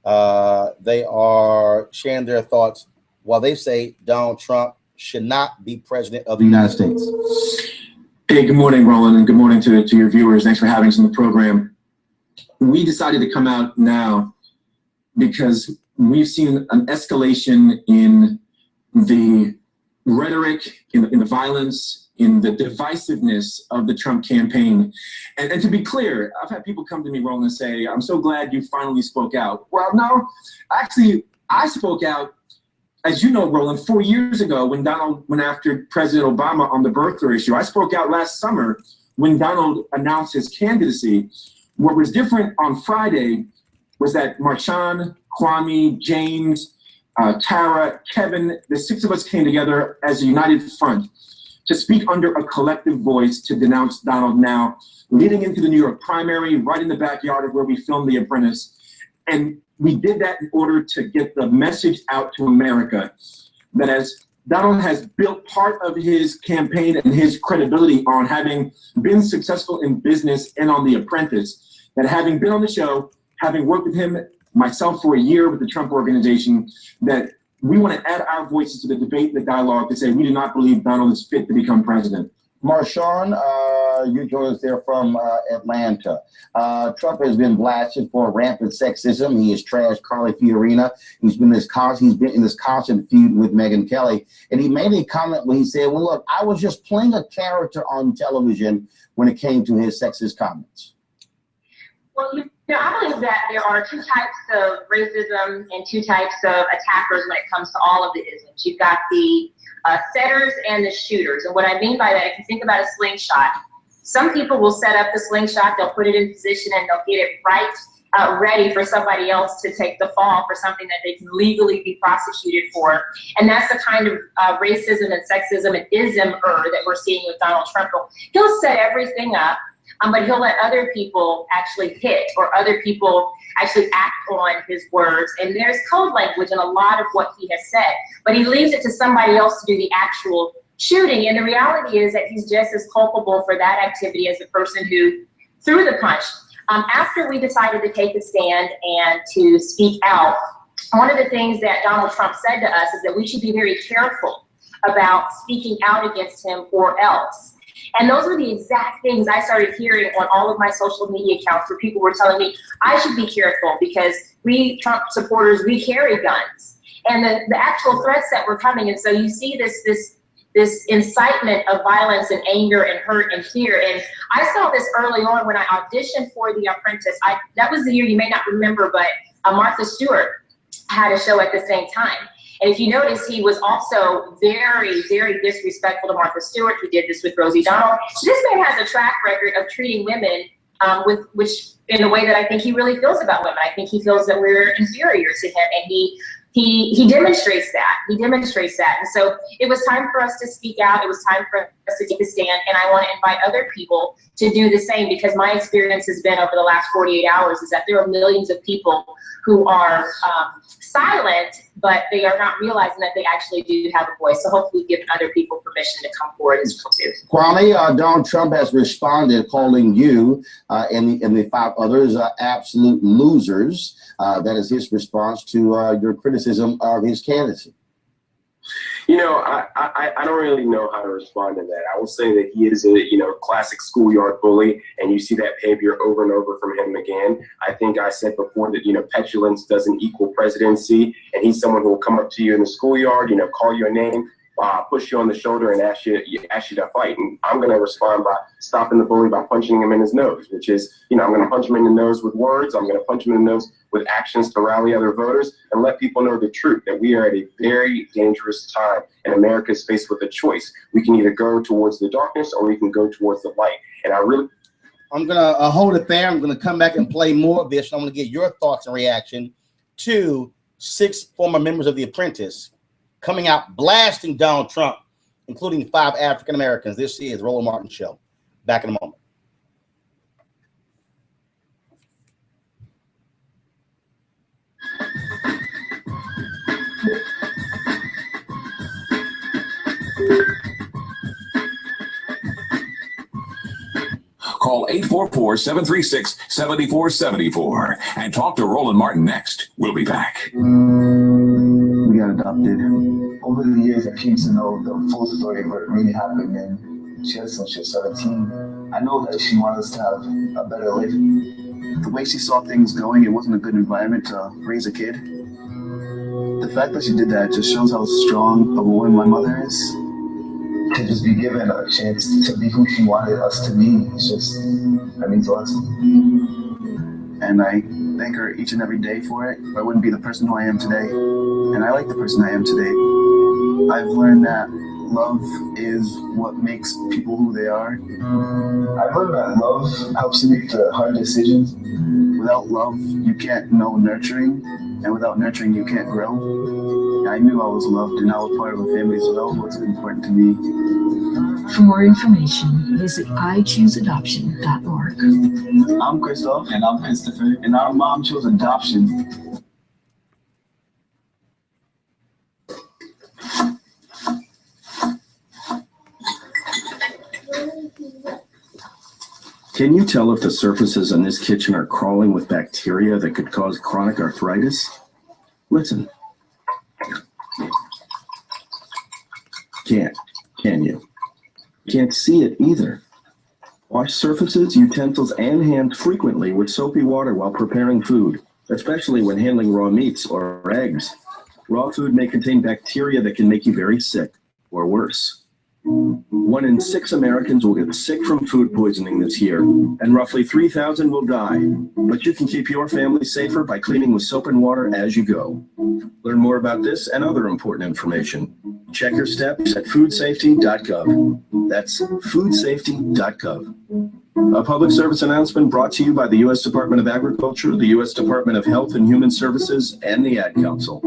Speaker 2: They are sharing their thoughts while they say Donald Trump should not be president of the United States.
Speaker 18: Hey, good morning, Roland, and good morning to your viewers. Thanks for having us on the program. We decided to come out now because we've seen an escalation in the rhetoric, in the violence, in the divisiveness of the Trump campaign. And to be clear, I've had people come to me, Roland, and say, I'm so glad you finally spoke out. Well, no, actually, I spoke out, as you know, Roland, 4 years ago when Donald went after President Obama on the birther issue. I spoke out last summer when Donald announced his candidacy. What was different on Friday was that Marshawn, Kwame, James, Tara, Kevin, the six of us came together as a united front to speak under a collective voice to denounce Donald now, leading into the New York primary, right in the backyard of where we filmed The Apprentice. And we did that in order to get the message out to America that as Donald has built part of his campaign and his credibility on having been successful in business and on The Apprentice, that having been on the show, having worked with him, myself for a year with the Trump Organization, that we want to add our voices to the debate, the dialogue, to say we do not believe Donald is fit to become president.
Speaker 2: Marshawn, you joined us there from Atlanta. Trump has been blasted for rampant sexism. He has trashed Carly Fiorina. He's been in this constant feud with Megyn Kelly. And he made a comment when he said, well, look, I was just playing a character on television when it came to his sexist comments.
Speaker 17: Well, I believe that there are two types of racism and two types of attackers when it comes to all of the isms. You've got the setters and the shooters. And what I mean by that, if you think about a slingshot, some people will set up the slingshot, they'll put it in position, and they'll get it right ready for somebody else to take the fall for something that they can legally be prosecuted for. And that's the kind of racism and sexism and ism-er that we're seeing with Donald Trump. He'll set everything up, but he'll let other people actually hit, or other people actually act on his words. And there's code language in a lot of what he has said, but he leaves it to somebody else to do the actual shooting. And the reality is that he's just as culpable for that activity as the person who threw the punch. After we decided to take a stand and to speak out, one of the things that Donald Trump said to us is that we should be very careful about speaking out against him or else. And those were the exact things I started hearing on all of my social media accounts, where people were telling me I should be careful because we Trump supporters, we carry guns. And the actual threats that were coming. And so you see this incitement of violence and anger and hurt and fear. And I saw this early on when I auditioned for The Apprentice. That was the year, you may not remember, but Martha Stewart had a show at the same time. And if you notice, he was also very, very disrespectful to Martha Stewart. He did this with Rosie Donald. This man has a track record of treating women in a way that I think he really feels about women. I think he feels that we're inferior to him, and he demonstrates that. He demonstrates that. And so it was time for us to speak out. It was time for us to take a stand. And I want to invite other people to do the same, because my experience has been over the last 48 hours is that there are millions of people who are silent, but they are not realizing that they actually do have a voice. So hopefully we've given other people permission to come forward as well too.
Speaker 2: Kwame, Donald Trump has responded, calling you and the five others absolute losers. That is his response to your criticism of his candidacy.
Speaker 21: You know, I don't really know how to respond to that. I will say that he is a, classic schoolyard bully, and you see that behavior over and over from him again. I think I said before that, petulance doesn't equal presidency, and he's someone who will come up to you in the schoolyard, call your name, push you on the shoulder and ask you to fight. And I'm going to respond by stopping the bully by punching him in his nose, which is, I'm going to punch him in the nose with words. I'm going to punch him in the nose with actions to rally other voters and let people know the truth, that we are at a very dangerous time, and America is faced with a choice. We can either go towards the darkness or we can go towards the light. And I'm
Speaker 2: going to hold it there. I'm going to come back and play more of this. I'm going to get your thoughts and reaction to 6 former members of The Apprentice coming out blasting Donald Trump, including 5 African Americans. This is Roland Martin Show. Back in a moment.
Speaker 6: Call 844-736-7474 and talk to Roland Martin next. We'll be back.
Speaker 13: We got adopted. Over the years, I came to know the full story of what really happened, and she had since she was 17. I know that she wanted us to have a better life. The way she saw things going, it wasn't a good environment to raise a kid. The fact that she did that just shows how strong of a woman my mother is. To just be given a chance to be who she wanted us to be, it's just, that means a lot. And I thank her each and every day for it. I wouldn't be the person who I am today. And I like the person I am today. I've learned that love is what makes people who they are. I've learned that love helps you make the hard decisions. Without love, you can't know nurturing. And without nurturing, you can't grow. I knew I was loved and I was part of a family, so that was what's important to me.
Speaker 22: For more information, visit iChooseAdoption.org.
Speaker 13: I'm Christoph. And I'm Christopher. And our mom chose adoption.
Speaker 11: Can you tell if the surfaces in this kitchen are crawling with bacteria that could cause chronic arthritis? Listen. Can't, can you? Can't see it either. Wash surfaces, utensils, and hands frequently with soapy water while preparing food, especially when handling raw meats or eggs. Raw food may contain bacteria that can make you very sick, or worse. 1 in 6 Americans will get sick from food poisoning this year, and roughly 3,000 will die. But you can keep your family safer by cleaning with soap and water as you go. Learn more about this and other important information. Check your steps at foodsafety.gov. That's foodsafety.gov. A public service announcement brought to you by the U.S. Department of Agriculture, the U.S. Department of Health and Human Services, and the Ad Council.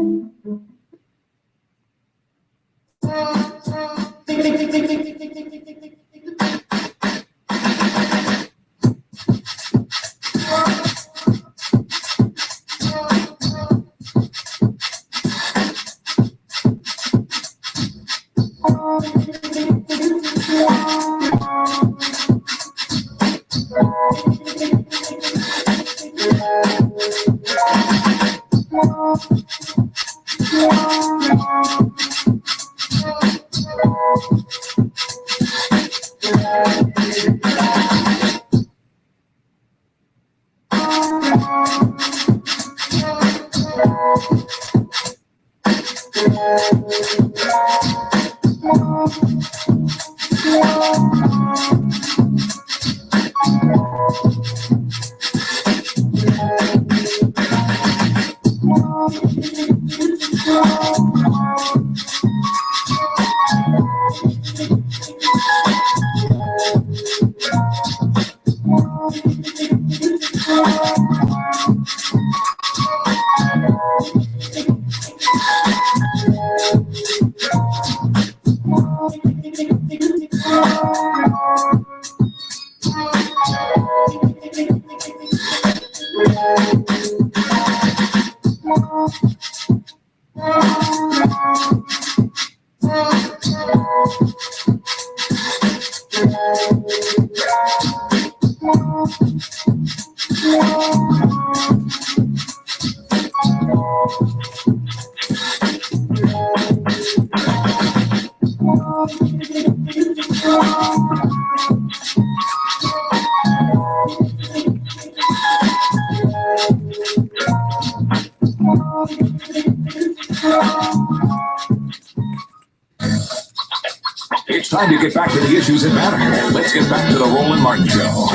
Speaker 6: It's time to get back to the issues that matter. Let's get back to the Roland Martin Show.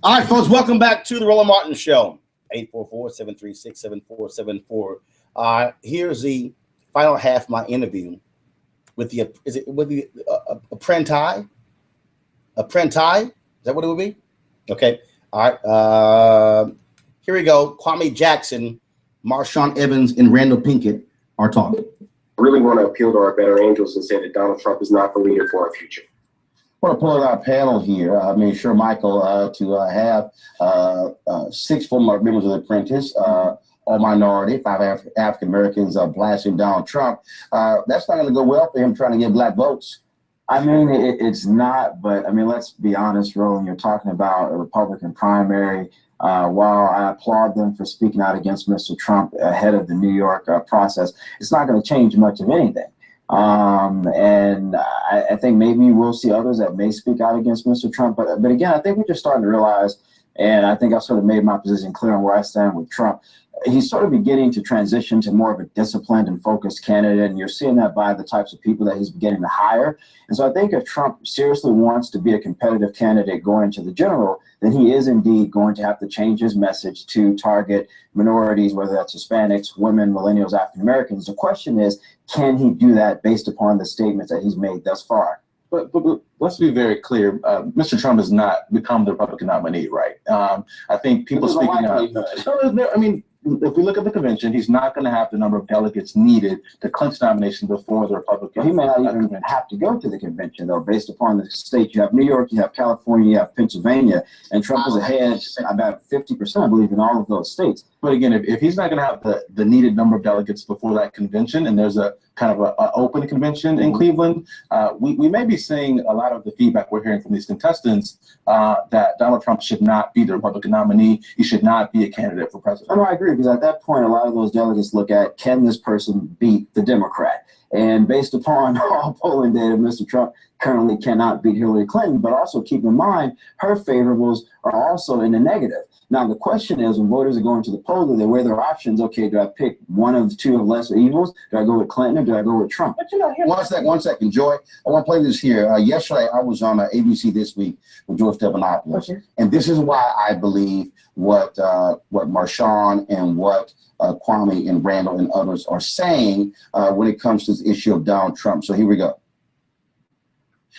Speaker 2: All right, folks, welcome back to the Roland Martin Show. 844-736-7474. Here's the final half of my interview with the Apprentice? Apprentice? Is that what it would be? Okay. All right. Here we go. Kwame Jackson, Marshawn Evans, and Randall Pinkett are talking.
Speaker 21: I really want to appeal to our better angels and say that Donald Trump is not the leader for our future.
Speaker 2: I want to pull out our panel here. I mean, sure, Michael, to have 6 former members of the Apprentice, all minority, 5 African Americans blasting Donald Trump. That's not going to go well for him trying to get black votes.
Speaker 3: I mean, it's not, but I mean, let's be honest, Roland, you're talking about a Republican primary. While I applaud them for speaking out against Mr. Trump ahead of the New York process, it's not going to change much of anything. And I think maybe we'll see others that may speak out against Mr. Trump. But again, I think we're just starting to realize, and I think I've sort of made my position clear on where I stand with Trump. He's sort of beginning to transition to more of a disciplined and focused candidate, and you're seeing that by the types of people that he's beginning to hire. And so I think if Trump seriously wants to be a competitive candidate going into the general, then he is indeed going to have to change his message to target minorities, whether that's Hispanics, women, millennials, African Americans. The question is, can he do that based upon the statements that he's made thus far?
Speaker 12: But let's be very clear. Mr. Trump has not become the Republican nominee, right? I think people speaking out. I mean, if we look at the convention, he's not going to have the number of delegates needed to clinch nomination before the Republican.
Speaker 3: He may not even have to go to the convention, though, based upon the states. You have New York, you have California, you have Pennsylvania, and Trump is ahead about 50%, I believe, in all of those states.
Speaker 12: But again, if he's not going to have the needed number of delegates before that convention, and there's a kind of a open convention in Cleveland, we may be seeing a lot of the feedback we're hearing from these contestants that Donald Trump should not be the Republican nominee. He should not be a candidate for president.
Speaker 3: No, I agree, because at that point, a lot of those delegates look at, can this person beat the Democrat? And based upon all polling data, Mr. Trump currently cannot beat Hillary Clinton, but also keep in mind, her favorables are also in the negative. Now, the question is, when voters are going to the poll, they weigh their options. Okay, do I pick one of the two of lesser evils? Do I go with Clinton or do I go with Trump?
Speaker 2: But you know, one second, Joy. I want to play this here. Yesterday, I was on ABC This Week with George Stephanopoulos, and this is why I believe what Marshawn and what Kwame and Randall and others are saying when it comes to this issue of Donald Trump. So here we go.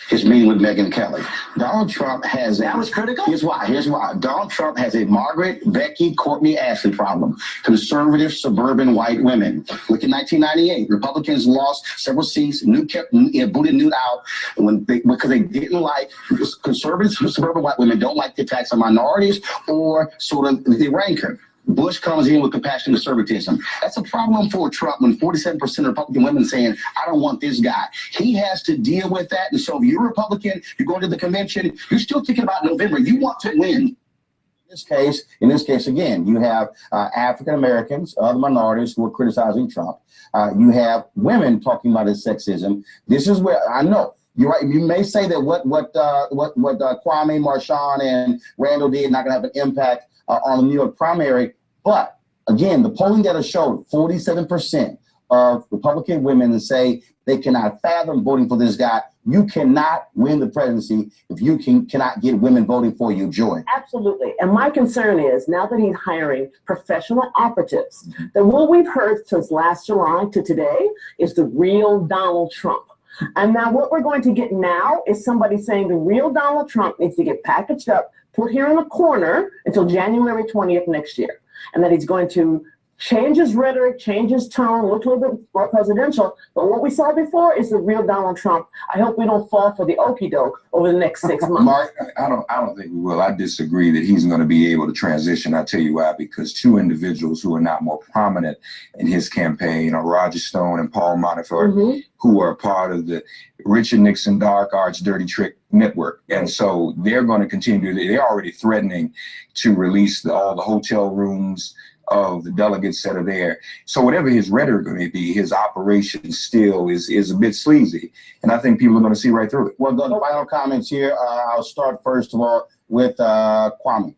Speaker 2: His meeting with Megyn Kelly. Donald Trump has that was critical. Here's why. Donald Trump has a Margaret, Becky, Courtney, Ashley problem. Conservative suburban white women. Look at 1998. Republicans lost several seats. Booted Newt out because they didn't like conservative suburban white women don't like the attacks on minorities or sort of the rancor. Bush comes in with compassion and conservatism. That's a problem for Trump when 47% of Republican women saying, I don't want this guy. He has to deal with that. And so if you're a Republican, you're going to the convention, you're still thinking about November. You want to win. In this case, again, you have African Americans, other minorities who are criticizing Trump. You have women talking about his sexism. This is where I know. You're right. You may say that what Kwame, Marshawn, and Randall did not going to have an impact on the New York primary. But again, the polling data showed 47% of Republican women say they cannot fathom voting for this guy. You cannot win the presidency if you cannot get women voting for you, Joy.
Speaker 23: Absolutely. And my concern is now that he's hiring professional operatives, that what we've heard since last July to today is the real Donald Trump. And now what we're going to get now is somebody saying the real Donald Trump needs to get packaged up, put here in the corner until January 20th next year. And that he's going to change his rhetoric, change his tone, look a little bit more presidential. But what we saw before is the real Donald Trump. I hope we don't fall for the okie doke over the next 6 months.
Speaker 24: Mark, I don't think we will. I disagree that he's going to be able to transition. I'll tell you why, because two individuals who are not more prominent in his campaign are Roger Stone and Paul Manafort, who are part of the Richard Nixon dark arts dirty trick network. And so they're going to continue. They're already threatening to release all the hotel rooms of the delegates that are there. So whatever his rhetoric going to be, his operation still is a bit sleazy. And I think people are going to see right through it.
Speaker 2: Well, the final comments here. I'll start first of all with Kwame.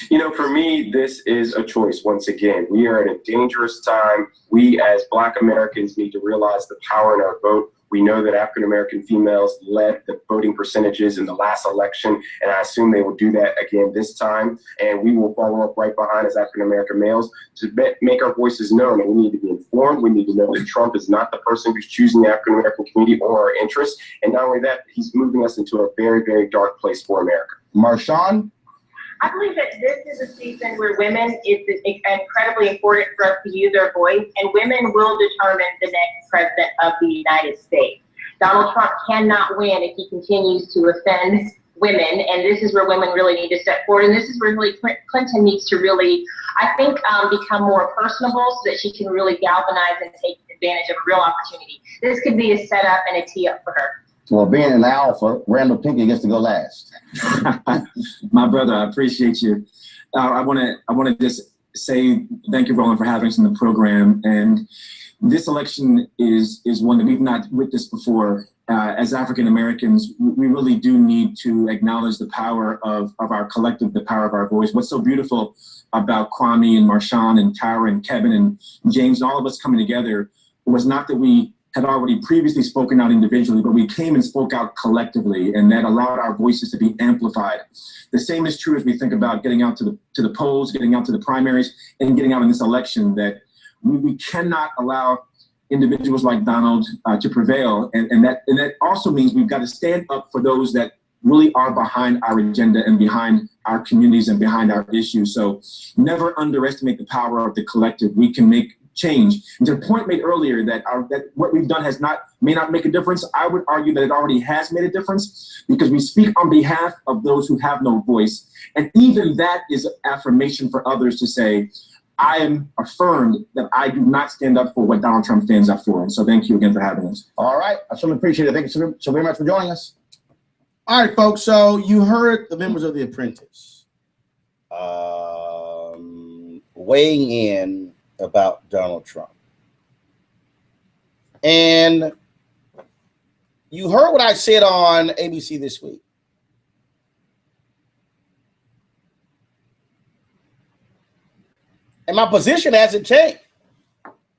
Speaker 21: You know, for me, this is a choice. Once again, we are at a dangerous time. We as Black Americans need to realize the power in our vote. We know that African American females led the voting percentages in the last election, and I assume they will do that again this time. And we will follow up right behind as African American males to make our voices known. And we need to be informed. We need to know that Trump is not the person who's choosing the African American community or our interests. And not only that, he's moving us into a very, very dark place for America.
Speaker 2: Marshawn?
Speaker 17: I believe that this is a season where women is incredibly important for us to use our voice, and women will determine the next president of the United States. Donald Trump cannot win if he continues to offend women, and this is where women really need to step forward, and this is where really Clinton needs to really, I think, become more personable so that she can really galvanize and take advantage of a real opportunity. This could be a setup and a tee up for her.
Speaker 2: Well, being an alpha, Randall Pinckney gets to go last.
Speaker 18: My brother, I appreciate you. I want to just say thank you, Roland, for having us in the program. And this election is one that we've not witnessed before. As African Americans, we really do need to acknowledge the power of our collective, the power of our voice. What's so beautiful about Kwame and Marshawn and Tara and Kevin and James and all of us coming together was not that we had already previously spoken out individually, but we came and spoke out collectively, and that allowed our voices to be amplified. The same is true as we think about getting out to the polls, getting out to the primaries, and getting out in this election, that we cannot allow individuals like Donald to prevail. And that also means we've got to stand up for those that really are behind our agenda and behind our communities and behind our issues. So never underestimate the power of the collective. We can make change. And to the point made earlier that what we've done may not make a difference, I would argue that it already has made a difference, because we speak on behalf of those who have no voice. And even that is an affirmation for others to say, I am affirmed that I do not stand up for what Donald Trump stands up for. And so thank you again for having us.
Speaker 2: All right. I certainly appreciate it. Thank you so very much for joining us. All right, folks. So you heard the members of the Apprentice weighing in about Donald Trump. And you heard what I said on ABC this week. And my position hasn't changed.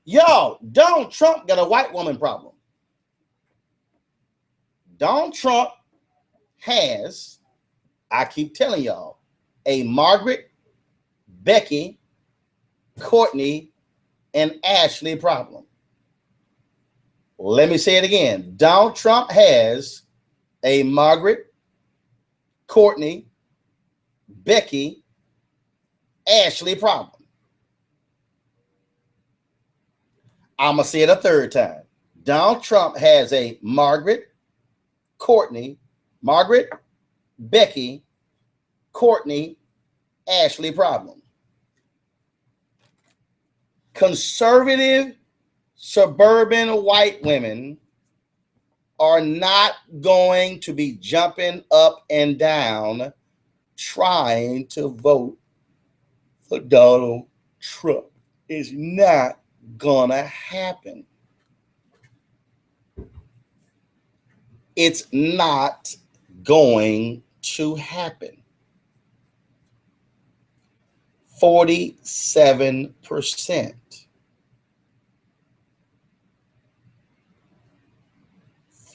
Speaker 2: Yo, Donald Trump got a white woman problem. Donald Trump has, I keep telling y'all, a Margaret, Becky, Courtney, and Ashley problem. Let me say it again. Donald Trump has a Margaret, Courtney, Becky, Ashley problem. I'm going to say it a third time. Donald Trump has a Margaret, Becky, Courtney, Ashley problem. Conservative suburban white women are not going to be jumping up and down trying to vote for Donald Trump. It's not gonna happen. It's not going to happen. 47%.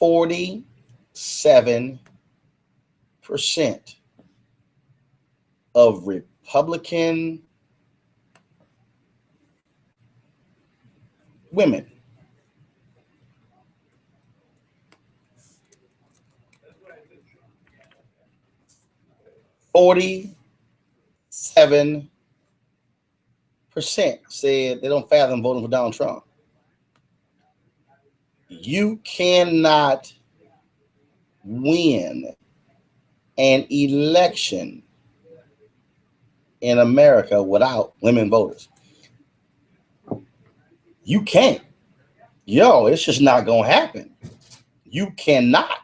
Speaker 2: 47% of Republican women (47% said they don't fathom voting for Donald Trump. You cannot win an election in America without women voters. You can't. Yo, it's just not going to happen. You cannot.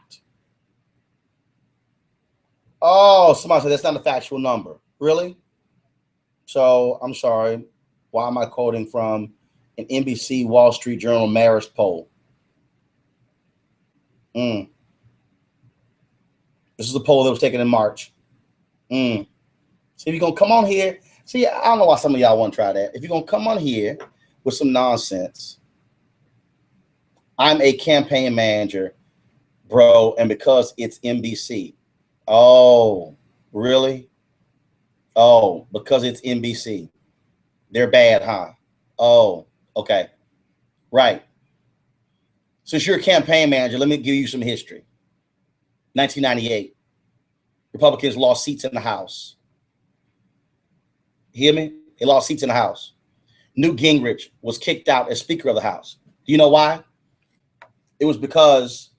Speaker 2: Oh, somebody said that's not a factual number. Really? So I'm sorry. Why am I quoting from an NBC Wall Street Journal Marist poll? This is a poll that was taken in March. See, if you're going to come on here. See, I don't know why some of y'all want to try that. If you're going to come on here with some nonsense, I'm a campaign manager, bro, and because it's NBC. Oh, really? Oh, because it's NBC. They're bad, huh? Oh, okay. Right. Since you're a campaign manager, let me give you some history. 1998, Republicans lost seats in the House. Hear me? They lost seats in the House. Newt Gingrich was kicked out as Speaker of the House. Do you know why? It was because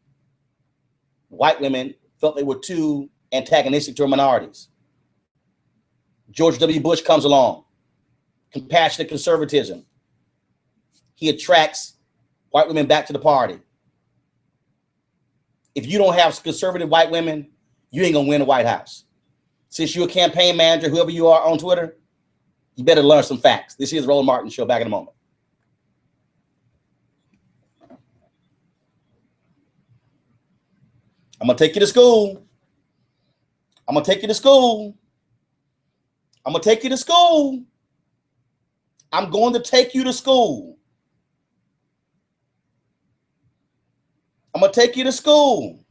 Speaker 2: white women felt they were too antagonistic to minorities. George W. Bush comes along, compassionate conservatism. He attracts white women back to the party. If you don't have conservative white women, you ain't gonna win the White House. Since you're a campaign manager, whoever you are on Twitter, you better learn some facts. This is the Roland Martin Show. Back in a moment. I'm gonna take you to school. I'm gonna take you to school. I'm gonna take you to school. I'm going to take you to school. I'm gonna take you to school.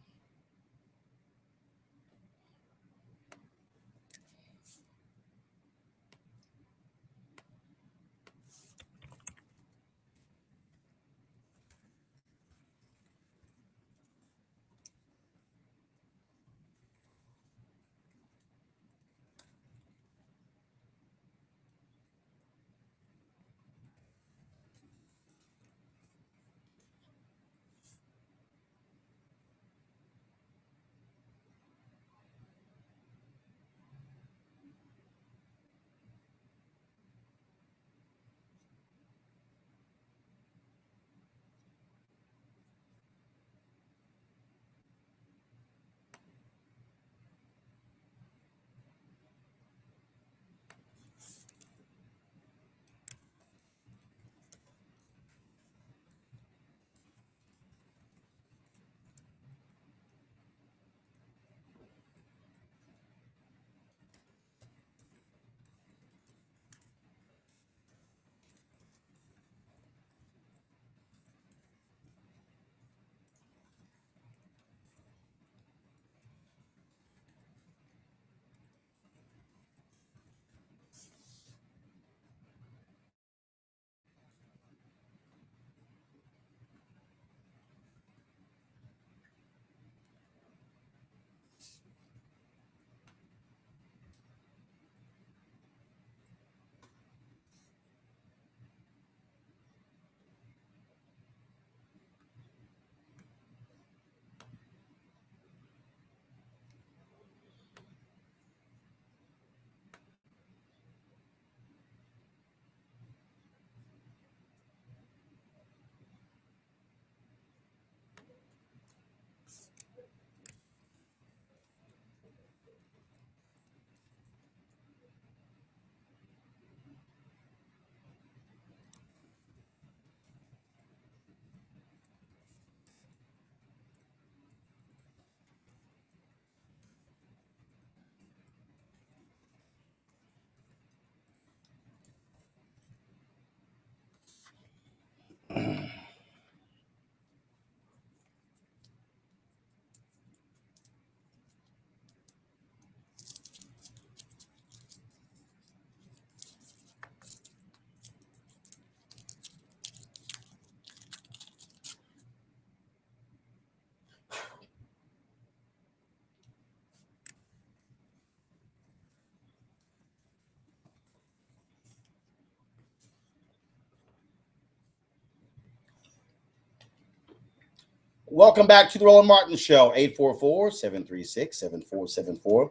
Speaker 2: Welcome back to the Roland Martin Show. 844-736-7474.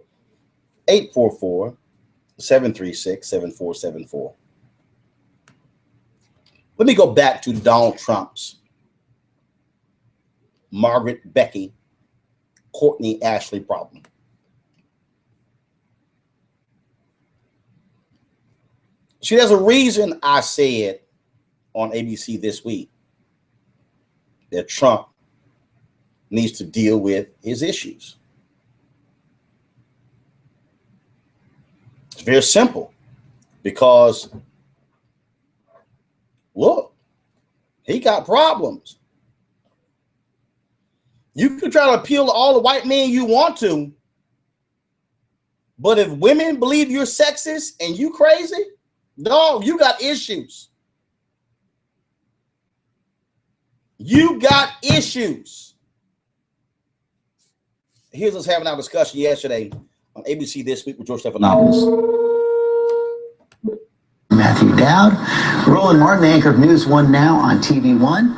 Speaker 2: 844-736-7474. Let me go back to Donald Trump's Margaret Becky, Courtney Ashley problem. See, there's a reason I said on ABC this week that Trump needs to deal with his issues. It's very simple because, look, he got problems. You can try to appeal to all the white men you want to, but if women believe you're sexist and you crazy, dog, you got issues. You got issues. Here's us having our discussion yesterday on ABC This Week with George Stephanopoulos.
Speaker 4: Matthew Dowd, Roland Martin, anchor of News One Now on TV One.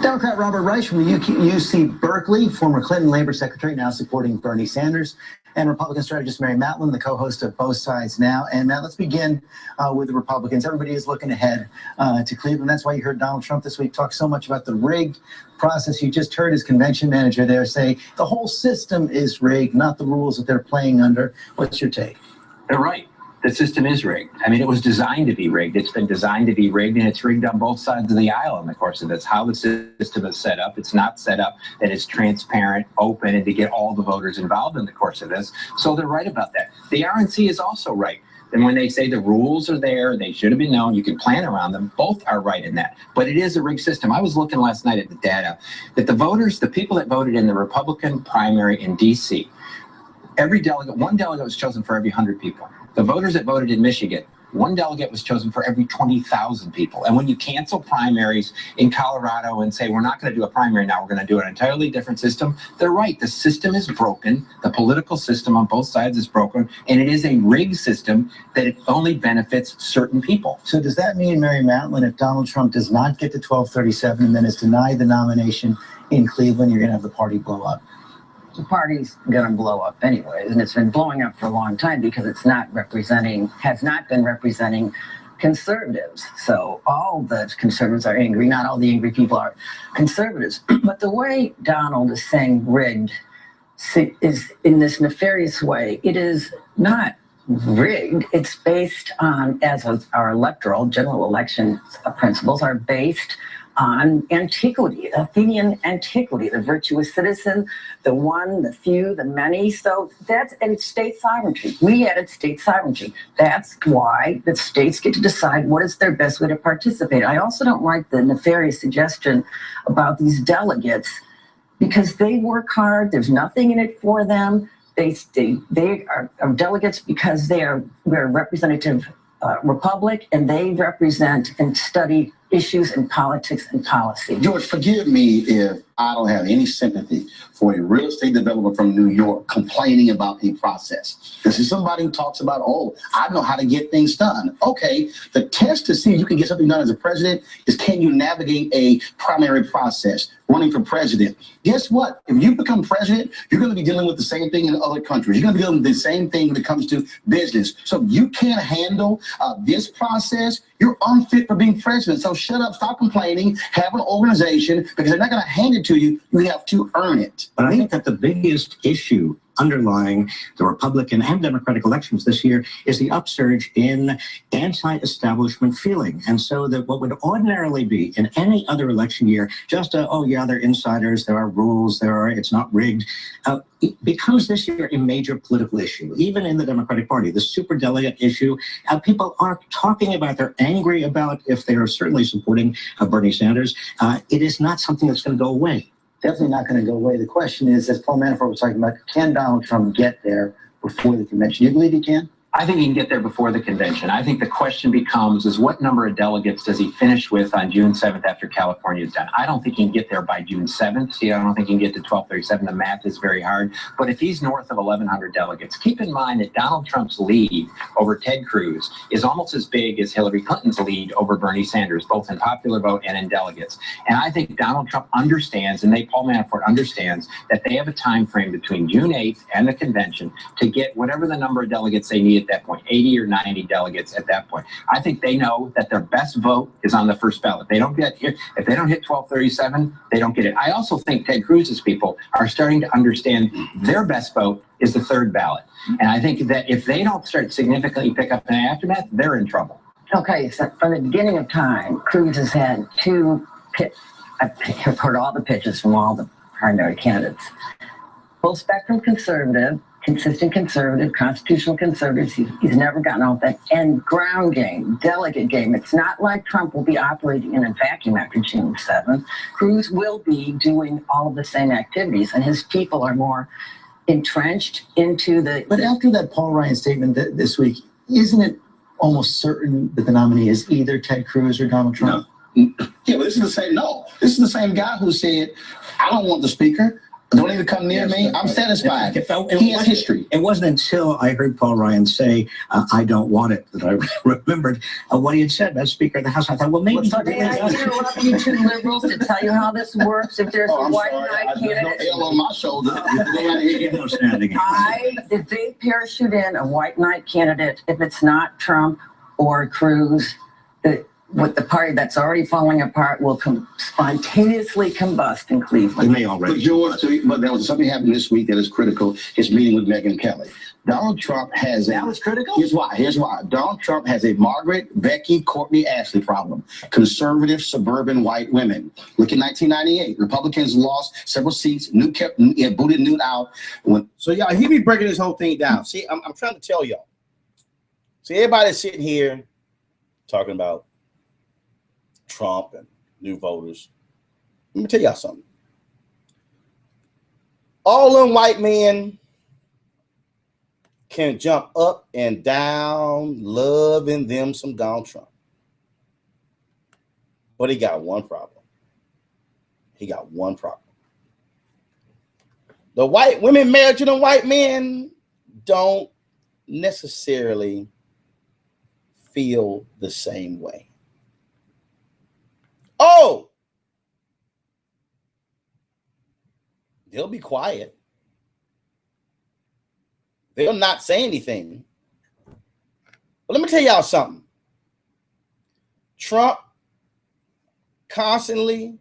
Speaker 4: Democrat Robert Reich from the UC Berkeley, former Clinton Labor Secretary, now supporting Bernie Sanders, and Republican strategist Mary Matlin, the co-host of Both Sides Now. And Matt, let's begin with the Republicans. Everybody is looking ahead to Cleveland. That's why you heard Donald Trump this week talk so much about the rigged process. You just heard his convention manager there say the whole system is rigged, not the rules that they're playing under. What's your take?
Speaker 14: They're right. The system is rigged. I mean, it was designed to be rigged. It's been designed to be rigged, and it's rigged on both sides of the aisle in the course of this. How the system is set up, it's not set up that it's transparent, open, and to get all the voters involved in the course of this. So they're right about that. The RNC is also right. And when they say the rules are there, they should have been known, you can plan around them, both are right in that. But it is a rigged system. I was looking last night at the data that the voters, the people that voted in the Republican primary in D.C., every delegate, one delegate was chosen for every 100 people. The voters that voted in Michigan, one delegate was chosen for every 20,000 people. And when you cancel primaries in Colorado and say, we're not going to do a primary now, we're going to do an entirely different system, they're right. The system is broken. The political system on both sides is broken. And it is a rigged system that it only benefits certain people.
Speaker 4: So does that mean, Mary Matlin, if Donald Trump does not get to 1237 and then is denied the nomination in Cleveland, you're going to have the party blow up?
Speaker 15: The party's going to blow up anyways, and it's been blowing up for a long time because it's not representing, has not been representing conservatives. So all the conservatives are angry. Not all the angry people are conservatives. But the way Donald is saying rigged is in this nefarious way. It is not rigged. It's based on, as our electoral general election principles are based on antiquity, Athenian antiquity, the virtuous citizen, the one, the few, the many. So that's, and state sovereignty. We added state sovereignty. That's why the states get to decide what is their best way to participate. I also don't like the nefarious suggestion about these delegates because they work hard. There's nothing in it for them. They are delegates because we're a representative republic, and they represent and study issues in politics and policy.
Speaker 16: George, forgive me if I don't have any sympathy for a real estate developer from New York complaining about a process. This is somebody who talks about, oh, I know how to get things done. Okay, the test to see if you can get something done as a president is, can you navigate a primary process, running for president? Guess what? If you become president, you're going to be dealing with the same thing in other countries. You're going to be dealing with the same thing when it comes to business. So if you can't handle this process, you're unfit for being president. So shut up, stop complaining, have an organization, because they're not going to hand it to you. You have to earn it.
Speaker 25: But I think that the biggest issue underlying the Republican and Democratic elections this year is the upsurge in anti-establishment feeling. And so that what would ordinarily be in any other election year, just oh yeah, they're insiders, there are rules, it's not rigged, it becomes this year a major political issue. Even in the Democratic Party, the superdelegate issue, people are talking about, they're angry about, if they are certainly supporting Bernie Sanders, it is not something that's going to go away.
Speaker 4: Definitely not going to go away. The question is, as Paul Manafort was talking about, can Donald Trump get there before the convention? You believe he can?
Speaker 14: I think he can get there before the convention. I think the question becomes is what number of delegates does he finish with on June 7th after California is done? I don't think he can get there by June 7th. See, I don't think he can get to 1237. The math is very hard. But if he's north of 1,100 delegates, keep in mind that Donald Trump's lead over Ted Cruz is almost as big as Hillary Clinton's lead over Bernie Sanders, both in popular vote and in delegates. And I think Donald Trump understands, and Paul Manafort understands, that they have a time frame between June 8th and the convention to get whatever the number of delegates they need at that point, 80 or 90 delegates at that point. I think they know that their best vote is on the first ballot. They don't get here. If they don't hit 1237, they don't get it. I also think Ted Cruz's people are starting to understand their best vote is the third ballot. And I think that if they don't start significantly pick up in the aftermath, they're in trouble.
Speaker 15: Okay, so from the beginning of time, Cruz has had I've heard all the pitches from all the primary candidates. Full spectrum conservative, consistent conservative, constitutional conservative. He's never gotten off that. And ground game, delegate game. It's not like Trump will be operating in a vacuum after June 7th. Cruz will be doing all of the same activities, and his people are more entrenched into the...
Speaker 4: But after that Paul Ryan statement this week, isn't it almost certain that the nominee is either Ted Cruz or Donald Trump?
Speaker 16: No. Yeah, but this is the same guy who said, I don't want the speaker. Don't even come near me. I'm satisfied. He has history.
Speaker 25: It wasn't until I heard Paul Ryan say, I don't want it, that I remembered what he had said as Speaker of the House. I thought, well, maybe...
Speaker 15: May I interrupt you two liberals to tell you how this works? If there's a white knight candidate...
Speaker 16: There's no L on my shoulder.
Speaker 15: If they parachute in a white knight candidate, if it's not Trump or Cruz, with the party that's already falling apart will spontaneously combust in Cleveland.
Speaker 16: But there was something happening this week that is critical. His meeting with Megyn Kelly. Donald Trump has
Speaker 4: that was critical?
Speaker 16: Here's why. Donald Trump has a Margaret, Becky, Courtney, Ashley problem. Conservative suburban white women. Look at 1998. Republicans lost several seats. Booted Newt out.
Speaker 2: So y'all, he be breaking this whole thing down. See, I'm trying to tell y'all. See, everybody's sitting here talking about Trump and new voters. Let me tell y'all something. All them white men can jump up and down loving them some Donald Trump. But he got one problem. The white women married to the white men don't necessarily feel the same way. Oh, they'll be quiet. They'll not say anything. But let me tell y'all something. Trump constantly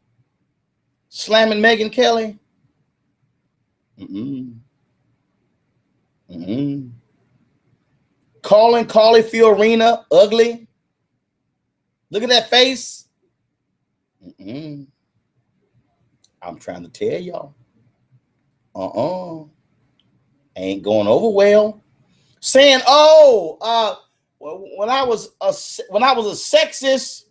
Speaker 2: slamming Megyn Kelly. Calling Carly Fiorina ugly. Look at that face. I'm trying to tell y'all. Ain't going over well. Saying, when I was a sexist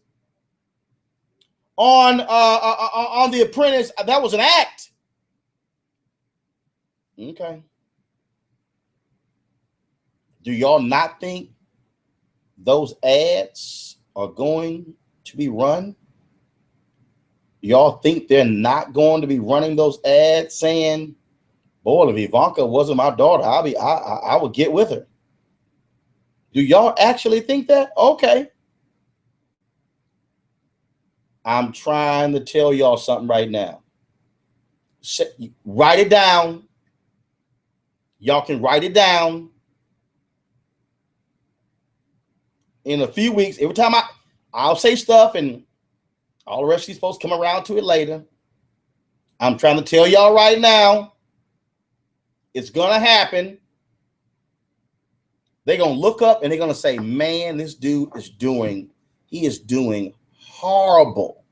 Speaker 2: on the Apprentice, that was an act. Okay. Do y'all not think those ads are going to be run? Y'all think they're not going to be running those ads saying, boy, if Ivanka wasn't my daughter, I would get with her. Do y'all actually think that? Okay. I'm trying to tell y'all something right now. Write it down. Y'all can write it down. In a few weeks, every time I'll say stuff and all the rest of these folks come around to it later. I'm trying to tell y'all right now, it's going to happen. They're going to look up and they're going to say, man, this dude is doing horrible.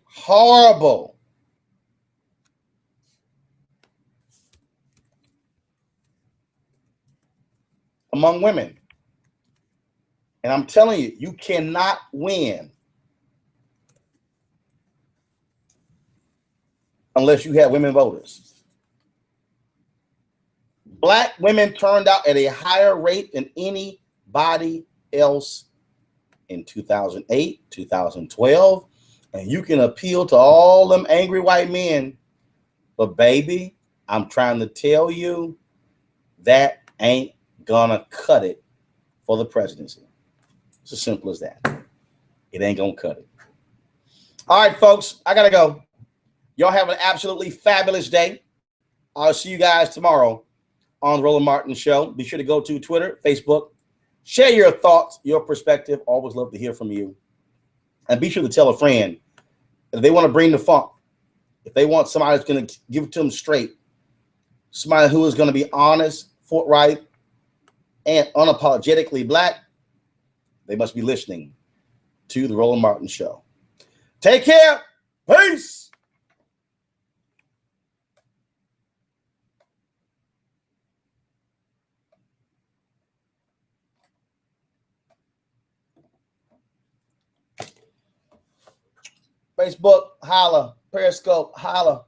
Speaker 2: Horrible. Among women. And I'm telling you, you cannot win unless you have women voters. Black women turned out at a higher rate than anybody else in 2008, 2012. And you can appeal to all them angry white men. But baby, I'm trying to tell you, that ain't gonna cut it for the presidency. It's as simple as that. It ain't gonna cut it. All right, folks, I gotta go. Y'all have an absolutely fabulous day. I'll see you guys tomorrow on the Roland Martin Show. Be sure to go to Twitter, Facebook. Share your thoughts, your perspective. Always love to hear from you. And be sure to tell a friend if they want to bring the funk, if they want somebody that's going to give it to them straight, somebody who is going to be honest, forthright, and unapologetically black, they must be listening to the Roland Martin Show. Take care. Peace. Facebook, holla. Periscope, holla.